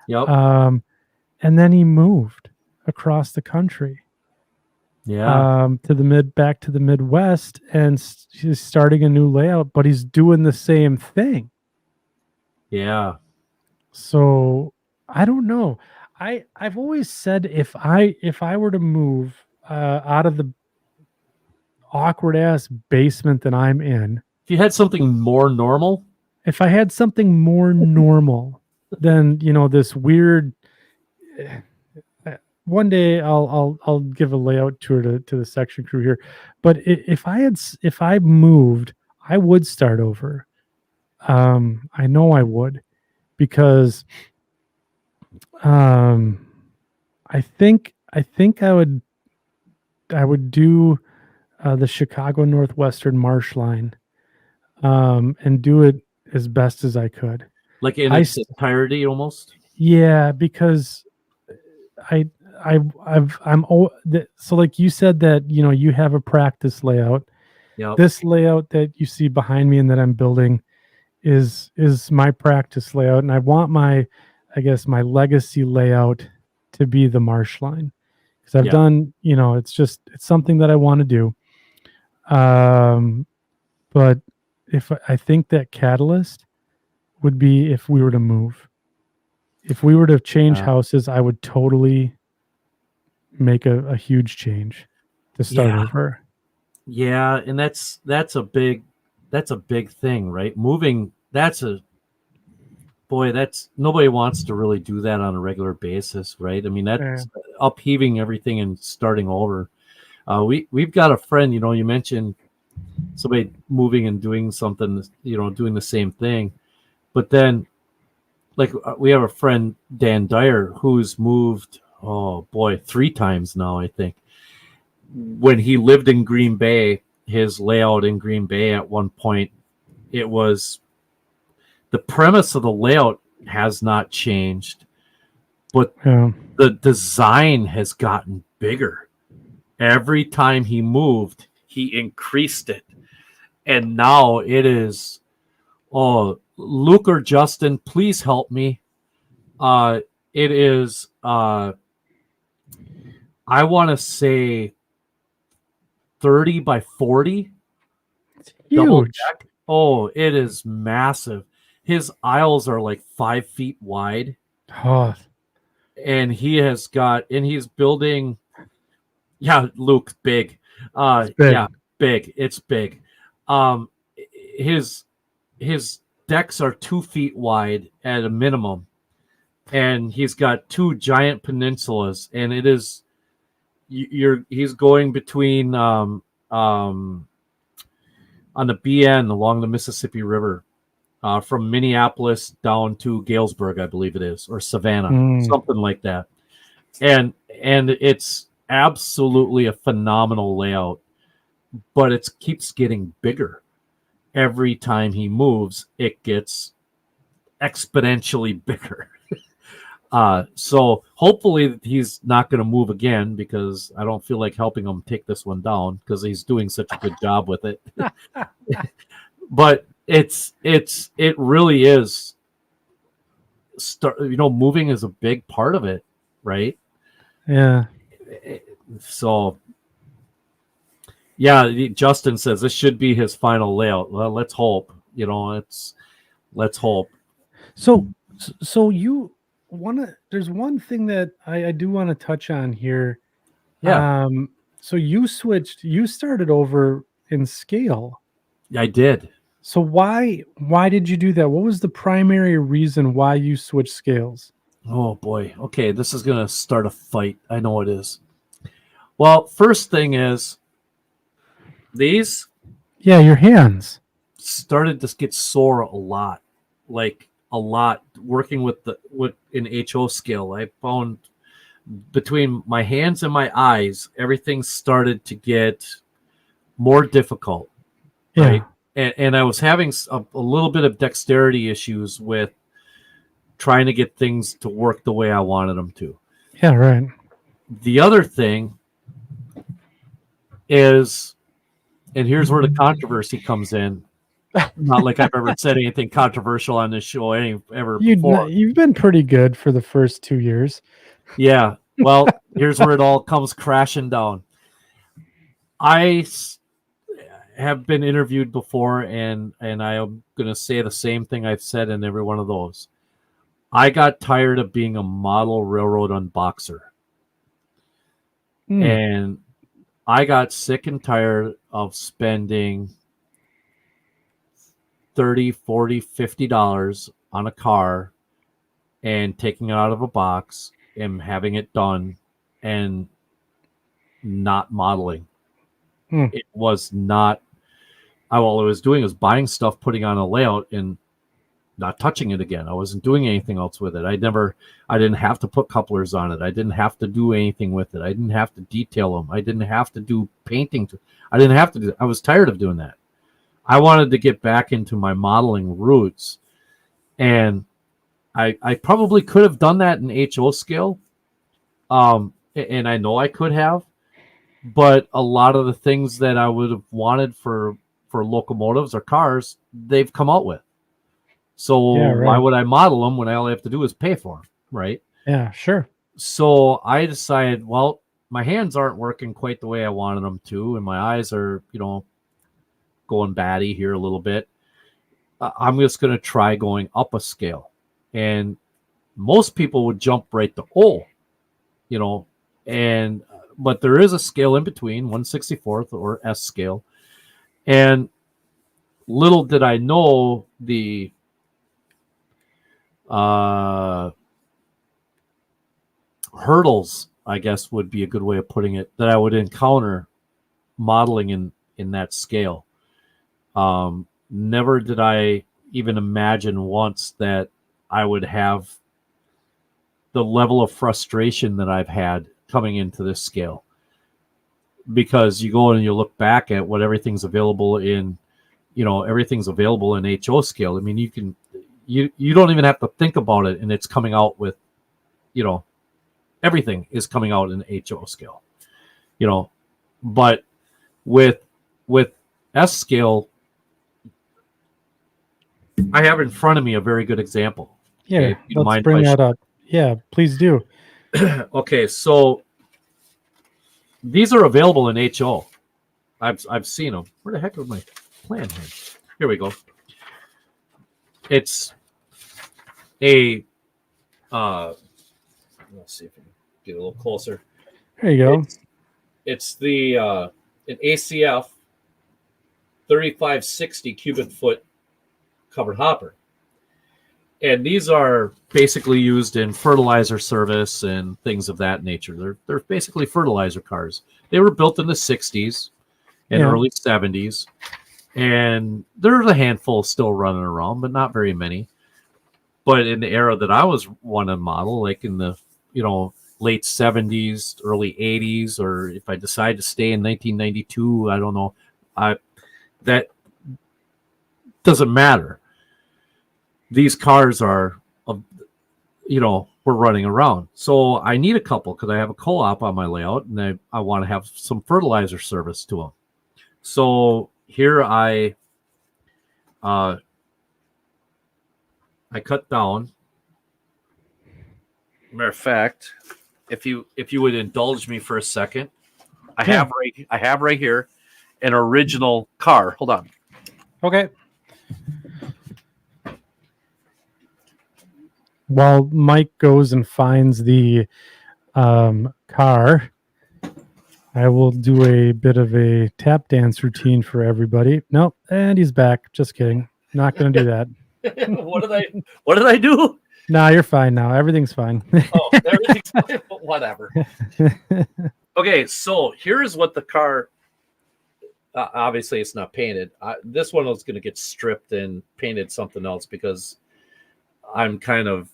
[SPEAKER 2] Yep.
[SPEAKER 1] And then he moved across the country,
[SPEAKER 2] Yeah.
[SPEAKER 1] back to the Midwest, and he's starting a new layout, but he's doing the same thing.
[SPEAKER 2] Yeah.
[SPEAKER 1] So I don't know. I've always said if I were to move out of the awkward ass basement that I'm in,
[SPEAKER 2] If you had something more normal,
[SPEAKER 1] if I had something more normal than this weird. One day I'll give a layout tour to the section crew here, but if I moved, I would start over. I know I would, because I think I would do the Chicago Northwestern Marsh Line, and do it as best as I could.
[SPEAKER 2] like in its entirety almost.
[SPEAKER 1] Yeah, because I so like you said that you have a practice layout.
[SPEAKER 2] Yep.
[SPEAKER 1] This layout that you see behind me and that I'm building is my practice layout, and I want my legacy layout to be the Marsh Line, because I've done it's something that I want to do. But if I think that catalyst would be if we were to move. If we were to change houses, I would totally make a huge change to start over.
[SPEAKER 2] Yeah, and that's a big thing, right? Moving, that's nobody wants to really do that on a regular basis, right? I mean, that's upheaving everything and starting over. We've got a friend, you mentioned somebody moving and doing something, doing the same thing, but then we have a friend, Dan Dyer, who's moved, 3 times now, I think. When he lived in Green Bay, his layout in Green Bay at one point, it was the premise of the layout has not changed, but the design has gotten bigger. Every time he moved, he increased it. And now it is, Luke or Justin, please help me. It is, I want to say 30 by 40.
[SPEAKER 1] Huge.
[SPEAKER 2] Deck. Oh, it is massive. His aisles are like 5 feet wide.
[SPEAKER 1] Oh.
[SPEAKER 2] And he's building. Yeah, Luke, big.
[SPEAKER 1] It's big.
[SPEAKER 2] Yeah, big. It's big. His decks are 2 feet wide at a minimum, and he's got 2 giant peninsulas, and it is he's going between on the BN along the Mississippi River, from Minneapolis down to Galesburg, I believe it is, or Savannah, something like that. And it's absolutely a phenomenal layout, but it keeps getting bigger. Every time he moves, it gets exponentially bigger. So hopefully he's not going to move again, because I don't feel like helping him take this one down, because he's doing such a good job with it. But it really is moving is a big part of it, right?
[SPEAKER 1] Yeah.
[SPEAKER 2] So yeah, Justin says this should be his final layout. Well, let's hope. Let's hope.
[SPEAKER 1] So you there's one thing that I do want to touch on here.
[SPEAKER 2] Yeah,
[SPEAKER 1] So you started over in scale.
[SPEAKER 2] I did.
[SPEAKER 1] So why did you do that? What was the primary reason why you switched scales?
[SPEAKER 2] Oh boy. Okay, this is gonna start a fight. I know it is. Well, first thing is these
[SPEAKER 1] Yeah, your hands.
[SPEAKER 2] started to get sore a lot, like a lot. Working with an HO scale, I found between my hands and my eyes, everything started to get more difficult, right?
[SPEAKER 1] Yeah.
[SPEAKER 2] And I was having a little bit of dexterity issues with trying to get things to work the way I wanted them to.
[SPEAKER 1] Yeah, right.
[SPEAKER 2] The other thing is, and here's where the controversy comes in. Not like I've ever said anything controversial on this show ever before.
[SPEAKER 1] You've been pretty good for the first 2 years.
[SPEAKER 2] Yeah. Well, here's where it all comes crashing down. I have been interviewed before, and I am going to say the same thing I've said in every one of those. I got tired of being a model railroad unboxer. And I got sick and tired of spending $30, $40, $50 on a car and taking it out of a box and having it done and not modeling. It was not. All I was doing was buying stuff, putting on a layout, and not touching it again. I wasn't doing anything else with it. I didn't have to put couplers on it. I didn't have to do anything with it. I didn't have to detail them. I didn't have to do painting. I didn't have to do. I was tired of doing that. I wanted to get back into my modeling roots, and I probably could have done that in HO scale, and I know I could have, but a lot of the things that I would have wanted for locomotives or cars, they've come out with. So
[SPEAKER 1] Yeah, right.
[SPEAKER 2] why would I model them when all I have to do is pay for them, right?
[SPEAKER 1] Yeah, sure.
[SPEAKER 2] So I decided, well, my hands aren't working quite the way I wanted them to, and my eyes are, going batty here a little bit. I'm just going to try going up a scale. And most people would jump right to O, but there is a scale in between, 1/64th or S scale. And little did I know the hurdles, I guess would be a good way of putting it, that I would encounter modeling in that scale. Never did I even imagine once that I would have the level of frustration that I've had coming into this scale. Because you go and you look back at what everything's available in, everything's available in HO scale. I mean, you don't even have to think about it, and it's coming out with, everything is coming out in HO scale, but with S scale, I have in front of me a very good example.
[SPEAKER 1] Yeah,
[SPEAKER 2] okay,
[SPEAKER 1] let's bring that up. Yeah, please do.
[SPEAKER 2] Okay, so these are available in HO. I've seen them. Where the heck is my plan here? Here we go. It's a let's see if we can get a little closer.
[SPEAKER 1] There you go.
[SPEAKER 2] It's the an ACF 3560 cubic foot covered hopper. And these are basically used in fertilizer service and things of that nature. They're basically fertilizer cars. They were built in the 60s and early 70s. And there's a handful still running around, but not very many. But in the era that I was wanting to model, like in the late 70s, early 80s, or if I decide to stay in 1992, I don't know. That doesn't matter. these cars are, we're running around. So I need a couple because I have a co-op on my layout, and I want to have some fertilizer service to them. So here I cut down. Matter of fact, if you would indulge me for a second, I have right here an original car. Hold on.
[SPEAKER 1] Okay. While Mike goes and finds the car, I will do a bit of a tap dance routine for everybody. Nope, and he's back. Just kidding. Not going to do that.
[SPEAKER 2] What did I do?
[SPEAKER 1] Nah, you're fine now. Everything's fine.
[SPEAKER 2] Everything's fine. Whatever. Okay, so here's what the car. Obviously, it's not painted. This one was going to get stripped and painted something else because I'm kind of,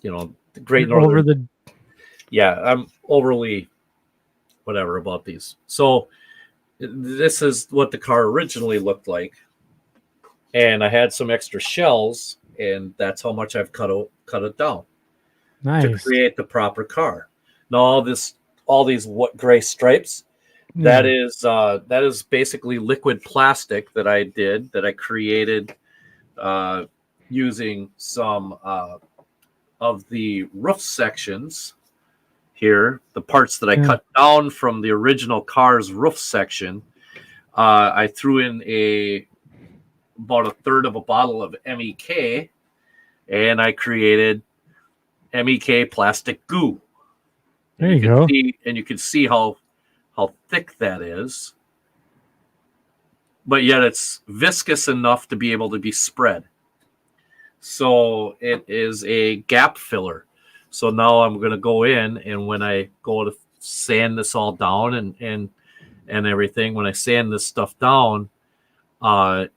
[SPEAKER 2] the Great Northern. I'm overly whatever about these. So this is what the car originally looked like, and I had some extra shells, and that's how much I've cut it down to create the proper car. Now all these gray stripes. That is basically liquid plastic that I created using some of the roof sections here, the parts that I cut down from the original car's roof section. I threw in about a third of a bottle of MEK, and I created MEK plastic goo.
[SPEAKER 1] There you go.
[SPEAKER 2] And you can see how thick that is, but yet it's viscous enough to be able to be spread. So it is a gap filler. So now I'm going to go in, and when I go to sand this all down and everything, when I sand this stuff down,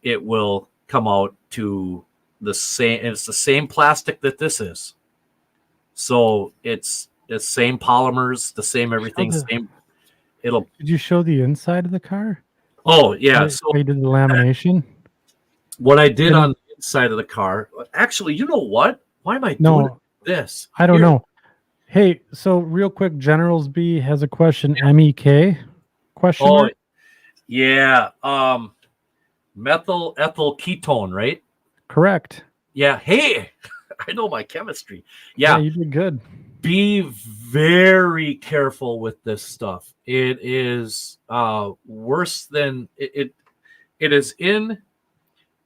[SPEAKER 2] it will come out to the same. And it's the same plastic that this is. So it's the same polymers, the same everything, same. Did
[SPEAKER 1] you show the inside of the car?
[SPEAKER 2] Oh yeah.
[SPEAKER 1] So you did the lamination.
[SPEAKER 2] What I did on the inside of the car, actually, you know what? Why am I doing this?
[SPEAKER 1] I don't know. Hey, so real quick, Generals B has a question. MEK? Question mark?
[SPEAKER 2] Yeah. Methyl ethyl ketone, right?
[SPEAKER 1] Correct.
[SPEAKER 2] Yeah. Hey, I know my chemistry. Yeah,
[SPEAKER 1] you did good.
[SPEAKER 2] Be very careful with this stuff. It is worse than it is in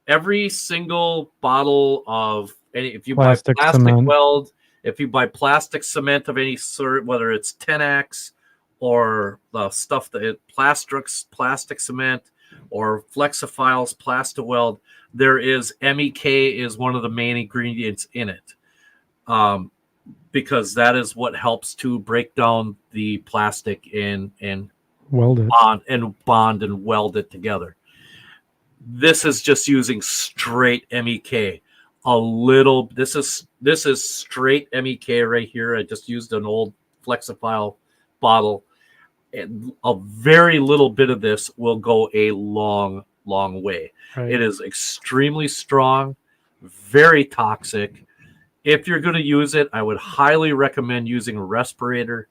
[SPEAKER 2] every single bottle of any. If you buy plastic weld, if you buy plastic cement of any sort, whether it's Tenax or the stuff that plastic cement or Flexiphiles Plasti-Weld, there is MEK is one of the main ingredients in it. Because that is what helps to break down the plastic and
[SPEAKER 1] weld it,
[SPEAKER 2] bond and weld it together. This is just using straight MEK. This is straight MEK right here. I just used an old Flexifile bottle, and a very little bit of this will go a long way. Right. It is extremely strong, very toxic. If you're going to use it, I would highly recommend using a respirator.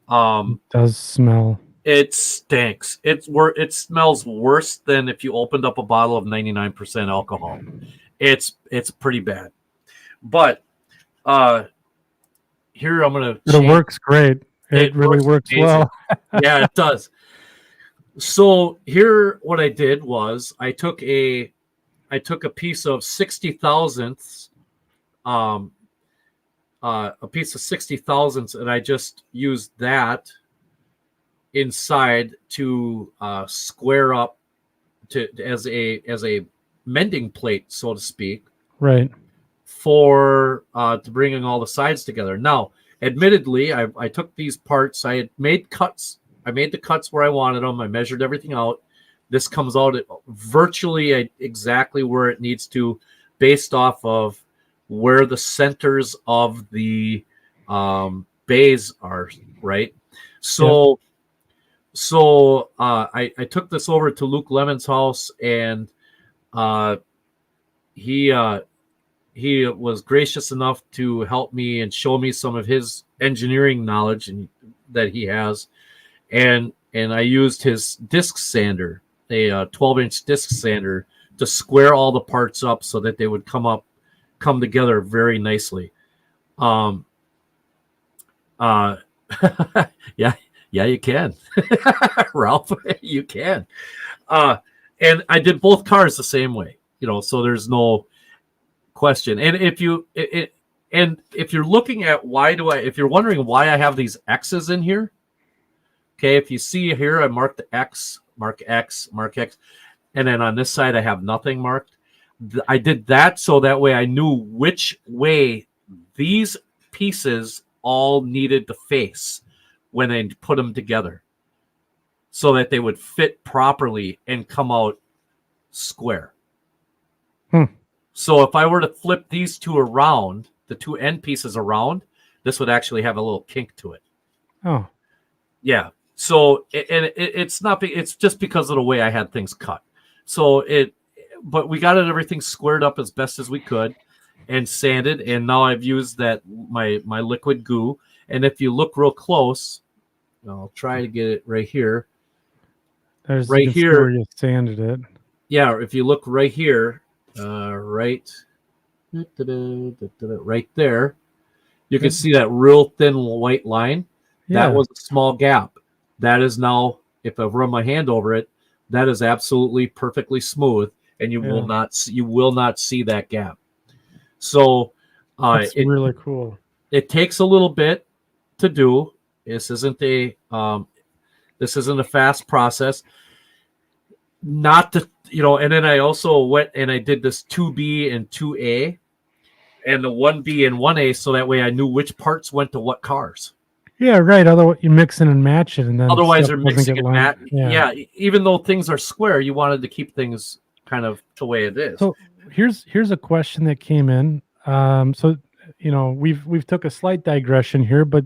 [SPEAKER 1] It does smell.
[SPEAKER 2] It stinks. It smells worse than if you opened up a bottle of 99% alcohol. It's pretty bad. But here I'm going to.
[SPEAKER 1] It works great. It really works well.
[SPEAKER 2] Yeah, it does. So here, what I did was I took a piece of 60 thousandths. A piece of 60 thousandths, and I just used that inside to square up as a mending plate, so to speak.
[SPEAKER 1] Right.
[SPEAKER 2] For to bringing all the sides together. Now, admittedly, I took these parts. I had made cuts. I made the cuts where I wanted them. I measured everything out. This comes out at virtually exactly where it needs to, based off of where the centers of the bays are, right? So, I took this over to Luke Lemon's house, and he he was gracious enough to help me and show me some of his engineering knowledge and that he has, and I used his disc sander, a 12-inch disc sander, to square all the parts up so that they would come together very nicely. Um, uh, yeah, you can, Ralph, you can. And I did both cars the same way, so there's no question. And if you're looking at if you're wondering why I have these X's in here, okay, if you see here, I marked the X, mark X, mark X, and then on this side I have nothing marked. I did that so that way I knew which way these pieces all needed to face when I put them together, so that they would fit properly and come out square. So if I were to flip these two around, the two end pieces around, this would actually have a little kink to it.
[SPEAKER 1] Oh,
[SPEAKER 2] yeah. So it's not. It's just because of the way I had things cut. So but we got everything squared up as best as we could, and sanded. And now I've used my liquid goo. And if you look real close, I'll try to get it right here.
[SPEAKER 1] Right here, where you sanded it.
[SPEAKER 2] Yeah, if you look right here, right there, you can see that real thin white line. Yeah. That was a small gap. That is now, if I run my hand over it, that is absolutely perfectly smooth, and you will not see that gap. So
[SPEAKER 1] it's really cool.
[SPEAKER 2] It takes a little bit to do. This isn't a fast process. Not to, and then I also went and I did this 2B and 2A and the 1B and 1A, so that way I knew which parts went to what cars.
[SPEAKER 1] Yeah, right. Otherwise, you mix it and match it, and then
[SPEAKER 2] otherwise they're mixing and match. Yeah, even though things are square, you wanted to keep things kind of the way it is.
[SPEAKER 1] So here's a question that came in. So we've took a slight digression here, but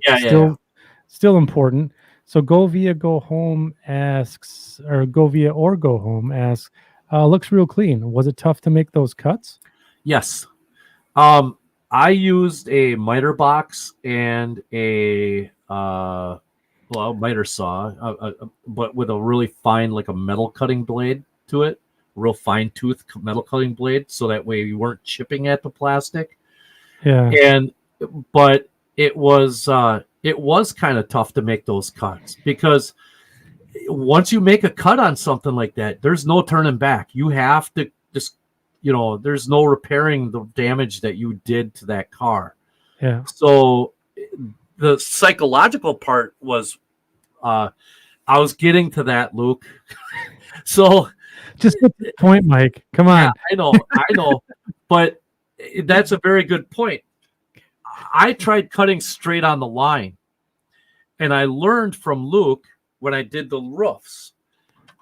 [SPEAKER 1] still important. So Go Via Go Home asks, or Go Via or Go Home asks, looks real clean. Was it tough to make those cuts?
[SPEAKER 2] Yes. I used a miter box and a miter saw, but with a really fine, like a metal cutting blade to it, real fine tooth metal cutting blade, so that way you weren't chipping at the plastic.
[SPEAKER 1] Yeah.
[SPEAKER 2] But it was kind of tough to make those cuts, because once you make a cut on something like that, there's no turning back. You have to just, there's no repairing the damage that you did to that car.
[SPEAKER 1] Yeah.
[SPEAKER 2] So the psychological part was, I was getting to that, Luke. So
[SPEAKER 1] just get the point, Mike. Come on.
[SPEAKER 2] Yeah, I know. But that's a very good point. I tried cutting straight on the line, and I learned from Luke when I did the roofs.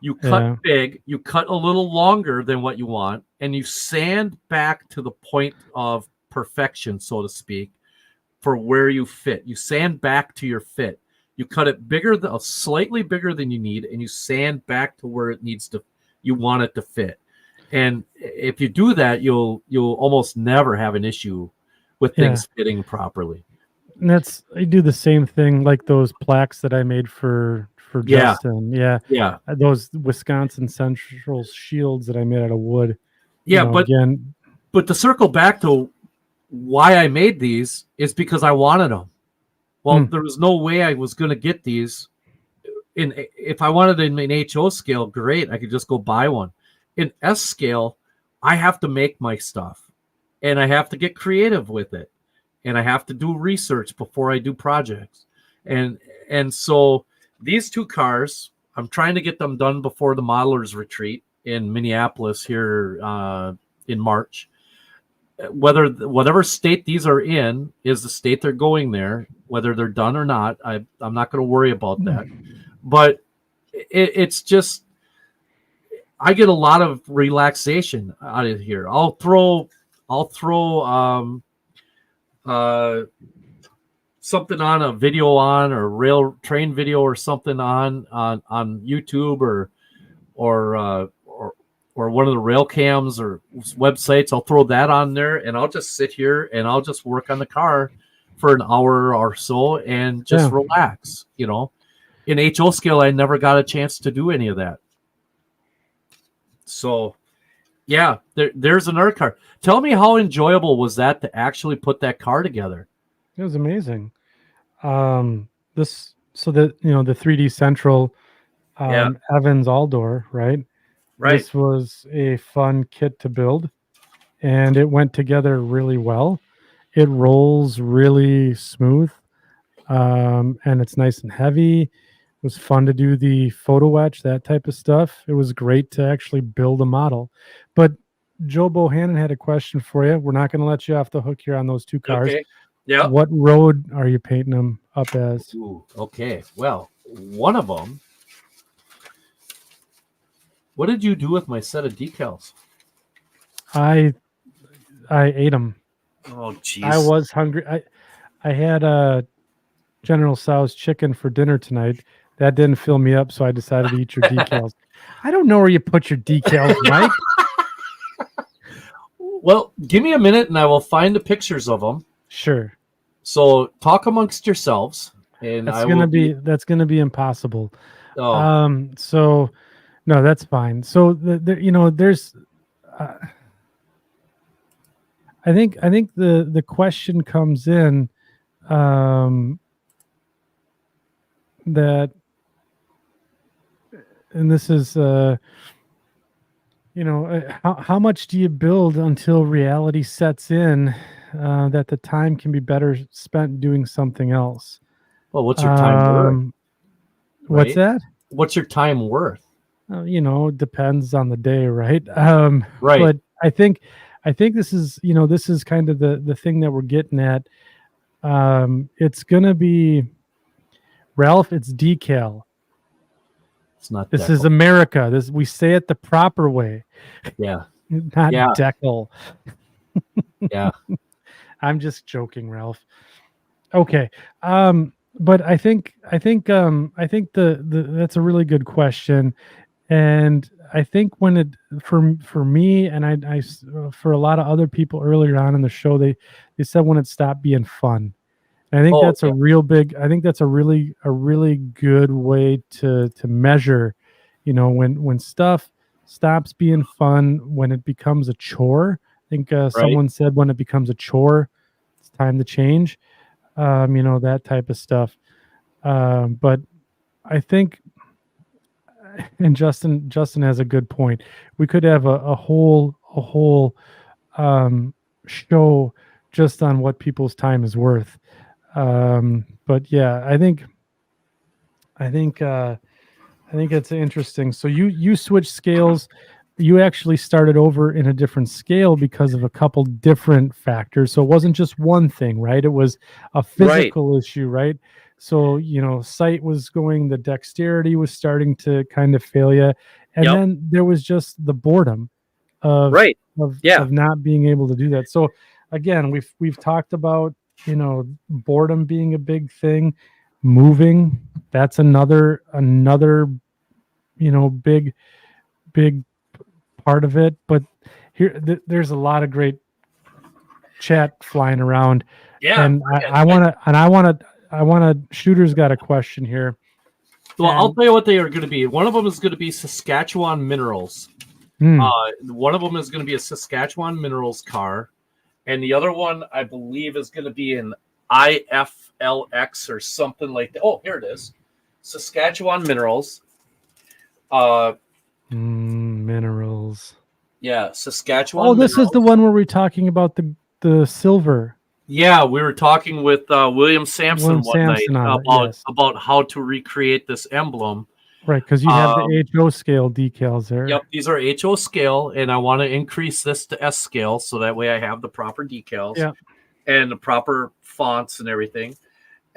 [SPEAKER 2] You cut big, you cut a little longer than what you want, and you sand back to the point of perfection, so to speak, for where you fit. You sand back to your fit. You cut it slightly bigger than you need, and you sand back to where you want it to fit. And if you do that, you'll almost never have an issue with things fitting properly.
[SPEAKER 1] And I do the same thing, like those plaques that I made for Justin. Yeah. Those Wisconsin Central shields that I made out of wood.
[SPEAKER 2] Yeah, but to circle back to why I made these is because I wanted them. Well, there was no way I was going to get these. If I wanted them in HO scale, great. I could just go buy one. In S scale, I have to make my stuff, and I have to get creative with it, and I have to do research before I do projects. And so these two cars, I'm trying to get them done before the modelers retreat in Minneapolis here in March. Whatever state these are in is the state they're going there, whether they're done or not. I'm not going to worry about that. But it's just, I get a lot of relaxation out of here. I'll throw something on, a video on, or rail train video or something on YouTube or or one of the rail cams or websites. I'll throw that on there, and I'll just sit here and I'll just work on the car for an hour or so and just relax. In HO scale, I never got a chance to do any of that. So, yeah, there's another car. Tell me, how enjoyable was that to actually put that car together?
[SPEAKER 1] It was amazing. The 3D Central Evans Aldor, right?
[SPEAKER 2] Right.
[SPEAKER 1] This was a fun kit to build, and it went together really well. It rolls really smooth, and it's nice and heavy. It was fun to do the photo etch, that type of stuff. It was great to actually build a model. But Joe Bohannon had a question for you. We're not going to let you off the hook here on those two cars.
[SPEAKER 2] Okay. Yeah.
[SPEAKER 1] What road are you painting them up as?
[SPEAKER 2] Ooh, okay. Well, one of them. What did you do with my set of decals?
[SPEAKER 1] I ate them.
[SPEAKER 2] Oh, jeez.
[SPEAKER 1] I was hungry. I had a General Tso's chicken for dinner tonight. That didn't fill me up, so I decided to eat your decals. I don't know where you put your decals, Mike.
[SPEAKER 2] Well, give me a minute, and I will find the pictures of them.
[SPEAKER 1] Sure.
[SPEAKER 2] So talk amongst yourselves, and
[SPEAKER 1] that's gonna be impossible.
[SPEAKER 2] Oh.
[SPEAKER 1] So no, that's fine. So there's. I think the question comes in that, and this is how much do you build until reality sets in that the time can be better spent doing something else?
[SPEAKER 2] Well, what's your time worth? Right?
[SPEAKER 1] What's that?
[SPEAKER 2] What's your time worth?
[SPEAKER 1] Depends on the day, right?
[SPEAKER 2] Right.
[SPEAKER 1] But I think this is kind of the thing that we're getting at. It's gonna be, Ralph. It's decal.
[SPEAKER 2] It's not.
[SPEAKER 1] This is America. We say it the proper way.
[SPEAKER 2] Yeah.
[SPEAKER 1] Not decal.
[SPEAKER 2] Yeah.
[SPEAKER 1] I'm just joking, Ralph. Okay. But I think that's a really good question. And I think when it, for me, and I for a lot of other people earlier on in the show, they said when it stopped being fun. And I think that's a real big. I think that's a really good way to measure, when stuff stops being fun, when it becomes a chore. I think someone said when it becomes a chore, it's time to change. That type of stuff. But I think, and Justin has a good point. We could have a whole show just on what people's time is worth. But yeah, I think it's interesting. So you switched scales. You actually started over in a different scale because of a couple different factors. So it wasn't just one thing, right? It was a physical issue, right? So, sight was going, the dexterity was starting to kind of fail you. And then there was just the boredom of not being able to do that. So again, we've talked about, boredom being a big thing, moving. That's another, big part of it. But here, there's a lot of great chat flying around.
[SPEAKER 2] Yeah.
[SPEAKER 1] And I want to, Shooter's got a question here.
[SPEAKER 2] Well, I'll tell you what they are going to be. One of them is going to be Saskatchewan Minerals. One of them is going to be a Saskatchewan Minerals car. And the other one, I believe, is going to be an IFLX or something like that. Oh, here it is. Saskatchewan Minerals.
[SPEAKER 1] Minerals.
[SPEAKER 2] Yeah, Saskatchewan.
[SPEAKER 1] Oh, this is the one where we're talking about the silver.
[SPEAKER 2] Yeah, we were talking with William Sampson night about how to recreate this emblem.
[SPEAKER 1] Right, because you have the HO scale decals there.
[SPEAKER 2] Yep, these are HO scale, and I want to increase this to S scale so that way I have the proper decals and the proper fonts and everything.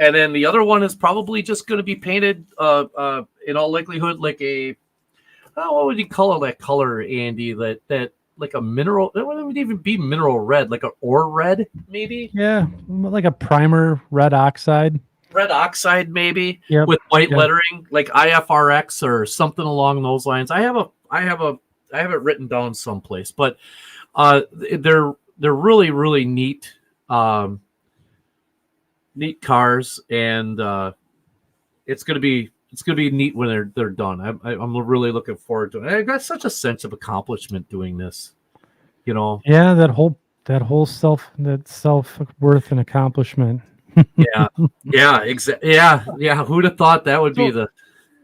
[SPEAKER 2] And then the other one is probably just going to be painted, in all likelihood, like a, what would you call that color, Andy? That like a mineral, it wouldn't even be mineral red, like an ore red, maybe?
[SPEAKER 1] Yeah, like a primer red oxide.
[SPEAKER 2] Red oxide, maybe, with white lettering, like IFRX or something along those lines. I have a written down someplace, but they're really really neat, neat cars, and it's gonna be neat when they're done. I'm really looking forward to it. I got such a sense of accomplishment doing this. You know,
[SPEAKER 1] Yeah, that whole self-worth and accomplishment.
[SPEAKER 2] yeah, yeah, exactly, yeah, yeah. Who'd have thought that would be
[SPEAKER 1] So
[SPEAKER 2] the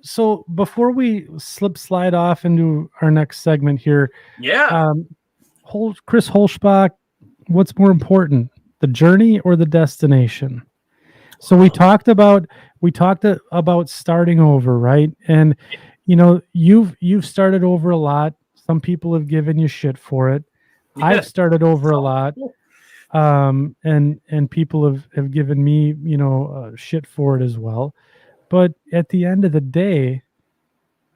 [SPEAKER 1] so before we slide off into our next segment here,
[SPEAKER 2] yeah.
[SPEAKER 1] um, Chris Holschbach, what's more important, the journey or the destination? So we talked about starting over, right? And you've started over a lot. Some people have given you shit for it.
[SPEAKER 2] Yeah.
[SPEAKER 1] I've started over a lot, and people have given me shit for it as well. But at the end of the day,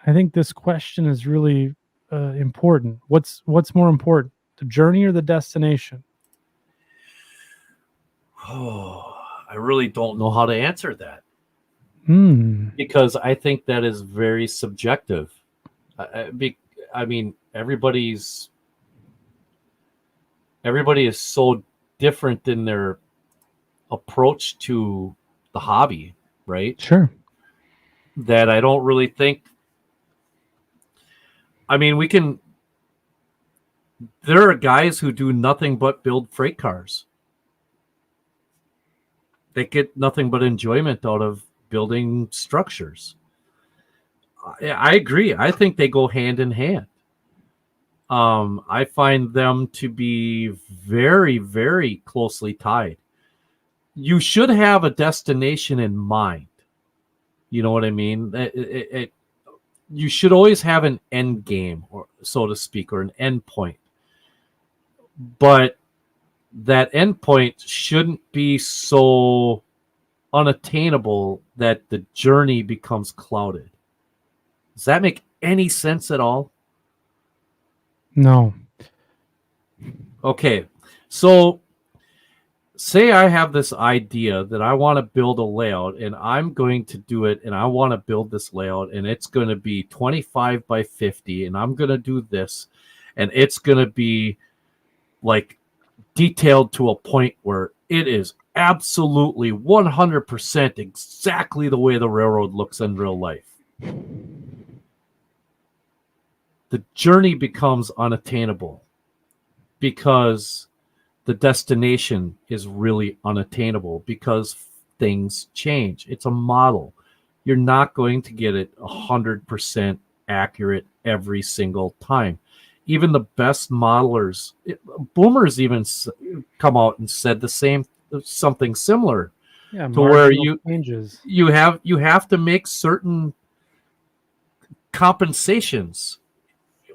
[SPEAKER 1] I think this question is really important. What's more important, the journey or the destination?
[SPEAKER 2] Oh, I really don't know how to answer that
[SPEAKER 1] Hmm.
[SPEAKER 2] because I think that is very subjective. I mean, everybody is so different in their approach to the hobby, right?
[SPEAKER 1] Sure.
[SPEAKER 2] That I don't really think. I mean, we can. There are guys who do nothing but build freight cars. They get nothing but enjoyment out of building structures. I agree. I think they go hand in hand. I find them to be very, very closely tied. You should have a destination in mind. You know what I mean? You should always have an end game, or so to speak, or an end point. But that end point shouldn't be so unattainable that the journey becomes clouded. Does that make any sense at all?
[SPEAKER 1] No.
[SPEAKER 2] Okay. So say I have this idea that I want to build a layout and I'm going to do it and I want to build this layout and it's going to be 25 by 50 and I'm going to do this and it's going to be like detailed to a point where it is absolutely 100% exactly the way the railroad looks in real life. The journey becomes unattainable because the destination is really unattainable because things change. It's a model. You're not going to get it 100% accurate every single time. Even the best modelers, boomers even come out and said the same, something similar,
[SPEAKER 1] Yeah,
[SPEAKER 2] to where
[SPEAKER 1] marginal changes.
[SPEAKER 2] you have to make certain compensations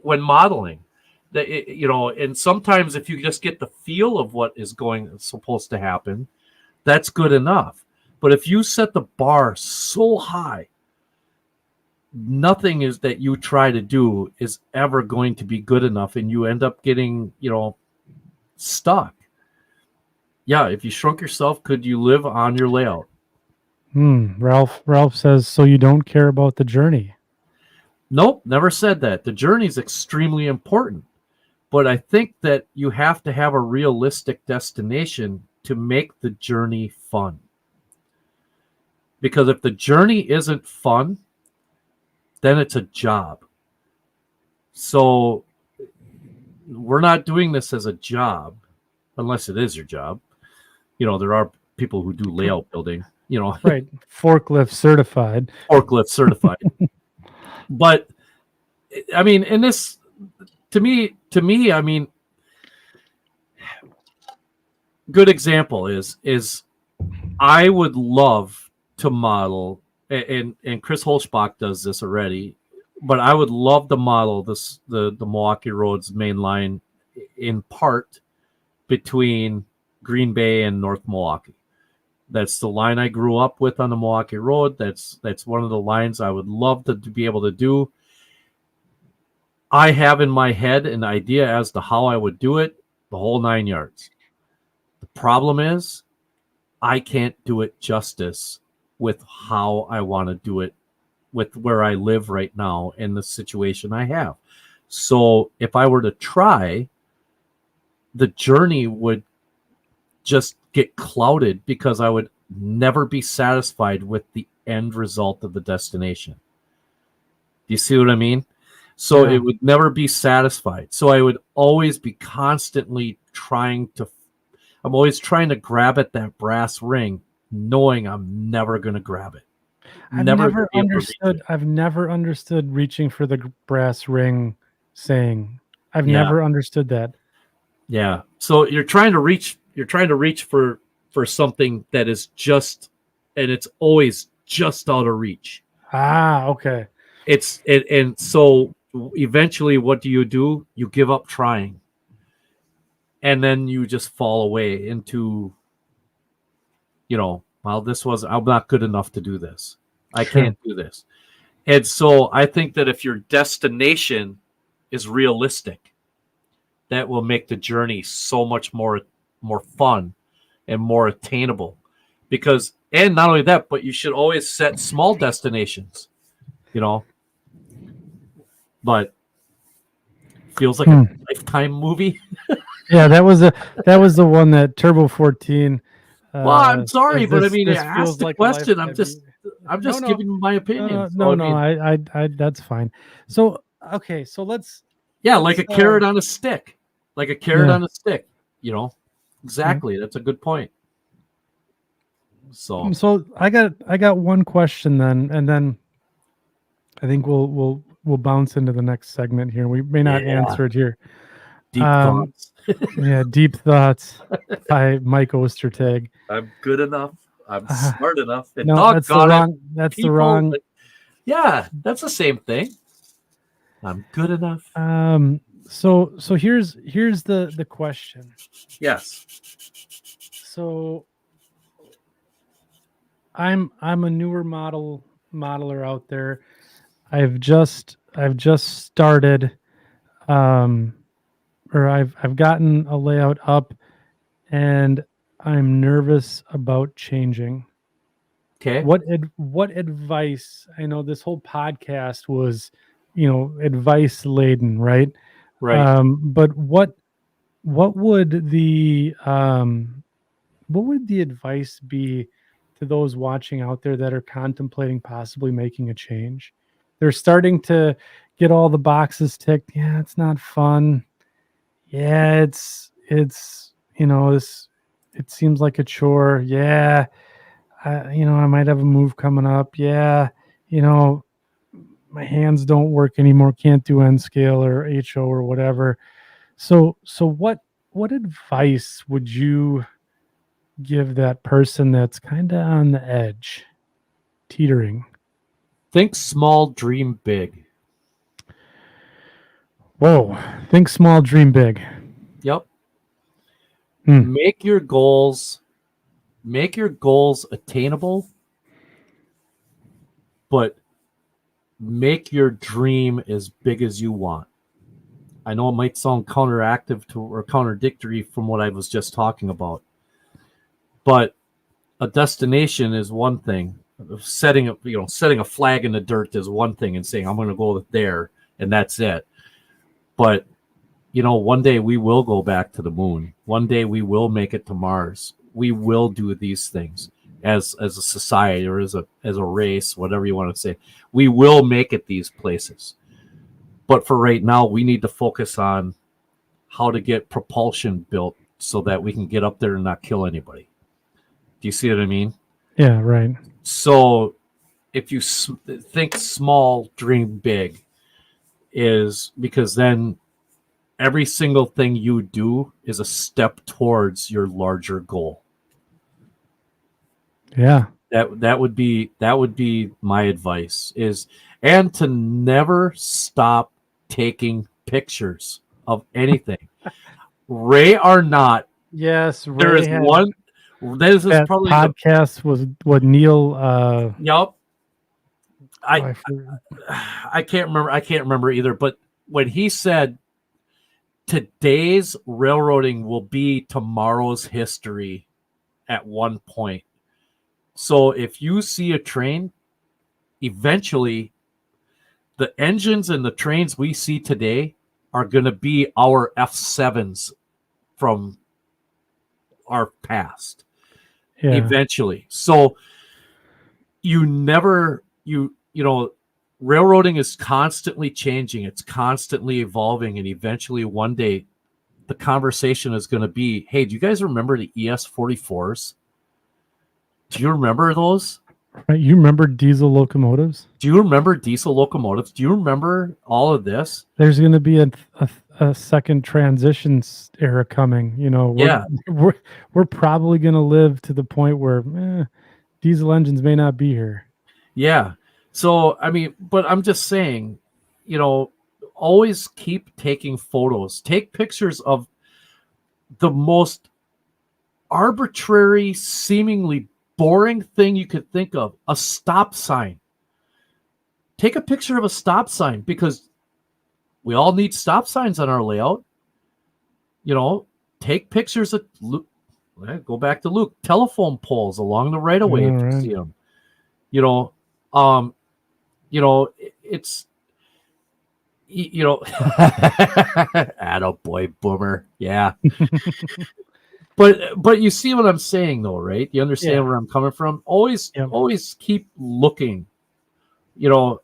[SPEAKER 2] when modeling. That and sometimes if you just get the feel of what is supposed to happen, that's good enough. But if you set the bar so high, nothing is that you try to do is ever going to be good enough, and you end up getting stuck. Yeah, if you shrunk yourself, could you live on your layout?
[SPEAKER 1] Ralph says, so you don't care about the journey.
[SPEAKER 2] Nope, never said that. The journey is extremely important. But I think that you have to have a realistic destination to make the journey fun. Because if the journey isn't fun, then it's a job. So we're not doing this as a job, unless it is your job. There are people who do layout building,
[SPEAKER 1] Right. Forklift certified.
[SPEAKER 2] forklift certified. But I mean, in this, to me, I mean, good example is I would love to model, and Chris Holschbach does this already, but I would love to model the Milwaukee Roads main line in part between Green Bay and North Milwaukee. That's the line I grew up with on the Milwaukee Road. That's one of the lines I would love to be able to do. I have in my head an idea as to how I would do it, the whole 9 yards. The problem is I can't do it justice with how I want to do it with where I live right now and the situation I have. So if I were to try, the journey would just get clouded because I would never be satisfied with the end result of the destination. Do you see what I mean? So
[SPEAKER 1] Yeah.
[SPEAKER 2] it would never be satisfied. So I would always be constantly I'm always trying to grab at that brass ring, knowing I'm never going to grab it.
[SPEAKER 1] I've
[SPEAKER 2] Never going to
[SPEAKER 1] never
[SPEAKER 2] be able to reach
[SPEAKER 1] understood
[SPEAKER 2] it.
[SPEAKER 1] I've never understood reaching for the brass ring saying. I've
[SPEAKER 2] Yeah.
[SPEAKER 1] never understood that.
[SPEAKER 2] Yeah. So you're trying to reach for something that is just, and it's always just out of reach.
[SPEAKER 1] Ah, okay.
[SPEAKER 2] And so eventually what do? You give up trying. And then you just fall away into, well, I'm not good enough to do this. I
[SPEAKER 1] Sure.
[SPEAKER 2] can't do this. And so I think that if your destination is realistic, that will make the journey so much more fun and more attainable. Because, and not only that, but you should always set small destinations, you know. But feels like a Lifetime movie.
[SPEAKER 1] Yeah, that was the one that Turbo 14
[SPEAKER 2] Well, I'm sorry,
[SPEAKER 1] says
[SPEAKER 2] but I mean,
[SPEAKER 1] this
[SPEAKER 2] ask
[SPEAKER 1] feels
[SPEAKER 2] the
[SPEAKER 1] like a
[SPEAKER 2] question. I'm
[SPEAKER 1] lifetime.
[SPEAKER 2] just I'm
[SPEAKER 1] No,
[SPEAKER 2] just
[SPEAKER 1] no,
[SPEAKER 2] giving my
[SPEAKER 1] no,
[SPEAKER 2] opinion.
[SPEAKER 1] no,
[SPEAKER 2] So
[SPEAKER 1] no,
[SPEAKER 2] I
[SPEAKER 1] no.
[SPEAKER 2] mean,
[SPEAKER 1] I that's fine. So okay, so
[SPEAKER 2] yeah, like
[SPEAKER 1] let's
[SPEAKER 2] a carrot on a stick. Like a carrot
[SPEAKER 1] yeah.
[SPEAKER 2] on a stick, you know.
[SPEAKER 1] Yeah.
[SPEAKER 2] Exactly. That's a good point. So
[SPEAKER 1] So I got one question then, and then I think we'll bounce into the next segment here. We may not
[SPEAKER 2] yeah,
[SPEAKER 1] answer it here.
[SPEAKER 2] deep
[SPEAKER 1] Um,
[SPEAKER 2] thoughts.
[SPEAKER 1] yeah, deep thoughts by Mike Ostertag.
[SPEAKER 2] I'm good enough. I'm
[SPEAKER 1] Uh,
[SPEAKER 2] smart enough. And
[SPEAKER 1] no, that's the
[SPEAKER 2] doggone it,
[SPEAKER 1] wrong. That's the
[SPEAKER 2] people.
[SPEAKER 1] wrong.
[SPEAKER 2] Yeah, that's the same thing. I'm good enough.
[SPEAKER 1] So here's the question.
[SPEAKER 2] Yes.
[SPEAKER 1] So I'm a newer modeler out there. I've just started, um or I've gotten a layout up, and I'm nervous about changing.
[SPEAKER 2] Okay.
[SPEAKER 1] What advice? I know this whole podcast was, advice laden, right?
[SPEAKER 2] Right.
[SPEAKER 1] But what would the advice be to those watching out there that are contemplating possibly making a change? They're starting to get all the boxes ticked. Yeah, it's not fun. Yeah, it's this it seems like a chore. Yeah, I might have a move coming up. Yeah, you know, my hands don't work anymore. Can't do N scale or HO or whatever. So what advice would you give that person that's kind of on the edge, teetering?
[SPEAKER 2] Think small, dream big.
[SPEAKER 1] Whoa, think small, dream big.
[SPEAKER 2] Yep.
[SPEAKER 1] Hmm.
[SPEAKER 2] Make your goals attainable, but make your dream as big as you want. I know it might sound counteractive to or contradictory from what I was just talking about, but a destination is one thing. Setting a flag in the dirt is one thing, and saying I'm going to go there and that's it. But one day we will go back to the moon. One day we will make it to Mars. We will do these things as a society or as a race, whatever you want to say. We will make it these places. But for right now, we need to focus on how to get propulsion built so that we can get up there and not kill anybody. Do you see what I mean?
[SPEAKER 1] Yeah, right.
[SPEAKER 2] So if you think small, dream big, is because then every single thing you do is a step towards your larger goal.
[SPEAKER 1] Yeah.
[SPEAKER 2] That would be my advice is, and to never stop taking pictures of anything. Ray or not,
[SPEAKER 1] Yes,
[SPEAKER 2] there
[SPEAKER 1] Ray
[SPEAKER 2] is
[SPEAKER 1] had
[SPEAKER 2] one. This is
[SPEAKER 1] that
[SPEAKER 2] probably the
[SPEAKER 1] podcast was what Neil
[SPEAKER 2] yep. I
[SPEAKER 1] I for-
[SPEAKER 2] I can't remember either. But when he said today's railroading will be tomorrow's history at one point. So if you see a train, eventually the engines and the trains we see today are going to be our F7s from our past
[SPEAKER 1] Yeah.
[SPEAKER 2] eventually. So you never, you know, railroading is constantly changing. It's constantly evolving. And eventually one day the conversation is going to be, hey, do you guys remember the ES-44s? Do you remember those?
[SPEAKER 1] Right. You remember diesel locomotives?
[SPEAKER 2] Do you remember diesel locomotives? Do you remember all of this?
[SPEAKER 1] There's going to be a second transition era coming. You know,
[SPEAKER 2] Yeah.
[SPEAKER 1] we're we're probably going to live to the point where diesel engines may not be here.
[SPEAKER 2] Yeah. So, I mean, but I'm just saying, you know, always keep taking photos. Take pictures of the most arbitrary, seemingly boring thing you could think of, a stop sign. Take a picture of a stop sign because we all need stop signs on our layout. You know, take pictures of, go back to Luke, telephone poles along the right of way if you see them. You know, um, you know, it's, you know, attaboy boomer. Yeah. But you see what I'm saying though, right? You understand
[SPEAKER 1] Yeah.
[SPEAKER 2] where I'm coming from? Always
[SPEAKER 1] Yep.
[SPEAKER 2] always keep looking. You know,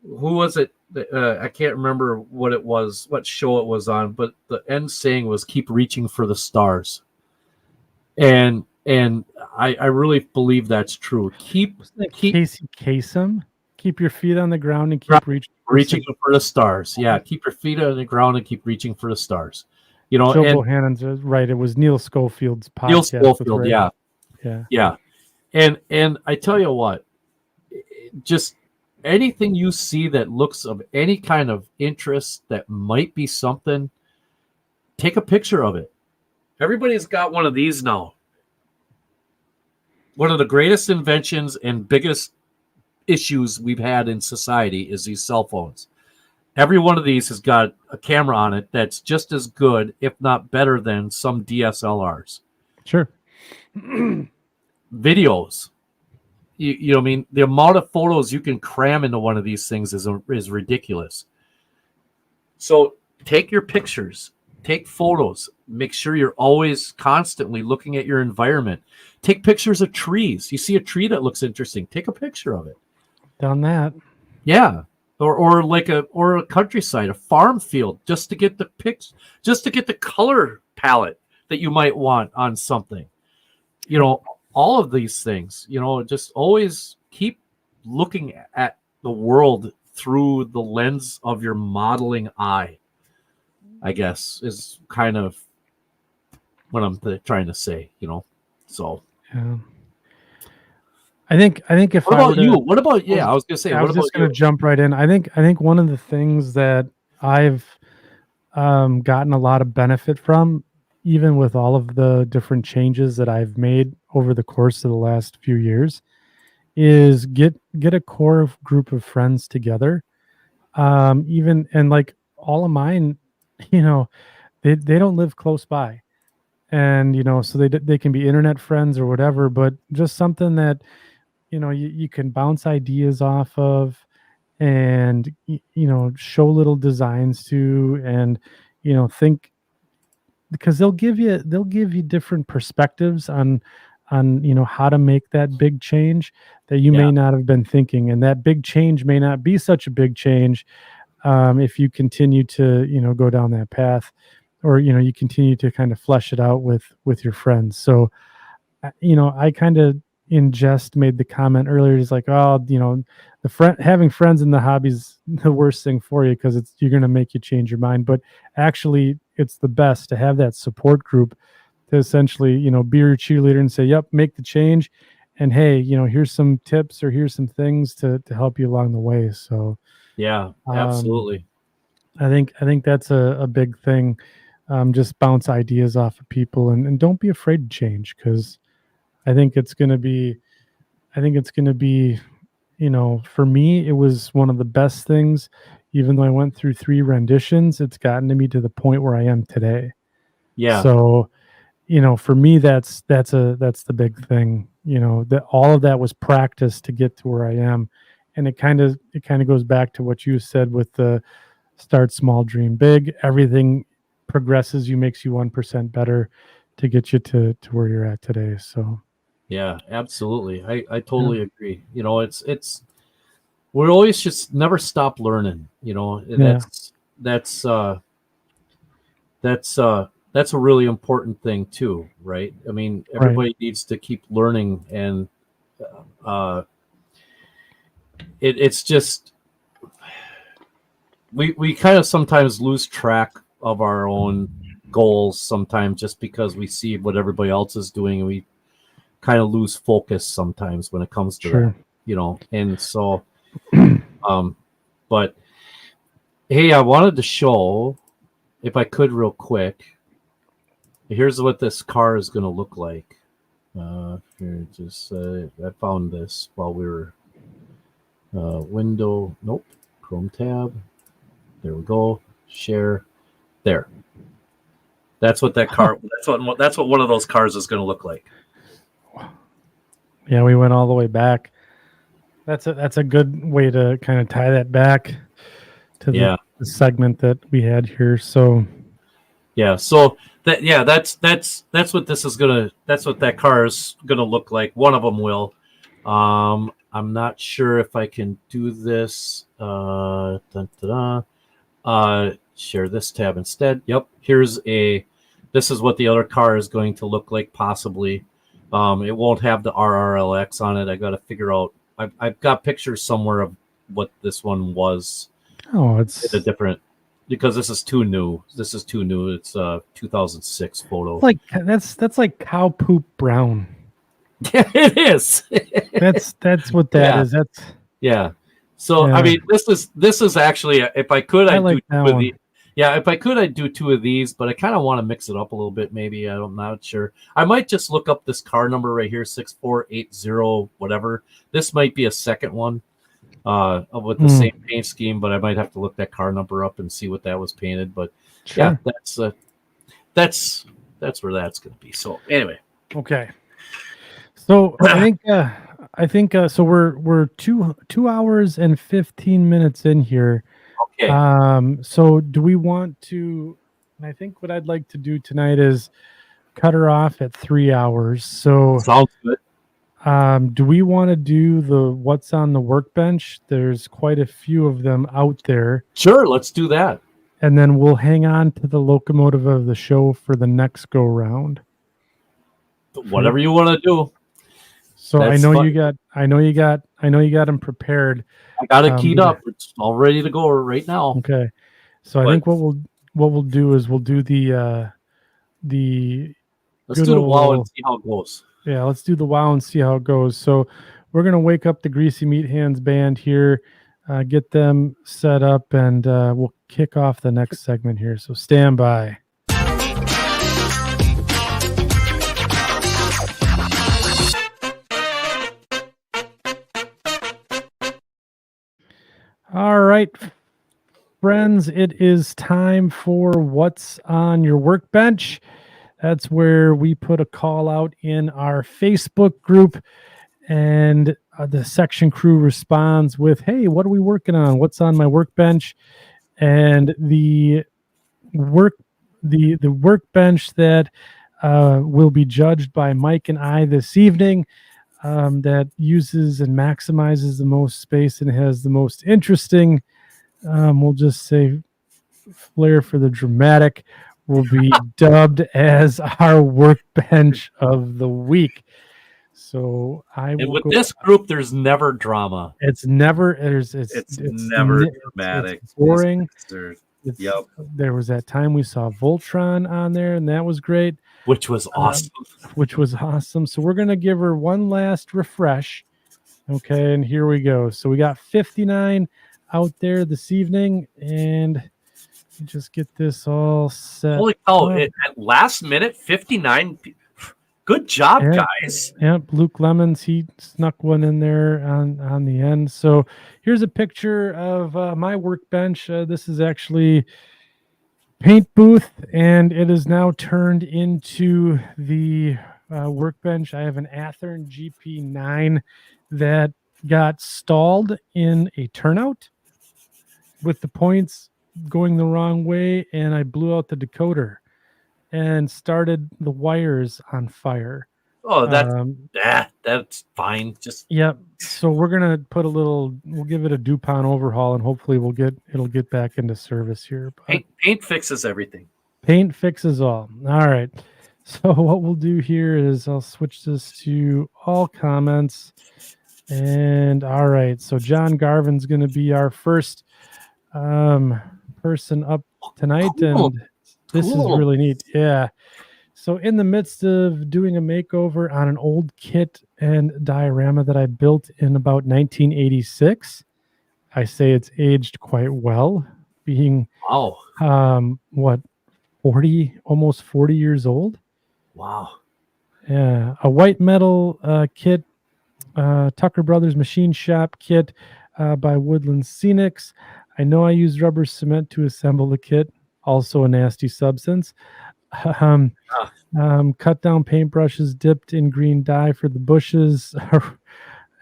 [SPEAKER 2] who was it? I can't remember what it was, what show it was on, but the end saying was keep reaching for the stars. And I really believe that's true. Keep
[SPEAKER 1] Wasn't that Casey Kasem? Keep your feet on the ground and keep reaching
[SPEAKER 2] for the stars. Yeah, keep your feet on the ground and keep reaching for the stars. You know,
[SPEAKER 1] Joe
[SPEAKER 2] and
[SPEAKER 1] Bohannon's right. It was Neil Schofield's podcast.
[SPEAKER 2] Neil Schofield, yeah.
[SPEAKER 1] Yeah.
[SPEAKER 2] Yeah. And I tell you what, just anything you see that looks of any kind of interest that might be something, take a picture of it. Everybody's got one of these now. One of the greatest inventions and biggest issues we've had in society is these cell phones. Every one of these has got a camera on it that's just as good, if not better, than some DSLRs.
[SPEAKER 1] Sure.
[SPEAKER 2] Videos. You know what I mean? The amount of photos you can cram into one of these things is ridiculous. So take your pictures, take photos, make sure you're always constantly looking at your environment. Take pictures of trees. You see a tree that looks interesting, take a picture of it.
[SPEAKER 1] Done that.
[SPEAKER 2] Yeah. Or like a countryside, a farm field, just to get the color palette that you might want on something. You know, all of these things, you know, just always keep looking at the world through the lens of your modeling eye, I guess, is kind of what I'm trying to say, you know. So
[SPEAKER 1] yeah. I think if
[SPEAKER 2] what about you? What about I was gonna say,
[SPEAKER 1] I was just gonna jump right in. I think one of the things that I've gotten a lot of benefit from, even with all of the different changes that I've made over the course of the last few years, is get a core group of friends together. Even and like all of mine, you know, they don't live close by, and you know, so they can be internet friends or whatever, but just something that you know you can bounce ideas off of and you know show little designs to and you know think because they'll give you different perspectives on you know how to make that big change that you may not have been thinking, and that big change may not be such a big change if you continue to you know go down that path, or you know you continue to kind of flesh it out with your friends. So you know, I kind of in jest made the comment earlier. It's like, oh, you know, having friends in the hobby's the worst thing for you because you're going to make you change your mind. But actually, it's the best to have that support group to essentially, you know, be your cheerleader and say, "Yep, make the change," and hey, you know, here's some tips or here's some things to help you along the way. So,
[SPEAKER 2] yeah, absolutely.
[SPEAKER 1] I think that's a big thing. Just bounce ideas off of people and don't be afraid to change because I think it's going to be, you know, for me, it was one of the best things. Even though I went through 3 renditions, it's gotten to me to the point where I am today.
[SPEAKER 2] Yeah.
[SPEAKER 1] So, you know, for me, that's the big thing. You know, that all of that was practice to get to where I am, and it kind of goes back to what you said with the Start small, dream big. Everything progresses you, makes you 1% better to get you to where you're at today. So
[SPEAKER 2] Yeah, absolutely. I totally agree. It's we're always just never stop learning.
[SPEAKER 1] yeah,
[SPEAKER 2] That's a really important thing too, right? I mean,
[SPEAKER 1] right,
[SPEAKER 2] everybody needs to keep learning, and uh, it's just we kind of sometimes lose track of our own goals sometimes just because we see what everybody else is doing, and we kind of lose focus sometimes when it comes to that,
[SPEAKER 1] sure.
[SPEAKER 2] and so but hey, I wanted to show, if I could real quick, here's what this car is going to look like. Here, just I found this while we were window, nope, Chrome tab. There we go. Share. There. That's what that car. That's what one of those cars is going to look like.
[SPEAKER 1] Yeah, we went all the way back. That's a good way to kind of tie that back to the segment that we had here. So
[SPEAKER 2] yeah, so that's what this is gonna. That's what that car is gonna look like. One of them will. I'm not sure if I can do this. Share this tab instead. Yep. This is what the other car is going to look like, possibly. It won't have the RRLX on it. I got to figure out. I've got pictures somewhere of what this one was.
[SPEAKER 1] it's
[SPEAKER 2] a different, because this is too new. It's a 2006 photo.
[SPEAKER 1] like that's like cow poop brown.
[SPEAKER 2] Yeah, it is.
[SPEAKER 1] That's what that
[SPEAKER 2] Yeah.
[SPEAKER 1] is. That's
[SPEAKER 2] Yeah. So
[SPEAKER 1] yeah,
[SPEAKER 2] I mean, this is actually, if I could,
[SPEAKER 1] I
[SPEAKER 2] I'd do
[SPEAKER 1] like that
[SPEAKER 2] two of
[SPEAKER 1] one.
[SPEAKER 2] these. Yeah, if I could, I'd do two of these, but I kind of want to mix it up a little bit. Maybe I'm not sure. I might just look up this car number right here, 6480 whatever. This might be a second one with the same paint scheme, but I might have to look that car number up and see what that was painted. But
[SPEAKER 1] Sure.
[SPEAKER 2] yeah, that's where that's going to be. So anyway,
[SPEAKER 1] Okay. So I think so we're 2 hours and 15 minutes in here.
[SPEAKER 2] okay,
[SPEAKER 1] So do we want to, and I think what I'd like to do tonight is cut her off at 3 hours. So
[SPEAKER 2] sounds good.
[SPEAKER 1] do we want to do the what's on the workbench? There's quite a few of them out there.
[SPEAKER 2] Sure, let's do that.
[SPEAKER 1] And then we'll hang on to the locomotive of the show for the next go round.
[SPEAKER 2] Whatever you want to do.
[SPEAKER 1] So
[SPEAKER 2] That's
[SPEAKER 1] I know
[SPEAKER 2] fun.
[SPEAKER 1] you got them prepared.
[SPEAKER 2] I got it keyed up. It's all ready to go right now.
[SPEAKER 1] Okay. So I think what we'll do is we'll do the
[SPEAKER 2] let's do the wow and see how it goes.
[SPEAKER 1] Yeah, let's do the wow and see how it goes. So we're gonna wake up the Greasy Meat Hands band here, get them set up, and we'll kick off the next segment here. So stand by. All right, friends, it is time for what's on your workbench. That's where we put a call out in our Facebook group, and the section crew responds with, "Hey, what are we working on? What's on my workbench?" And the workbench that will be judged by Mike and I this evening, that uses and maximizes the most space and has the most interesting, we'll just say, flair for the dramatic, will be dubbed as our workbench of the week. So
[SPEAKER 2] and with this group, there's never drama.
[SPEAKER 1] It's never
[SPEAKER 2] it's never dramatic.
[SPEAKER 1] It's boring.
[SPEAKER 2] Yep.
[SPEAKER 1] There was that time we saw Voltron on there, and that was great.
[SPEAKER 2] Which was awesome.
[SPEAKER 1] So we're gonna give her one last refresh. Okay, and here we go. So we got 59 out there this evening, and just get this all set.
[SPEAKER 2] Holy cow! At last minute, 59. Good job, guys.
[SPEAKER 1] Yep, Luke Lemons, he snuck one in there on the end. So here's a picture of my workbench. This is actually paint booth, and it is now turned into the workbench. I have an Athearn GP9 that got stalled in a turnout with the points going the wrong way, and I blew out the decoder and started the wires on fire.
[SPEAKER 2] Oh,
[SPEAKER 1] Um,
[SPEAKER 2] that's fine. Just
[SPEAKER 1] Yep. So we're gonna put we'll give it a DuPont overhaul, and hopefully it'll get back into service here. But
[SPEAKER 2] paint fixes everything.
[SPEAKER 1] paint fixes all. All right. So what we'll do here is I'll switch this to all comments. And all right. So John Garvin's gonna be our first person up tonight,
[SPEAKER 2] Cool.
[SPEAKER 1] and this is
[SPEAKER 2] Cool.
[SPEAKER 1] really neat. Yeah. So in the midst of doing a makeover on an old kit and diorama that I built in about 1986, I say it's aged quite well, being
[SPEAKER 2] Wow.
[SPEAKER 1] what, 40, almost 40 years old.
[SPEAKER 2] Wow.
[SPEAKER 1] Yeah, a white metal kit, Tucker Brothers Machine Shop kit by Woodland Scenics. I know I used rubber cement to assemble the kit, also a nasty substance. Cut down paintbrushes dipped in green dye for the bushes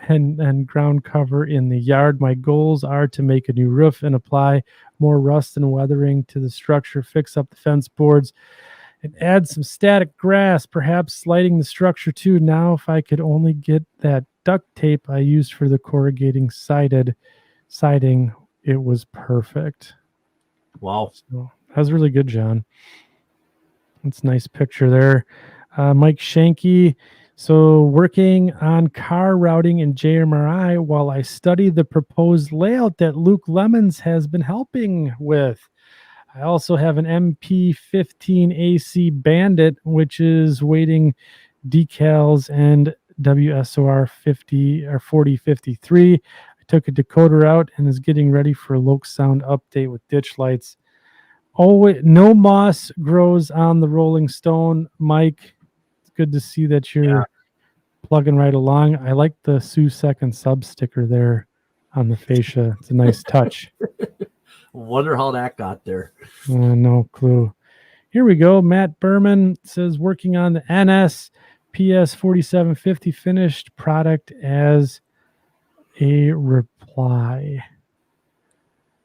[SPEAKER 1] and ground cover in the yard. My goals are to make a new roof and apply more rust and weathering to the structure, fix up the fence boards, and add some static grass, perhaps sliding the structure too. Now, if I could only get that duct tape I used for the corrugating siding, it was perfect.
[SPEAKER 2] Wow.
[SPEAKER 1] So that was really good, John. That's a nice picture there. Mike Shanky. So working on car routing in JMRI while I study the proposed layout that Luke Lemons has been helping with. I also have an MP15 AC Bandit, which is waiting decals and WSOR 50 or 4053. I took a decoder out and is getting ready for a Loke Sound update with ditch lights. Oh, no moss grows on the Rolling Stone, Mike. It's good to see that you're plugging right along. I like the Sue Second sub sticker there on the fascia. It's a nice touch.
[SPEAKER 2] Wonder how that got there.
[SPEAKER 1] No clue. Here we go. Matt Berman says working on the NS PS 4750 finished product as a reply.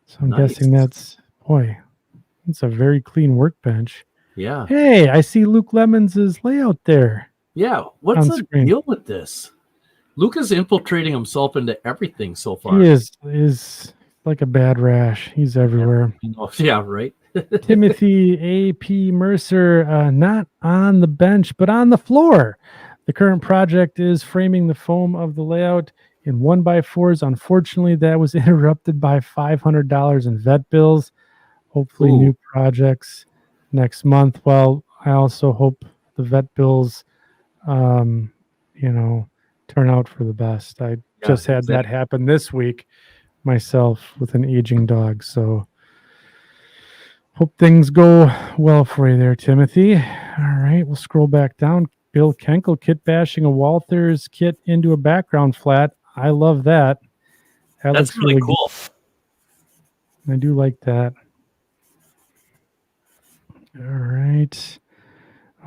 [SPEAKER 1] So I'm guessing that's, boy, it's a very clean workbench.
[SPEAKER 2] Yeah.
[SPEAKER 1] Hey, I see Luke Lemons' layout there.
[SPEAKER 2] Yeah. What's the deal with this? Luke is infiltrating himself into everything so far.
[SPEAKER 1] He is like a bad rash. He's everywhere.
[SPEAKER 2] Yeah, right.
[SPEAKER 1] Timothy A.P. Mercer, not on the bench, but on the floor. The current project is framing the foam of the layout in 1x4s. Unfortunately, that was interrupted by $500 in vet bills. Hopefully, new projects next month. Well, I also hope the vet bills, turn out for the best. I just had that happen this week myself with an aging dog. So hope things go well for you there, Timothy. All right, we'll scroll back down. Bill Kenkel, kit bashing a Walthers kit into a background flat. I love that. That
[SPEAKER 2] That's
[SPEAKER 1] looks really
[SPEAKER 2] cool.
[SPEAKER 1] Good. I do like that. All right.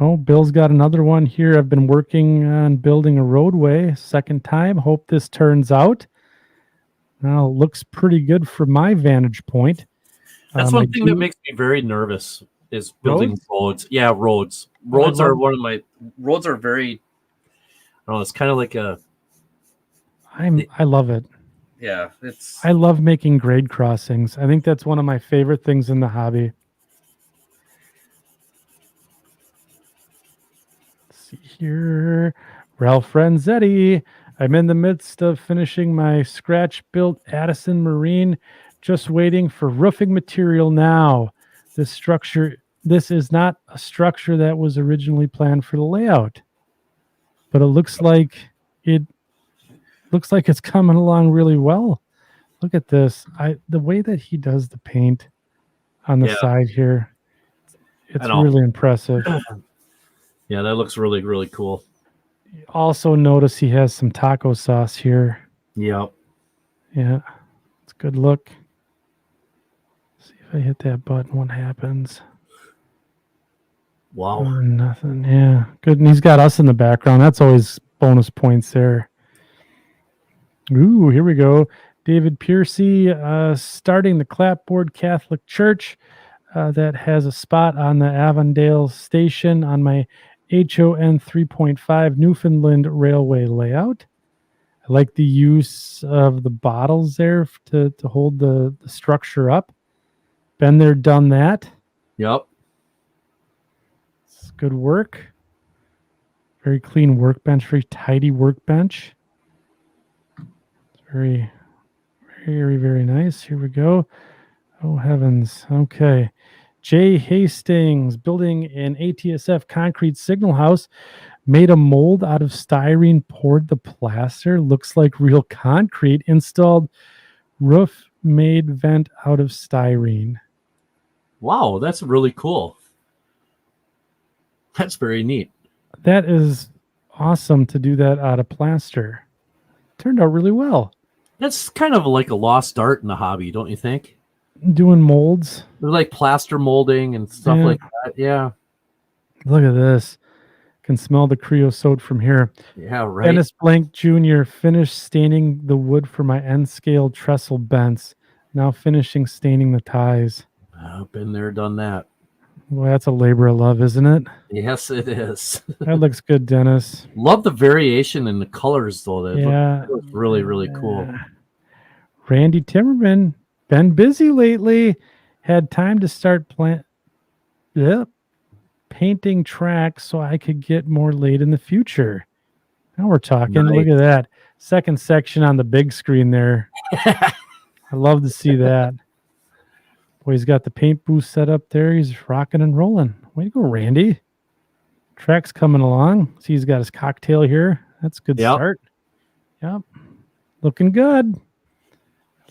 [SPEAKER 1] Oh, Bill's got another one here. I've been working on building a roadway second time. Hope this turns out. Now, it looks pretty good from my vantage point.
[SPEAKER 2] That's one thing that makes me very nervous is building roads. Yeah, roads. Roads are very, I don't know, it's kind of like
[SPEAKER 1] I love it.
[SPEAKER 2] Yeah,
[SPEAKER 1] I love making grade crossings. I think that's one of my favorite things in the hobby. Let's see here. Ralph Renzetti. I'm in the midst of finishing my scratch-built Addison Marine, just waiting for roofing material now. This is not a structure that was originally planned for the layout, but it looks like it's coming along really well. Look at this. The way that he does the paint on the side here, it's really impressive.
[SPEAKER 2] Yeah, that looks really, really cool.
[SPEAKER 1] Also notice he has some taco sauce here.
[SPEAKER 2] Yep.
[SPEAKER 1] Yeah, it's a good look. See if I hit that button, what happens?
[SPEAKER 2] Wow.
[SPEAKER 1] Nothing. Yeah, good. And he's got us in the background. That's always bonus points there. Ooh, here we go. David Piercy, starting the Clapboard Catholic Church that has a spot on the Avondale station on my HON 3.5 Newfoundland Railway layout. I like the use of the bottles there to hold the structure up. Been there, done that.
[SPEAKER 2] Yep.
[SPEAKER 1] It's good work. Very clean workbench, very tidy workbench. It's very, very, very nice. Here we go. Oh, heavens. Okay. Jay Hastings, building an ATSF concrete signal house, made a mold out of styrene, poured the plaster, looks like real concrete, installed roof made vent out of styrene.
[SPEAKER 2] Wow, that's really cool. That's very neat.
[SPEAKER 1] That is awesome to do that out of plaster. Turned out really well.
[SPEAKER 2] That's kind of like a lost art in the hobby, don't you think?
[SPEAKER 1] Doing molds.
[SPEAKER 2] They're like plaster molding and stuff
[SPEAKER 1] Yeah.
[SPEAKER 2] like that. Yeah.
[SPEAKER 1] Look at this. Can smell the creosote from here.
[SPEAKER 2] Yeah, right.
[SPEAKER 1] Dennis Blank Jr. finished staining the wood for my N-scale trestle bents. Now finishing staining the ties.
[SPEAKER 2] I've been there, done that.
[SPEAKER 1] Boy, that's a labor of love, isn't it?
[SPEAKER 2] Yes, it is.
[SPEAKER 1] That looks good, Dennis.
[SPEAKER 2] Love the variation in the colors, though.
[SPEAKER 1] Yeah.
[SPEAKER 2] Looks really, really cool.
[SPEAKER 1] Randy Timmerman, been busy lately. Had time to start painting tracks so I could get more laid in the future. Now we're talking.
[SPEAKER 2] Nice.
[SPEAKER 1] Look at that. Second section on the big screen there. I love to see that. Boy, he's got the paint booth set up there. He's rocking and rolling. Way to go, Randy. Track's coming along. See, he's got his cocktail here. That's a good start. Yep. Looking good.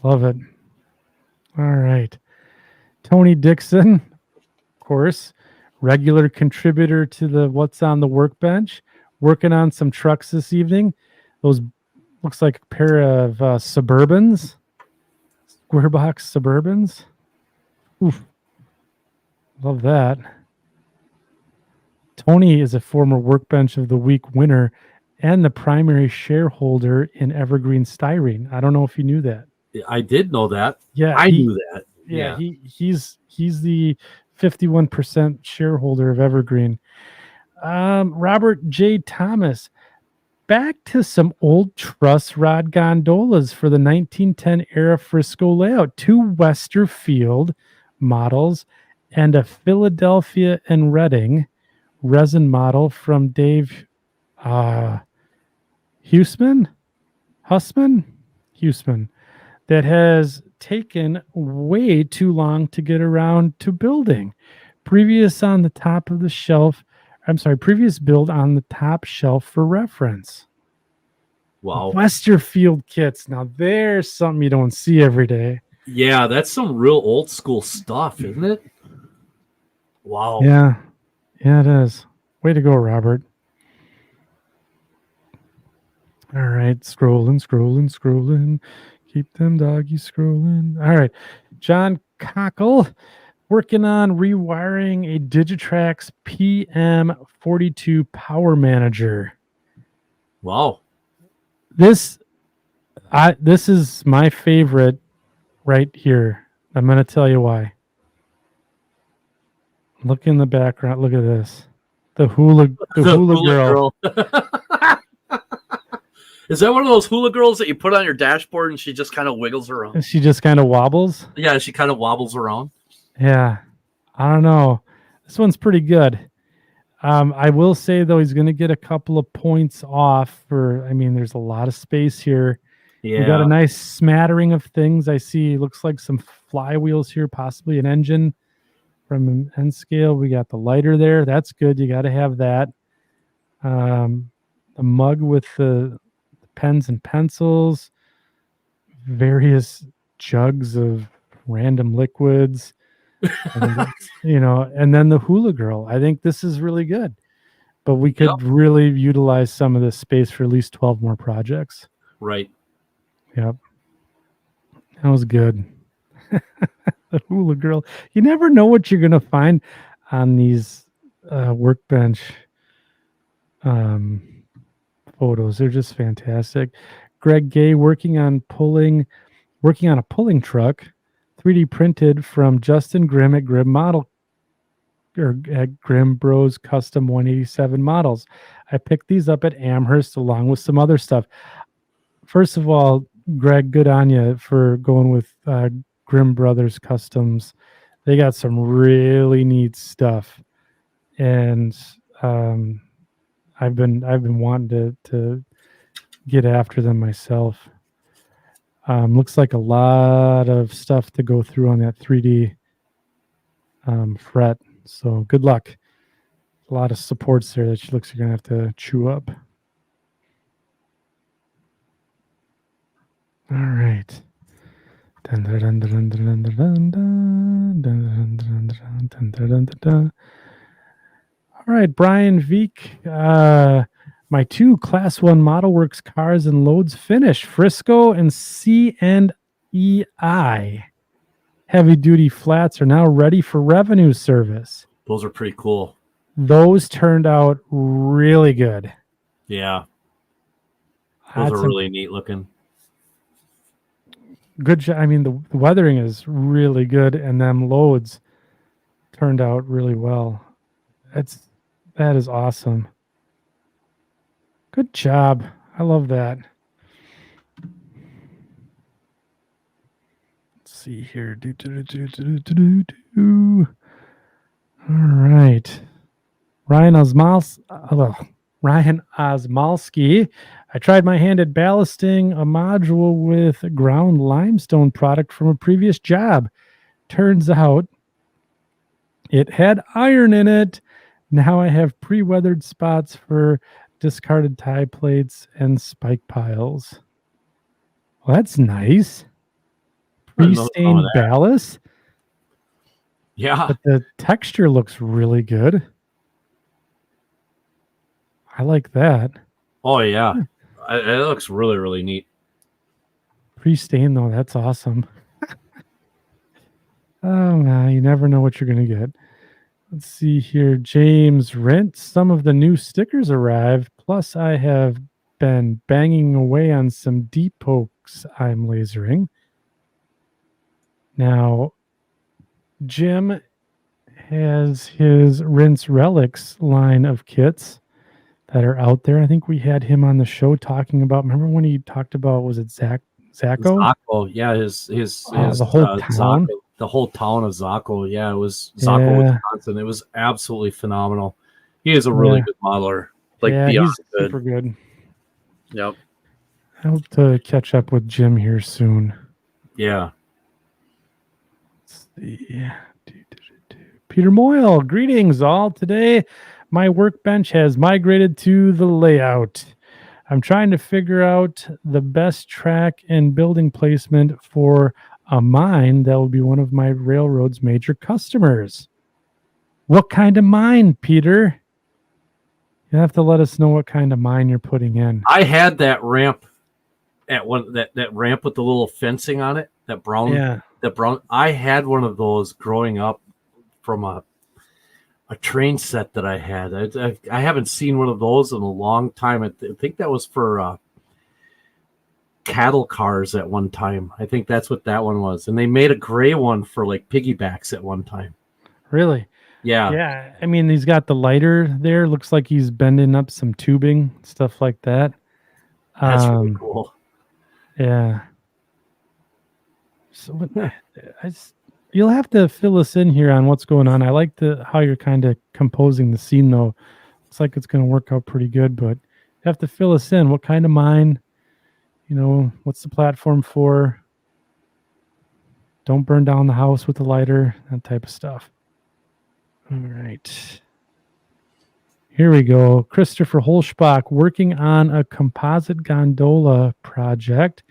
[SPEAKER 1] Love it. All right. Tony Dixon, of course, regular contributor to the What's on the Workbench, working on some trucks this evening. Those looks like a pair of Suburbans, square box Suburbans. Oof. Love that. Tony is a former Workbench of the Week winner and the primary shareholder in Evergreen Styrene. I don't know if you knew that.
[SPEAKER 2] I did know that.
[SPEAKER 1] Yeah,
[SPEAKER 2] I knew that.
[SPEAKER 1] Yeah, he's the 51% shareholder of Evergreen. Robert J. Thomas, back to some old truss rod gondolas for the 1910 era Frisco layout. 2 Westerfield models and a Philadelphia and Reading resin model from Dave Hussman that has taken way too long to get around to building. Previous build on the top shelf for reference.
[SPEAKER 2] Wow.
[SPEAKER 1] Westerfield kits. Now there's something you don't see every day.
[SPEAKER 2] Yeah, that's some real old school stuff, isn't it? Wow.
[SPEAKER 1] Yeah. Yeah, it is. Way to go, Robert. All right. Scrolling. Keep them doggies scrolling. All right. John Cockle working on rewiring a Digitrax PM42 power manager.
[SPEAKER 2] Wow.
[SPEAKER 1] This is my favorite right here. I'm going to tell you why. Look in the background. Look at this. The hula girl.
[SPEAKER 2] Is that one of those hula girls that you put on your dashboard and she just kind of wiggles around?
[SPEAKER 1] And she just kind of wobbles?
[SPEAKER 2] Yeah, she kind of wobbles around.
[SPEAKER 1] Yeah. I don't know. This one's pretty good. I will say, though, he's going to get a couple of points off there's a lot of space here.
[SPEAKER 2] Yeah.
[SPEAKER 1] We got a nice smattering of things. I see looks like some flywheels here, possibly an engine from an N scale. We got the lighter there. That's good. You got to have that. The mug with the pens and pencils, various jugs of random liquids, and, and then the hula girl. I think this is really good, but we could really utilize some of this space for at least 12 more projects.
[SPEAKER 2] Right.
[SPEAKER 1] Yep. That was good. The hula girl. You never know what you're going to find on these workbench photos. They're just fantastic. Greg Gay working on pulling working on a pulling truck, 3D printed from Justin Grimm at Grimm Model or at Grimm Bros Custom 187 Models. I picked these up at Amherst along with some other stuff. First of all, Greg, good on you for going with Grimm Brothers Customs. They got some really neat stuff, and I've been wanting to get after them myself. Looks like a lot of stuff to go through on that 3D fret. So good luck. A lot of supports there that she looks like you're gonna have to chew up. All right. All right, Brian Veek. My 2 Class 1 Model Works cars and loads finished. Frisco and C&EI. Heavy duty flats are now ready for revenue service.
[SPEAKER 2] Those are pretty cool.
[SPEAKER 1] Those turned out really good.
[SPEAKER 2] Yeah. Those are really neat looking.
[SPEAKER 1] Good job. I mean, the weathering is really good, and them loads turned out really well. That is awesome. Good job. I love that. Let's see here. All right. Ryan Osmalski. I tried my hand at ballasting a module with a ground limestone product from a previous job. Turns out it had iron in it. Now I have pre-weathered spots for discarded tie plates and spike piles. Well, that's nice. Pre-stained ballast.
[SPEAKER 2] Yeah.
[SPEAKER 1] But the texture looks really good. I like that.
[SPEAKER 2] Oh, yeah. It looks really, really neat.
[SPEAKER 1] Pre-stain, though, that's awesome. Oh, man, you never know what you're going to get. Let's see here. James Rent. Some of the new stickers arrived. Plus, I have been banging away on some deep pokes I'm lasering. Now, Jim has his Rinse Relics line of kits that are out there. I think we had him on the show talking about, remember when he talked about, was it Zacho?
[SPEAKER 2] Zacho, yeah, his
[SPEAKER 1] the whole town.
[SPEAKER 2] The whole town of Zacho. Yeah, it was Zacho, Wisconsin. It was absolutely phenomenal. He is a really good modeler. Like,
[SPEAKER 1] he's super good.
[SPEAKER 2] Yep.
[SPEAKER 1] I hope to catch up with Jim here soon.
[SPEAKER 2] Yeah.
[SPEAKER 1] Let's see. Peter Moyle, greetings all. Today, my workbench has migrated to the layout. I'm trying to figure out the best track and building placement for a mine that will be one of my railroad's major customers. What kind of mine, Peter? You have to let us know what kind of mine you're putting in.
[SPEAKER 2] I had that ramp at one that ramp with the little fencing on it. That brown. I had one of those growing up from a train set that I had. I haven't seen one of those in a long time. I think that was for cattle cars at one time. I think that's what that one was. And they made a gray one for like piggybacks at one time.
[SPEAKER 1] Really?
[SPEAKER 2] Yeah.
[SPEAKER 1] Yeah. I mean, he's got the lighter there. Looks like he's bending up some tubing, stuff like that.
[SPEAKER 2] That's really cool.
[SPEAKER 1] Yeah. So you'll have to fill us in here on what's going on. I like how you're kind of composing the scene, though. Looks like it's going to work out pretty good, but you have to fill us in. What kind of mine? You know, what's the platform for? Don't burn down the house with the lighter, that type of stuff. All right. Here we go. Christopher Holschbach working on a composite gondola project.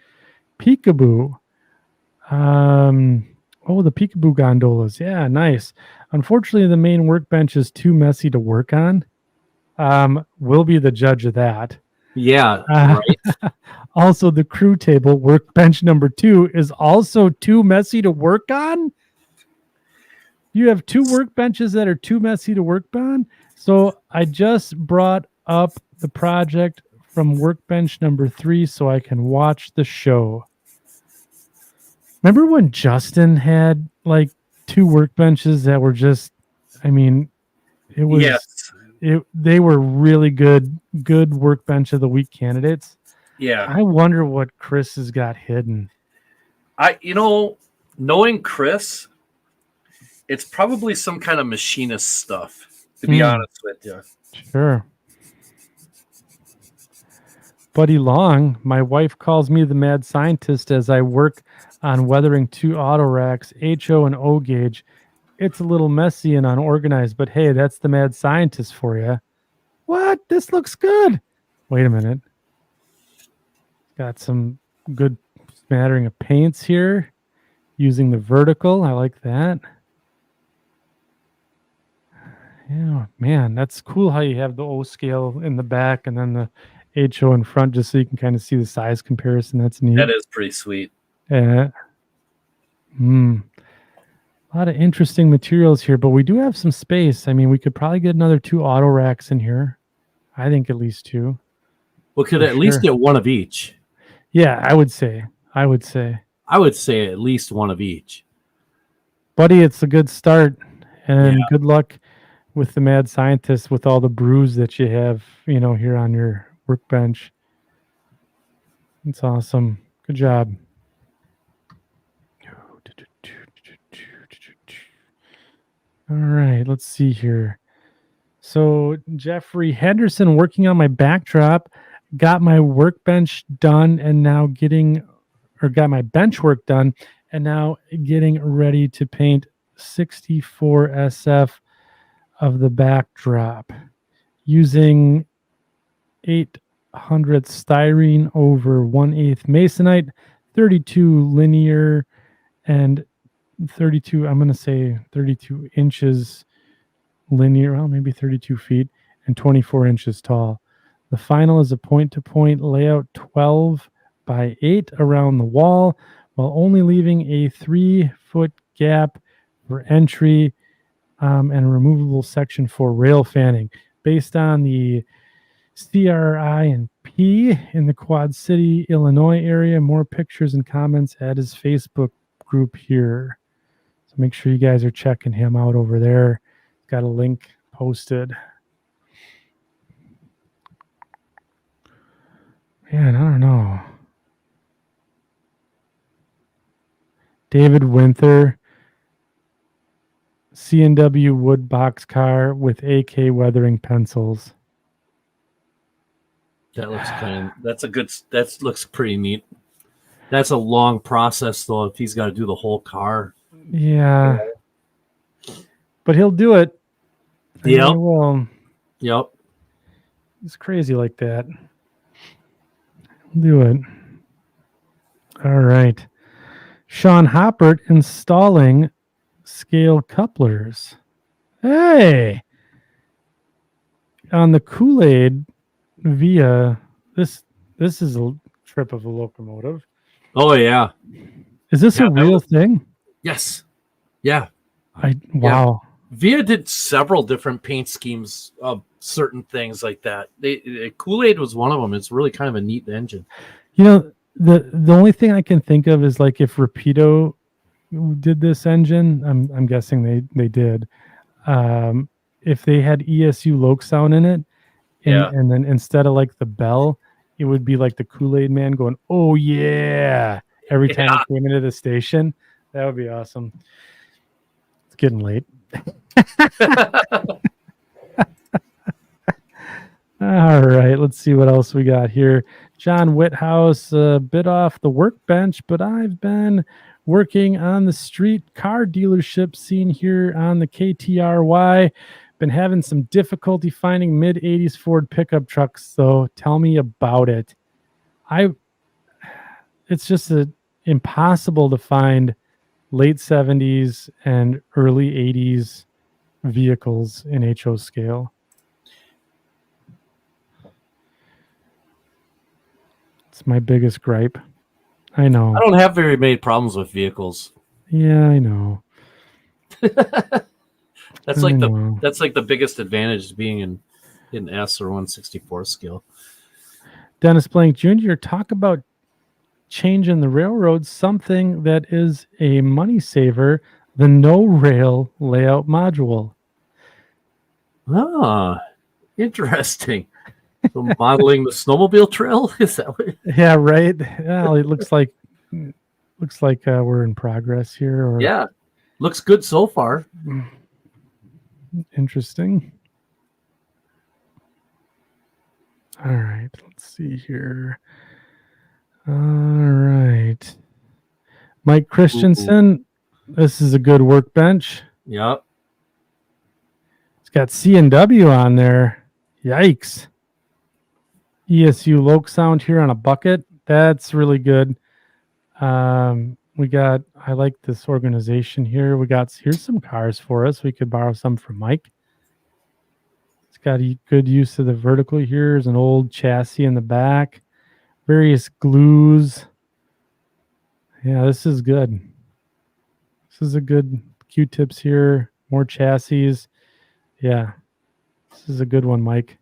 [SPEAKER 1] Peekaboo. The Peekaboo gondolas. Yeah, nice. Unfortunately, the main workbench is too messy to work on. We'll be the judge of that.
[SPEAKER 2] Yeah, right.
[SPEAKER 1] Also, the crew table, workbench number 2, is also too messy to work on. You have 2 workbenches that are too messy to work on. So I just brought up the project from workbench number 3 so I can watch the show. Remember when Justin had like two workbenches that were just, I mean, it was
[SPEAKER 2] Yes.
[SPEAKER 1] they were really good workbench of the week candidates.
[SPEAKER 2] Yeah.
[SPEAKER 1] I wonder what Chris has got hidden.
[SPEAKER 2] Knowing Chris, it's probably some kind of machinist stuff, to be
[SPEAKER 1] Hmm,
[SPEAKER 2] honest with you.
[SPEAKER 1] sure. Buddy Long, my wife calls me the mad scientist as I work on weathering two auto racks, HO and O gauge. It's a little messy and unorganized, but hey, that's the mad scientist for you. What? This looks good. Wait a minute. Got some good smattering of paints here using the vertical. I like that. Yeah, man, that's cool how you have the O scale in the back and then the HO in front just so you can kind of see the size comparison. That's neat.
[SPEAKER 2] That is pretty sweet.
[SPEAKER 1] Yeah. A lot of interesting materials here, but we do have some space. I mean, we could probably get another two auto racks in here. I think at least two.
[SPEAKER 2] We could
[SPEAKER 1] For
[SPEAKER 2] at least
[SPEAKER 1] sure.
[SPEAKER 2] get one of each.
[SPEAKER 1] Yeah, I would say. I would say.
[SPEAKER 2] I would say at least one of each.
[SPEAKER 1] Buddy, it's a good start. And
[SPEAKER 2] Yeah.
[SPEAKER 1] good luck with the mad scientist with all the brews that you have, here on your workbench. It's awesome. Good job. All right, let's see here. So Jeffrey Henderson working on my backdrop, got my workbench done and now got my bench work done and now getting ready to paint 64 SF of the backdrop using 800 styrene over 1/8 masonite, 32 linear and 32, I'm going to say 32 inches linear, well, maybe 32 feet and 24 inches tall. The final is a point-to-point layout 12 by 8 around the wall, while only leaving a 3-foot gap for entry and a removable section for rail fanning. Based on the CRI and P in the Quad City, Illinois area. More pictures and comments at his Facebook group here. So make sure you guys are checking him out over there. Got a link posted. Man, I don't know. David Winther, C&W wood box car with AK weathering pencils.
[SPEAKER 2] That looks pretty neat. That's a long process though if he's got to do the whole car.
[SPEAKER 1] Yeah. But he'll do it.
[SPEAKER 2] Yep.
[SPEAKER 1] Well,
[SPEAKER 2] Yep.
[SPEAKER 1] it's crazy like that. He'll do it. All right. Sean Hoppert installing scale couplers. Hey. On the Kool-Aid via this is a trip of a locomotive.
[SPEAKER 2] Oh yeah.
[SPEAKER 1] Is this a real thing?
[SPEAKER 2] Yes. Yeah.
[SPEAKER 1] Wow.
[SPEAKER 2] Via did several different paint schemes of certain things like that. Kool-Aid was one of them. It's really kind of a neat engine.
[SPEAKER 1] The only thing I can think of is like if Rapido did this engine, I'm guessing they did. If they had ESU Loke sound in it, and then instead of like the bell, it would be like the Kool-Aid man going, "Oh yeah!" every time it came into the station. That would be awesome. It's getting late. All right, let's see what else we got here. John Whithouse, a bit off the workbench, but I've been working on the street car dealership scene here on the KTRY. Been having some difficulty finding mid-80s Ford pickup trucks, so tell me about it. It's just impossible to find late 70s and early 80s vehicles in HO scale. It's my biggest gripe. I know.
[SPEAKER 2] I don't have very many problems with vehicles.
[SPEAKER 1] Yeah, I know.
[SPEAKER 2] That's like the biggest advantage to being in S or 164 scale.
[SPEAKER 1] Dennis Blank Jr., talk about changing the railroad, something that is a money saver, the no rail layout module.
[SPEAKER 2] Ah, interesting. So modeling the snowmobile trail, is that what?
[SPEAKER 1] Yeah, right. Well, it looks like we're in progress here. Or
[SPEAKER 2] Yeah, looks good so far.
[SPEAKER 1] interesting. All right, let's see here. All right, Mike
[SPEAKER 2] Ooh,
[SPEAKER 1] Christensen. This is a good workbench.
[SPEAKER 2] yep.
[SPEAKER 1] It's got C&W on there. Yikes. ESU Loke sound here on a bucket. That's really good. I like this organization here. Here's some cars for us. We could borrow some from Mike. It's got a good use of the vertical here. There's an old chassis in the back. Various glues. Yeah, this is good. This is a good Q-tips here. More chassis. Yeah, this is a good one, Mike.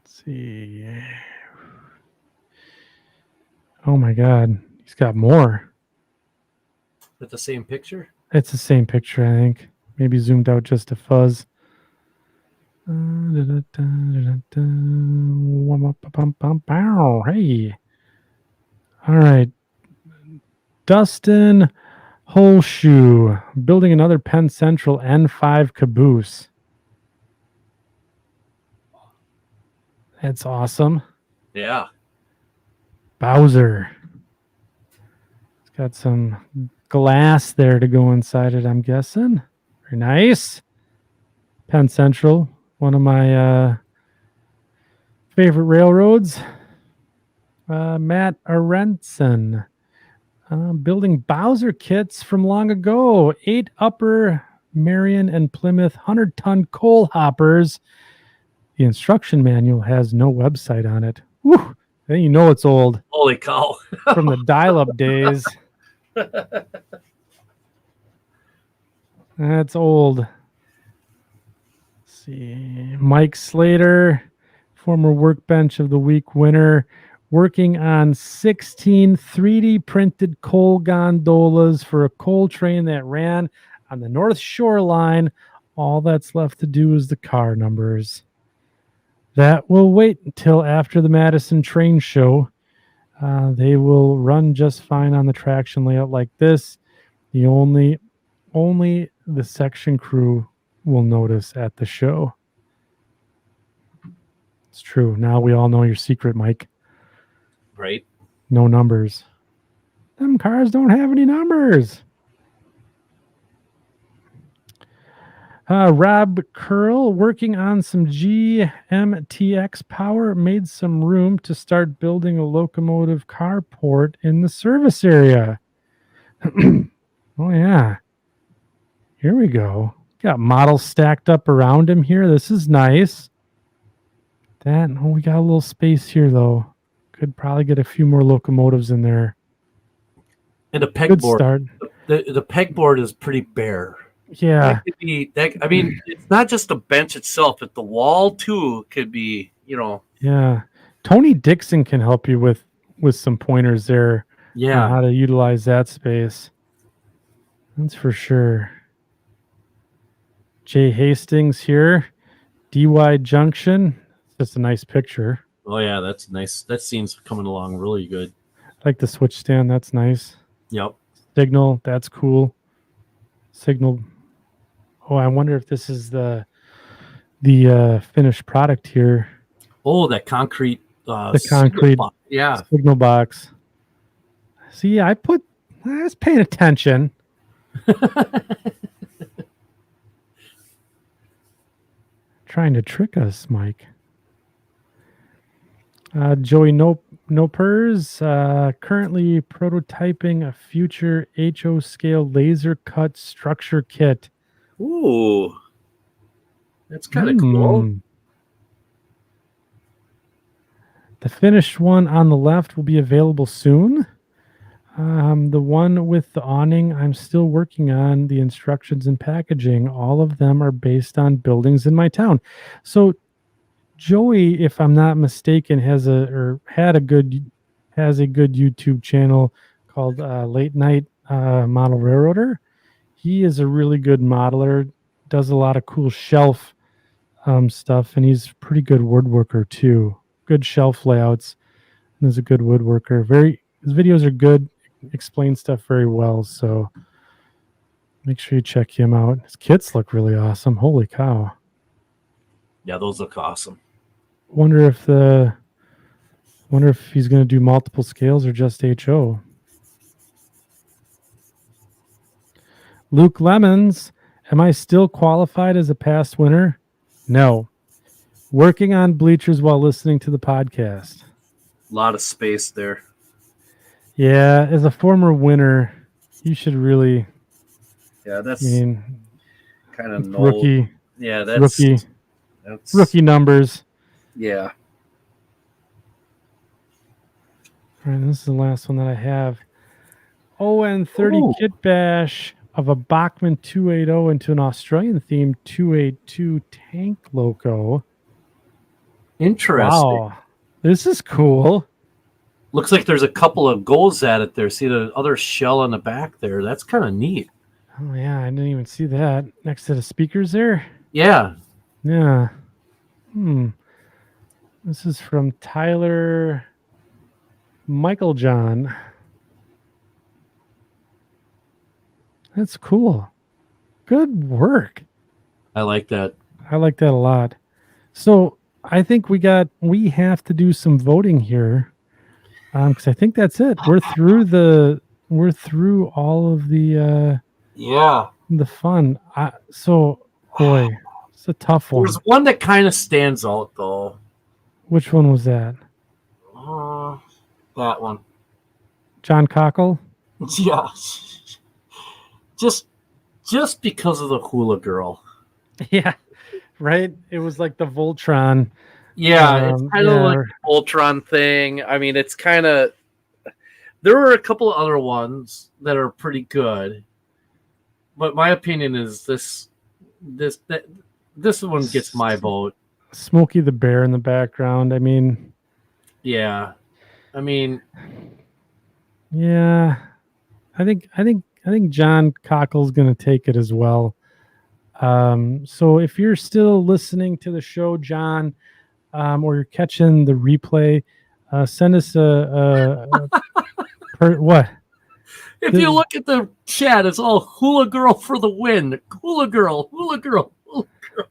[SPEAKER 1] Let's see. Oh my God, he's got more.
[SPEAKER 2] With the same picture?
[SPEAKER 1] It's the same picture, I think. Maybe zoomed out just a fuzz. Hey. All right. Dustin Holshoe building another Penn Central N5 caboose. That's awesome.
[SPEAKER 2] Yeah.
[SPEAKER 1] Bowser. It's got some glass there to go inside it, I'm guessing. Very nice. Penn Central, one of my favorite railroads. Matt Arenson. Building Bowser kits from long ago. 8 Upper Marion and Plymouth 100-ton coal hoppers. The instruction manual has no website on it. Whew, then you know it's old.
[SPEAKER 2] Holy cow.
[SPEAKER 1] From the dial-up days. That's old. Let's see. Mike Slater, former Workbench of the Week winner, working on 16 3D printed coal gondolas for a coal train that ran on the North Shore line. All that's left to do is the car numbers. That will wait until after the Madison train show. They will run just fine on the traction layout like this. The only the section crew will notice at the show. It's true. Now we all know your secret, Mike.
[SPEAKER 2] Right.
[SPEAKER 1] No numbers. Them cars don't have any numbers. Rob Curl working on some GMTX power made some room to start building a locomotive carport in the service area. Oh, yeah. Here we go. Got models stacked up around him here. This is nice. We got a little space here, though. Could probably get a few more locomotives in there.
[SPEAKER 2] And the pegboard.
[SPEAKER 1] Start.
[SPEAKER 2] The pegboard is pretty bare.
[SPEAKER 1] Yeah.
[SPEAKER 2] I mean, it's not just the bench itself, but the wall too could be,
[SPEAKER 1] Yeah. Tony Dixon can help you with some pointers there.
[SPEAKER 2] Yeah.
[SPEAKER 1] On how to utilize that space. That's for sure. Jay Hastings here. DY Junction. Just a nice picture.
[SPEAKER 2] Oh yeah, that's nice. That scene's coming along really good.
[SPEAKER 1] I like the switch stand. That's nice.
[SPEAKER 2] Yep.
[SPEAKER 1] Signal. That's cool. Signal. Oh, I wonder if this is the finished product here.
[SPEAKER 2] Oh, that concrete.
[SPEAKER 1] The concrete.
[SPEAKER 2] Yeah.
[SPEAKER 1] Signal box. See, I was paying attention. Trying to trick us, Mike. Joey Nopers, currently prototyping a future HO scale laser cut structure kit.
[SPEAKER 2] Ooh, that's kind of cool.
[SPEAKER 1] The finished one on the left will be available soon. The one with the awning, I'm still working on the instructions and packaging. All of them are based on buildings in my town. So Joey, if I'm not mistaken, had a good has a good YouTube channel called Late Night Model Railroader. He is a really good modeler, does a lot of cool shelf stuff, and he's a pretty good woodworker too. Good shelf layouts, and is a good woodworker. His videos are good, explain stuff very well. So make sure you check him out. His kits look really awesome. Holy cow!
[SPEAKER 2] Yeah, those look awesome.
[SPEAKER 1] Wonder if he's going to do multiple scales or just HO. Luke Lemons, am I still qualified as a past winner? No. Working on bleachers while listening to the podcast.
[SPEAKER 2] A lot of space there.
[SPEAKER 1] Yeah, as a former winner, you should really.
[SPEAKER 2] Yeah, that's
[SPEAKER 1] kind
[SPEAKER 2] of
[SPEAKER 1] rookie.
[SPEAKER 2] Yeah, that's
[SPEAKER 1] rookie numbers.
[SPEAKER 2] Yeah.
[SPEAKER 1] All right, this is the last one that I have. ON30 kit bash of a Bachmann 280 into an Australian themed 282 tank loco.
[SPEAKER 2] Interesting.
[SPEAKER 1] Wow, this is cool.
[SPEAKER 2] Looks like there's a couple of goals at it there. See the other shell on the back there? That's kind of neat.
[SPEAKER 1] Oh, yeah, I didn't even see that. Next to the speakers there?
[SPEAKER 2] Yeah.
[SPEAKER 1] Yeah. This is from Tyler Michael John. That's cool. Good work.
[SPEAKER 2] I like that.
[SPEAKER 1] I like that a lot. So I think we have to do some voting here. Because I think that's it. We're through all of the the fun. Boy, it's a tough one.
[SPEAKER 2] There's one that kind of stands out though.
[SPEAKER 1] Which one was that?
[SPEAKER 2] That one.
[SPEAKER 1] John Cockle?
[SPEAKER 2] Yeah. Just because of the hula girl.
[SPEAKER 1] Yeah. Right? It was like the Voltron.
[SPEAKER 2] Yeah, it's kind of like the Voltron thing. I mean, it's kind of. There were a couple of other ones that are pretty good, but my opinion is this one gets my vote.
[SPEAKER 1] Smokey the Bear in the background. I mean,
[SPEAKER 2] yeah, I
[SPEAKER 1] think John Cockle's going to take it as well. So if you're still listening to the show, John, or you're catching the replay, send us what?
[SPEAKER 2] If you look at the chat, it's all hula girl for the win. Hula girl, hula girl, hula girl.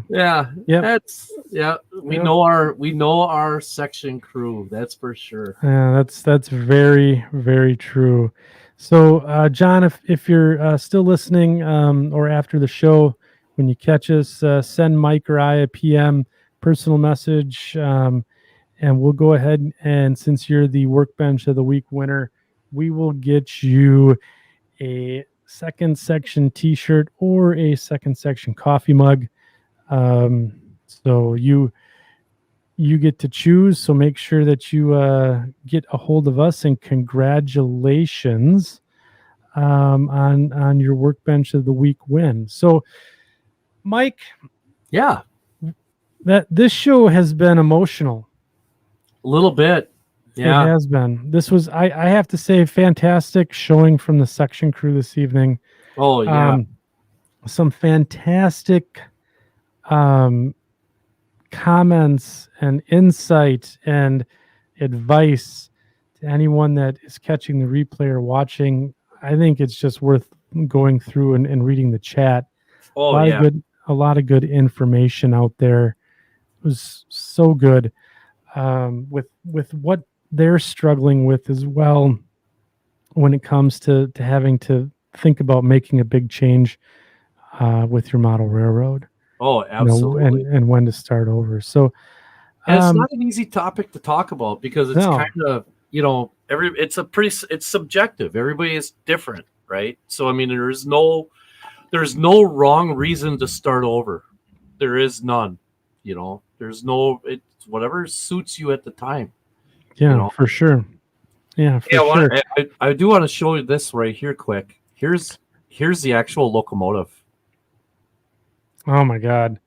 [SPEAKER 1] Yeah.
[SPEAKER 2] Yeah. We know our section crew. That's for sure.
[SPEAKER 1] Yeah, that's very, very true. So, John, if you're still listening, or after the show, when you catch us, send Mike or I a PM personal message, and we'll go ahead and, since you're the Workbench of the Week winner, we will get you a second section T-shirt or a second section coffee mug. So you get to choose. So make sure that you get a hold of us, and congratulations on your Workbench of the Week win. So, Mike,
[SPEAKER 2] yeah,
[SPEAKER 1] this show has been emotional.
[SPEAKER 2] A little bit. Yeah,
[SPEAKER 1] it has been. This was, I have to say, fantastic showing from the section crew this evening.
[SPEAKER 2] Oh yeah,
[SPEAKER 1] some fantastic comments and insight and advice to anyone that is catching the replay or watching. I think it's just worth going through and reading the chat.
[SPEAKER 2] Oh,
[SPEAKER 1] a lot of good information out there. It was so good, with what they're struggling with as well when it comes to having to think about making a big change with your model railroad.
[SPEAKER 2] Oh, absolutely.
[SPEAKER 1] And when to start over. So,
[SPEAKER 2] and it's not an easy topic to talk about, because it's kind of, it's subjective. Everybody is different, right? So, I mean, there's no wrong reason to start over. There is none, there's it's whatever suits you at the time.
[SPEAKER 1] Yeah, for sure. Yeah, for sure.
[SPEAKER 2] I do want to show you this right here quick. Here's the actual locomotive.
[SPEAKER 1] Oh my God.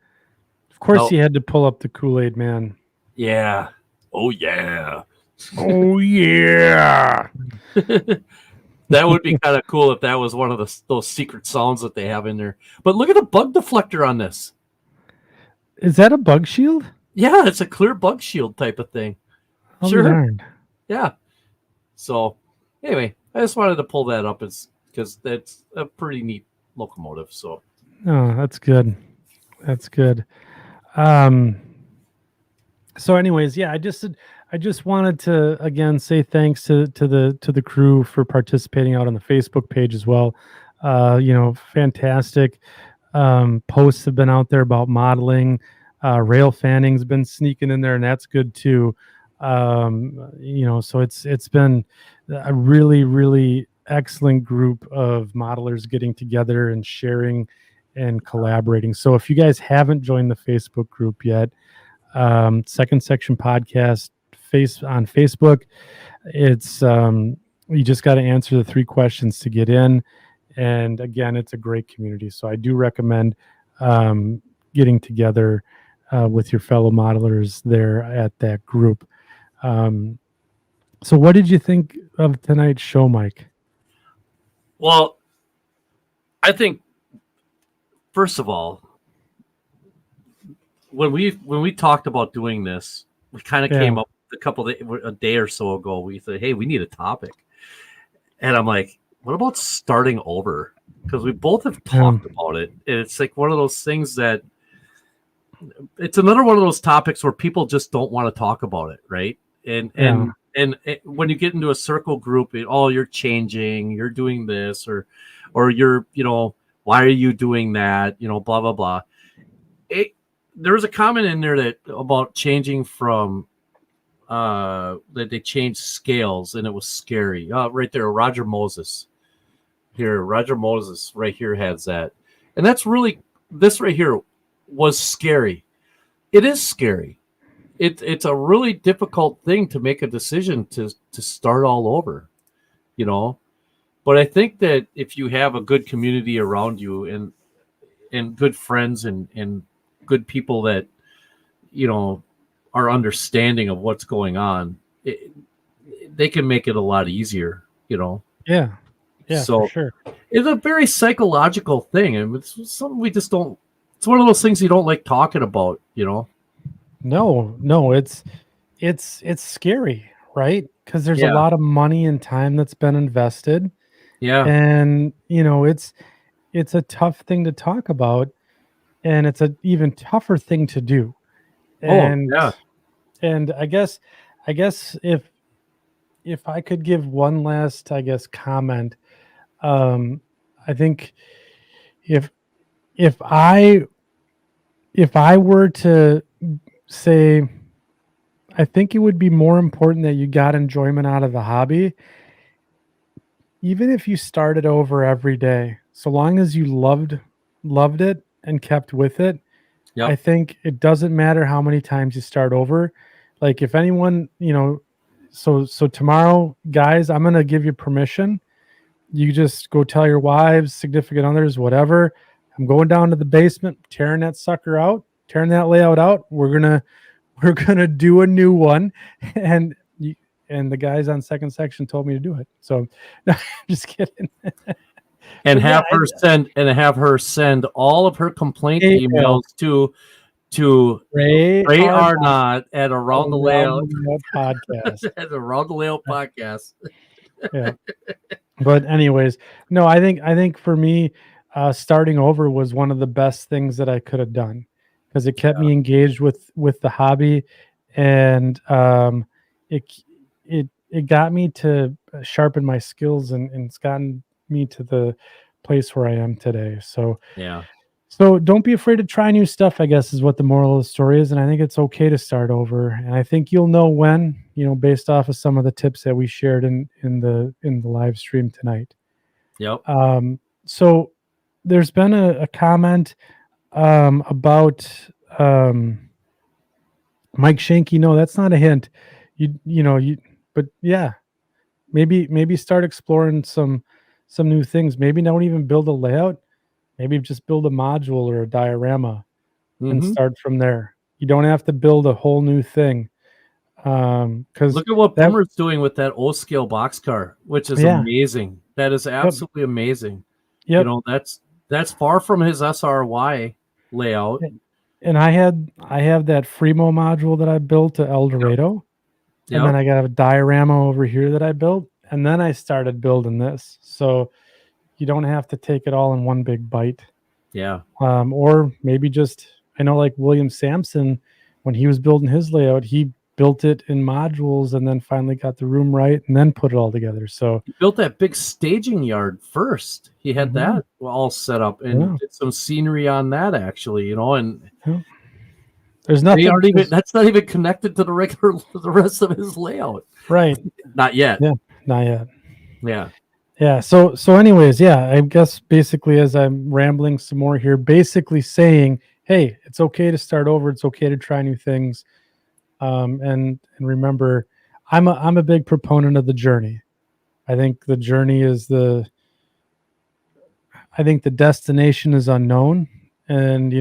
[SPEAKER 1] Of course,
[SPEAKER 2] No,
[SPEAKER 1] he had to pull up the Kool-Aid Man.
[SPEAKER 2] yeah. Oh yeah.
[SPEAKER 1] Oh yeah.
[SPEAKER 2] That would be kind of cool if that was one of those secret sounds that they have in there. But look at the bug deflector on this.
[SPEAKER 1] Is that a bug shield?
[SPEAKER 2] Yeah, it's a clear bug shield type of thing.
[SPEAKER 1] I'll be
[SPEAKER 2] Sure.
[SPEAKER 1] darned.
[SPEAKER 2] Yeah. So anyway, I just wanted to pull that up because that's a pretty neat locomotive. So
[SPEAKER 1] Oh, that's good. That's good. Um, so anyways, yeah, I just wanted to again say thanks to the crew for participating out on the Facebook page as well. Fantastic posts have been out there about modeling. Rail fanning's been sneaking in there, and that's good too. So it's been a really excellent group of modelers getting together and sharing and collaborating. So if you guys haven't joined the Facebook group yet, Second Section Podcast face on Facebook. It's you just got to answer the 3 questions to get in, and again, it's a great community. So I do recommend getting together with your fellow modelers there at that group. So what did you think of tonight's show, Mike?
[SPEAKER 2] well, I think first of all, when we talked about doing this, we kind of came up a day or so ago. We said, "Hey, we need a topic," and I'm like, "What about starting over?" Because we both have talked about it, and it's like one of those things that it's another one of those topics where people just don't want to talk about it, right? And when you get into a circle group, you're changing, you're doing this, or you're, why are you doing that? Blah blah blah. There was a comment in there that about changing from that they changed scales and it was scary. Right there, Roger Moses right here has that, and that's really this right here was scary. It is scary. It's a really difficult thing to make a decision to start all over, But I think that if you have a good community around you and good friends and good people that are understanding of what's going on, they can make it a lot easier.
[SPEAKER 1] Yeah,
[SPEAKER 2] So
[SPEAKER 1] for sure.
[SPEAKER 2] it's a very psychological thing, and it's something we just don't. It's one of those things you don't like talking about.
[SPEAKER 1] No, it's scary, right? Because there's a lot of money and time that's been invested.
[SPEAKER 2] Yeah.
[SPEAKER 1] And it's a tough thing to talk about, and it's an even tougher thing to do. And and I guess if I could give one last, comment, I think if if I were to say, I think it would be more important that you got enjoyment out of the hobby, even if you started over every day, so long as you loved it and kept with it.
[SPEAKER 2] Yep.
[SPEAKER 1] I think it doesn't matter how many times you start over. Like if anyone, so tomorrow, guys, I'm gonna give you permission. You just go tell your wives, significant others, whatever. I'm going down to the basement, tearing that sucker out, tearing that layout out. We're gonna do a new one, and the guys on Second Section told me to do it. So, no, I'm just kidding.
[SPEAKER 2] And have her send all of her complaint emails to
[SPEAKER 1] Ray
[SPEAKER 2] Arnott at Around the Layout
[SPEAKER 1] podcast.
[SPEAKER 2] at Around the Layout podcast.
[SPEAKER 1] Yeah. But anyways, no, I think for me, starting over was one of the best things that I could have done, because it kept me engaged with the hobby, and it got me to sharpen my skills, and it's gotten me to the place where I am today. So so don't be afraid to try new stuff, I guess, is what the moral of the story is. And I think it's okay to start over. And I think you'll know when, based off of some of the tips that we shared in the live stream tonight.
[SPEAKER 2] Yep.
[SPEAKER 1] So there's been a comment about Mike Shanky. No, that's not a hint. But yeah, maybe start exploring some new things. Maybe don't even build a layout. Maybe just build a module or a diorama. and
[SPEAKER 2] Mm-hmm.
[SPEAKER 1] start from there. You don't have to build a whole new thing. Because
[SPEAKER 2] Look at what
[SPEAKER 1] that,
[SPEAKER 2] Boomer's doing with that O-scale boxcar, which is
[SPEAKER 1] yeah,
[SPEAKER 2] amazing. That is
[SPEAKER 1] yep,
[SPEAKER 2] absolutely amazing. You
[SPEAKER 1] yep.
[SPEAKER 2] know, that's far from his SRY layout.
[SPEAKER 1] And I have that Fremo module that I built to El
[SPEAKER 2] Yep.
[SPEAKER 1] Dorado, and
[SPEAKER 2] Yep.
[SPEAKER 1] then I got a diorama over here that I built, and then I started building this. So you don't have to take it all in one big bite.
[SPEAKER 2] Yeah.
[SPEAKER 1] Or maybe just, I know like William Sampson, when he was building his layout, he built it in modules and then finally got the room right and then put it all together. So
[SPEAKER 2] He built that big staging yard first. He had
[SPEAKER 1] mhm,
[SPEAKER 2] that all set up and
[SPEAKER 1] yeah,
[SPEAKER 2] did some scenery on that actually, you know, and
[SPEAKER 1] yeah. There's
[SPEAKER 2] they
[SPEAKER 1] nothing
[SPEAKER 2] aren't even
[SPEAKER 1] there's,
[SPEAKER 2] that's not even connected to the rest of his layout.
[SPEAKER 1] right.
[SPEAKER 2] Not yet.
[SPEAKER 1] Yeah, not yet.
[SPEAKER 2] Yeah.
[SPEAKER 1] Yeah. So anyways, yeah, I guess basically as I'm rambling some more here, basically saying, hey, it's okay to start over. It's okay to try new things. And remember, I'm a big proponent of the journey. I think the journey is I think the destination is unknown, and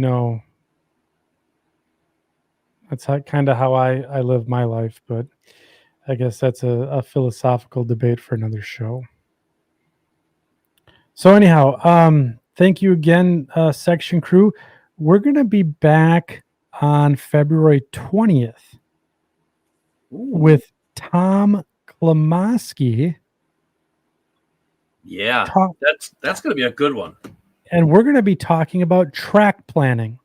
[SPEAKER 1] that's kind of how I live my life. But I guess that's a philosophical debate for another show. So anyhow, thank you again, section crew. We're gonna be back on February 20th
[SPEAKER 2] Ooh.
[SPEAKER 1] with Tom Klimoski.
[SPEAKER 2] Yeah.
[SPEAKER 1] Talk,
[SPEAKER 2] That's gonna be a good one.
[SPEAKER 1] and we're going to be talking about track planning.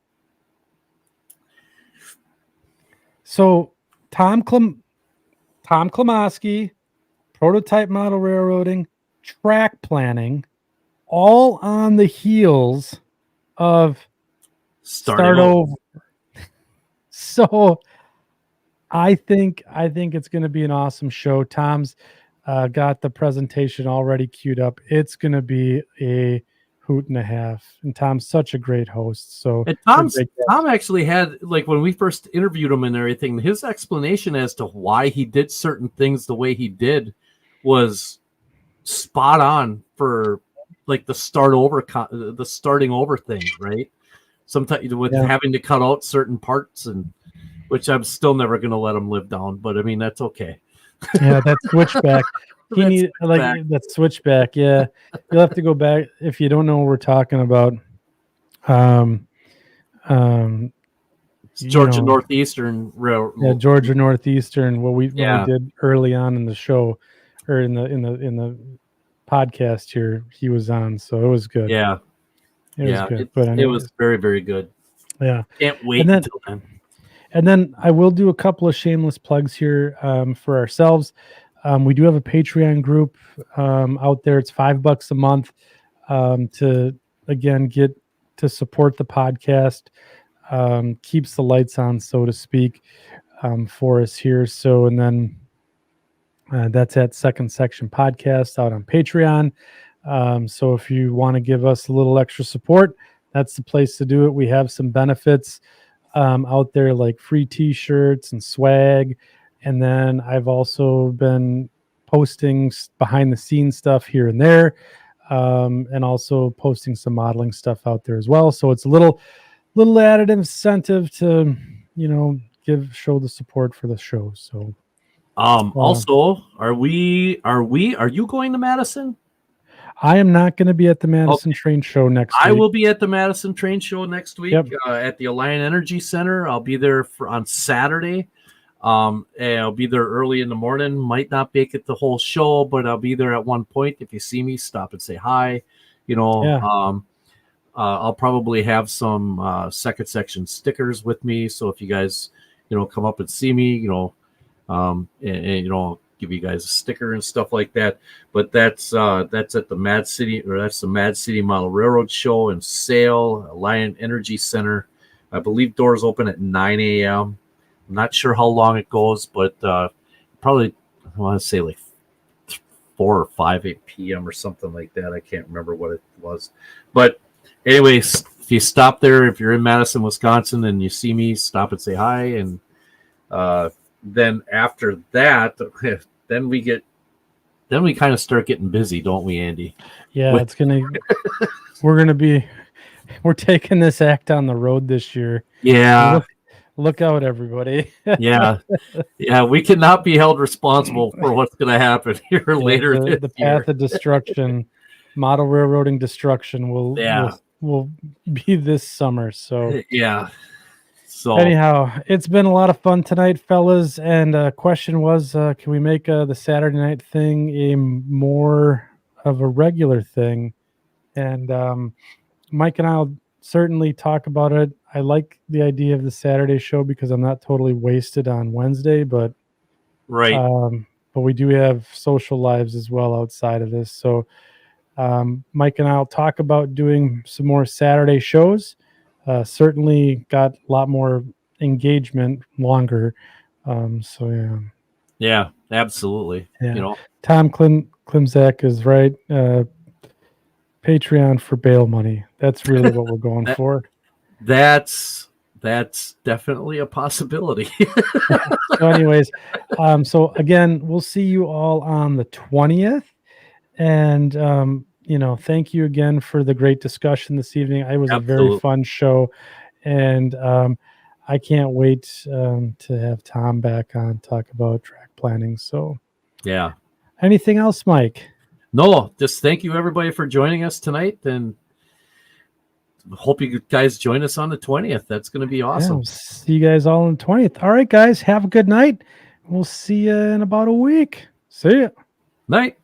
[SPEAKER 1] So Tom Klimoski, prototype model railroading, track planning, all on the heels of start over. So I think it's going to be an awesome show. Tom's got the presentation already queued up. It's going to be a hoot and a half. And Tom's such a great host. So
[SPEAKER 2] And Tom actually had, like, when we first interviewed him and everything, his explanation as to why he did certain things the way he did was spot on for like the starting over thing, right? Sometimes with having to cut out certain parts, and which I'm still never going to let him live down, but I mean that's okay.
[SPEAKER 1] Yeah, that switchback. He need like that switchback. Yeah, you'll have to go back if you don't know what we're talking about.
[SPEAKER 2] Georgia Northeastern Railroad.
[SPEAKER 1] Yeah, Georgia Northeastern. What we did early on in the show, or in the podcast here, he was on, so it was good.
[SPEAKER 2] Yeah,
[SPEAKER 1] it was good. But anyways,
[SPEAKER 2] it was very, very good.
[SPEAKER 1] Yeah,
[SPEAKER 2] can't wait until then.
[SPEAKER 1] And then I will do a couple of shameless plugs here for ourselves. We do have a Patreon group out there. It's $5 a month to, again, get to support the podcast. Keeps the lights on, so to speak, for us here. So, and then that's at Second Section Podcast out on Patreon. So if you want to give us a little extra support, that's the place to do it. We have some benefits out there, like free t-shirts and swag. And then I've also been posting behind the scenes stuff here and there, and also posting some modeling stuff out there as well. So it's a little added incentive to, show the support for the show. So
[SPEAKER 2] also, are you going to Madison?
[SPEAKER 1] I am not going to be at the Madison Train Show next week.
[SPEAKER 2] I will be at the Madison Train Show next week at the Alliant Energy Center. I'll be there on Saturday. And I'll be there early in the morning. Might not make it the whole show, but I'll be there at one point. If you see me, stop and say hi. I'll probably have some second section stickers with me. So if you guys, come up and see me, and give you guys a sticker and stuff like that. But that's at the Mad City, or that's the Mad City Model Railroad Show and Sale, Alliant Energy Center. I believe doors open at 9 a.m. I'm not sure how long it goes, but probably I want to say like 4 or 5 p.m. or something like that. I can't remember what it was. But anyways, if you stop there, if you're in Madison, Wisconsin, and you see me, stop and say hi. And then after that, then we kind of start getting busy, don't we, Andy?
[SPEAKER 1] Yeah, we're gonna be we're taking this act on the road this year.
[SPEAKER 2] Yeah.
[SPEAKER 1] Look out, everybody.
[SPEAKER 2] Yeah. Yeah. We cannot be held responsible for what's going to happen here later this
[SPEAKER 1] The
[SPEAKER 2] year.
[SPEAKER 1] path of destruction, model railroading destruction
[SPEAKER 2] Yeah.
[SPEAKER 1] will be this summer. So
[SPEAKER 2] Yeah. So
[SPEAKER 1] anyhow, it's been a lot of fun tonight, fellas. And question was, can we make the Saturday night thing a more of a regular thing? And Mike and I'll certainly talk about it. I like the idea of the Saturday show because I'm not totally wasted on Wednesday, but
[SPEAKER 2] right.
[SPEAKER 1] we do have social lives as well outside of this. So Mike and I'll talk about doing some more Saturday shows. Certainly got a lot more engagement longer. So yeah.
[SPEAKER 2] Yeah, absolutely.
[SPEAKER 1] Yeah.
[SPEAKER 2] You know,
[SPEAKER 1] Tom Klimzak is right. Patreon for bail money. That's really what we're going for.
[SPEAKER 2] that's definitely a possibility.
[SPEAKER 1] So anyways, so again, we'll see you all on the 20th. And thank you again for the great discussion this evening. It was a very fun show. And I can't wait to have Tom back on, talk about track planning. So
[SPEAKER 2] yeah.
[SPEAKER 1] Anything else, Mike?
[SPEAKER 2] No, just thank you everybody for joining us tonight, and hope you guys join us on the 20th. That's going to be awesome.
[SPEAKER 1] Yeah, we'll see you guys all on the 20th. All right, guys, have a good night. We'll see you in about a week. See ya.
[SPEAKER 2] Night.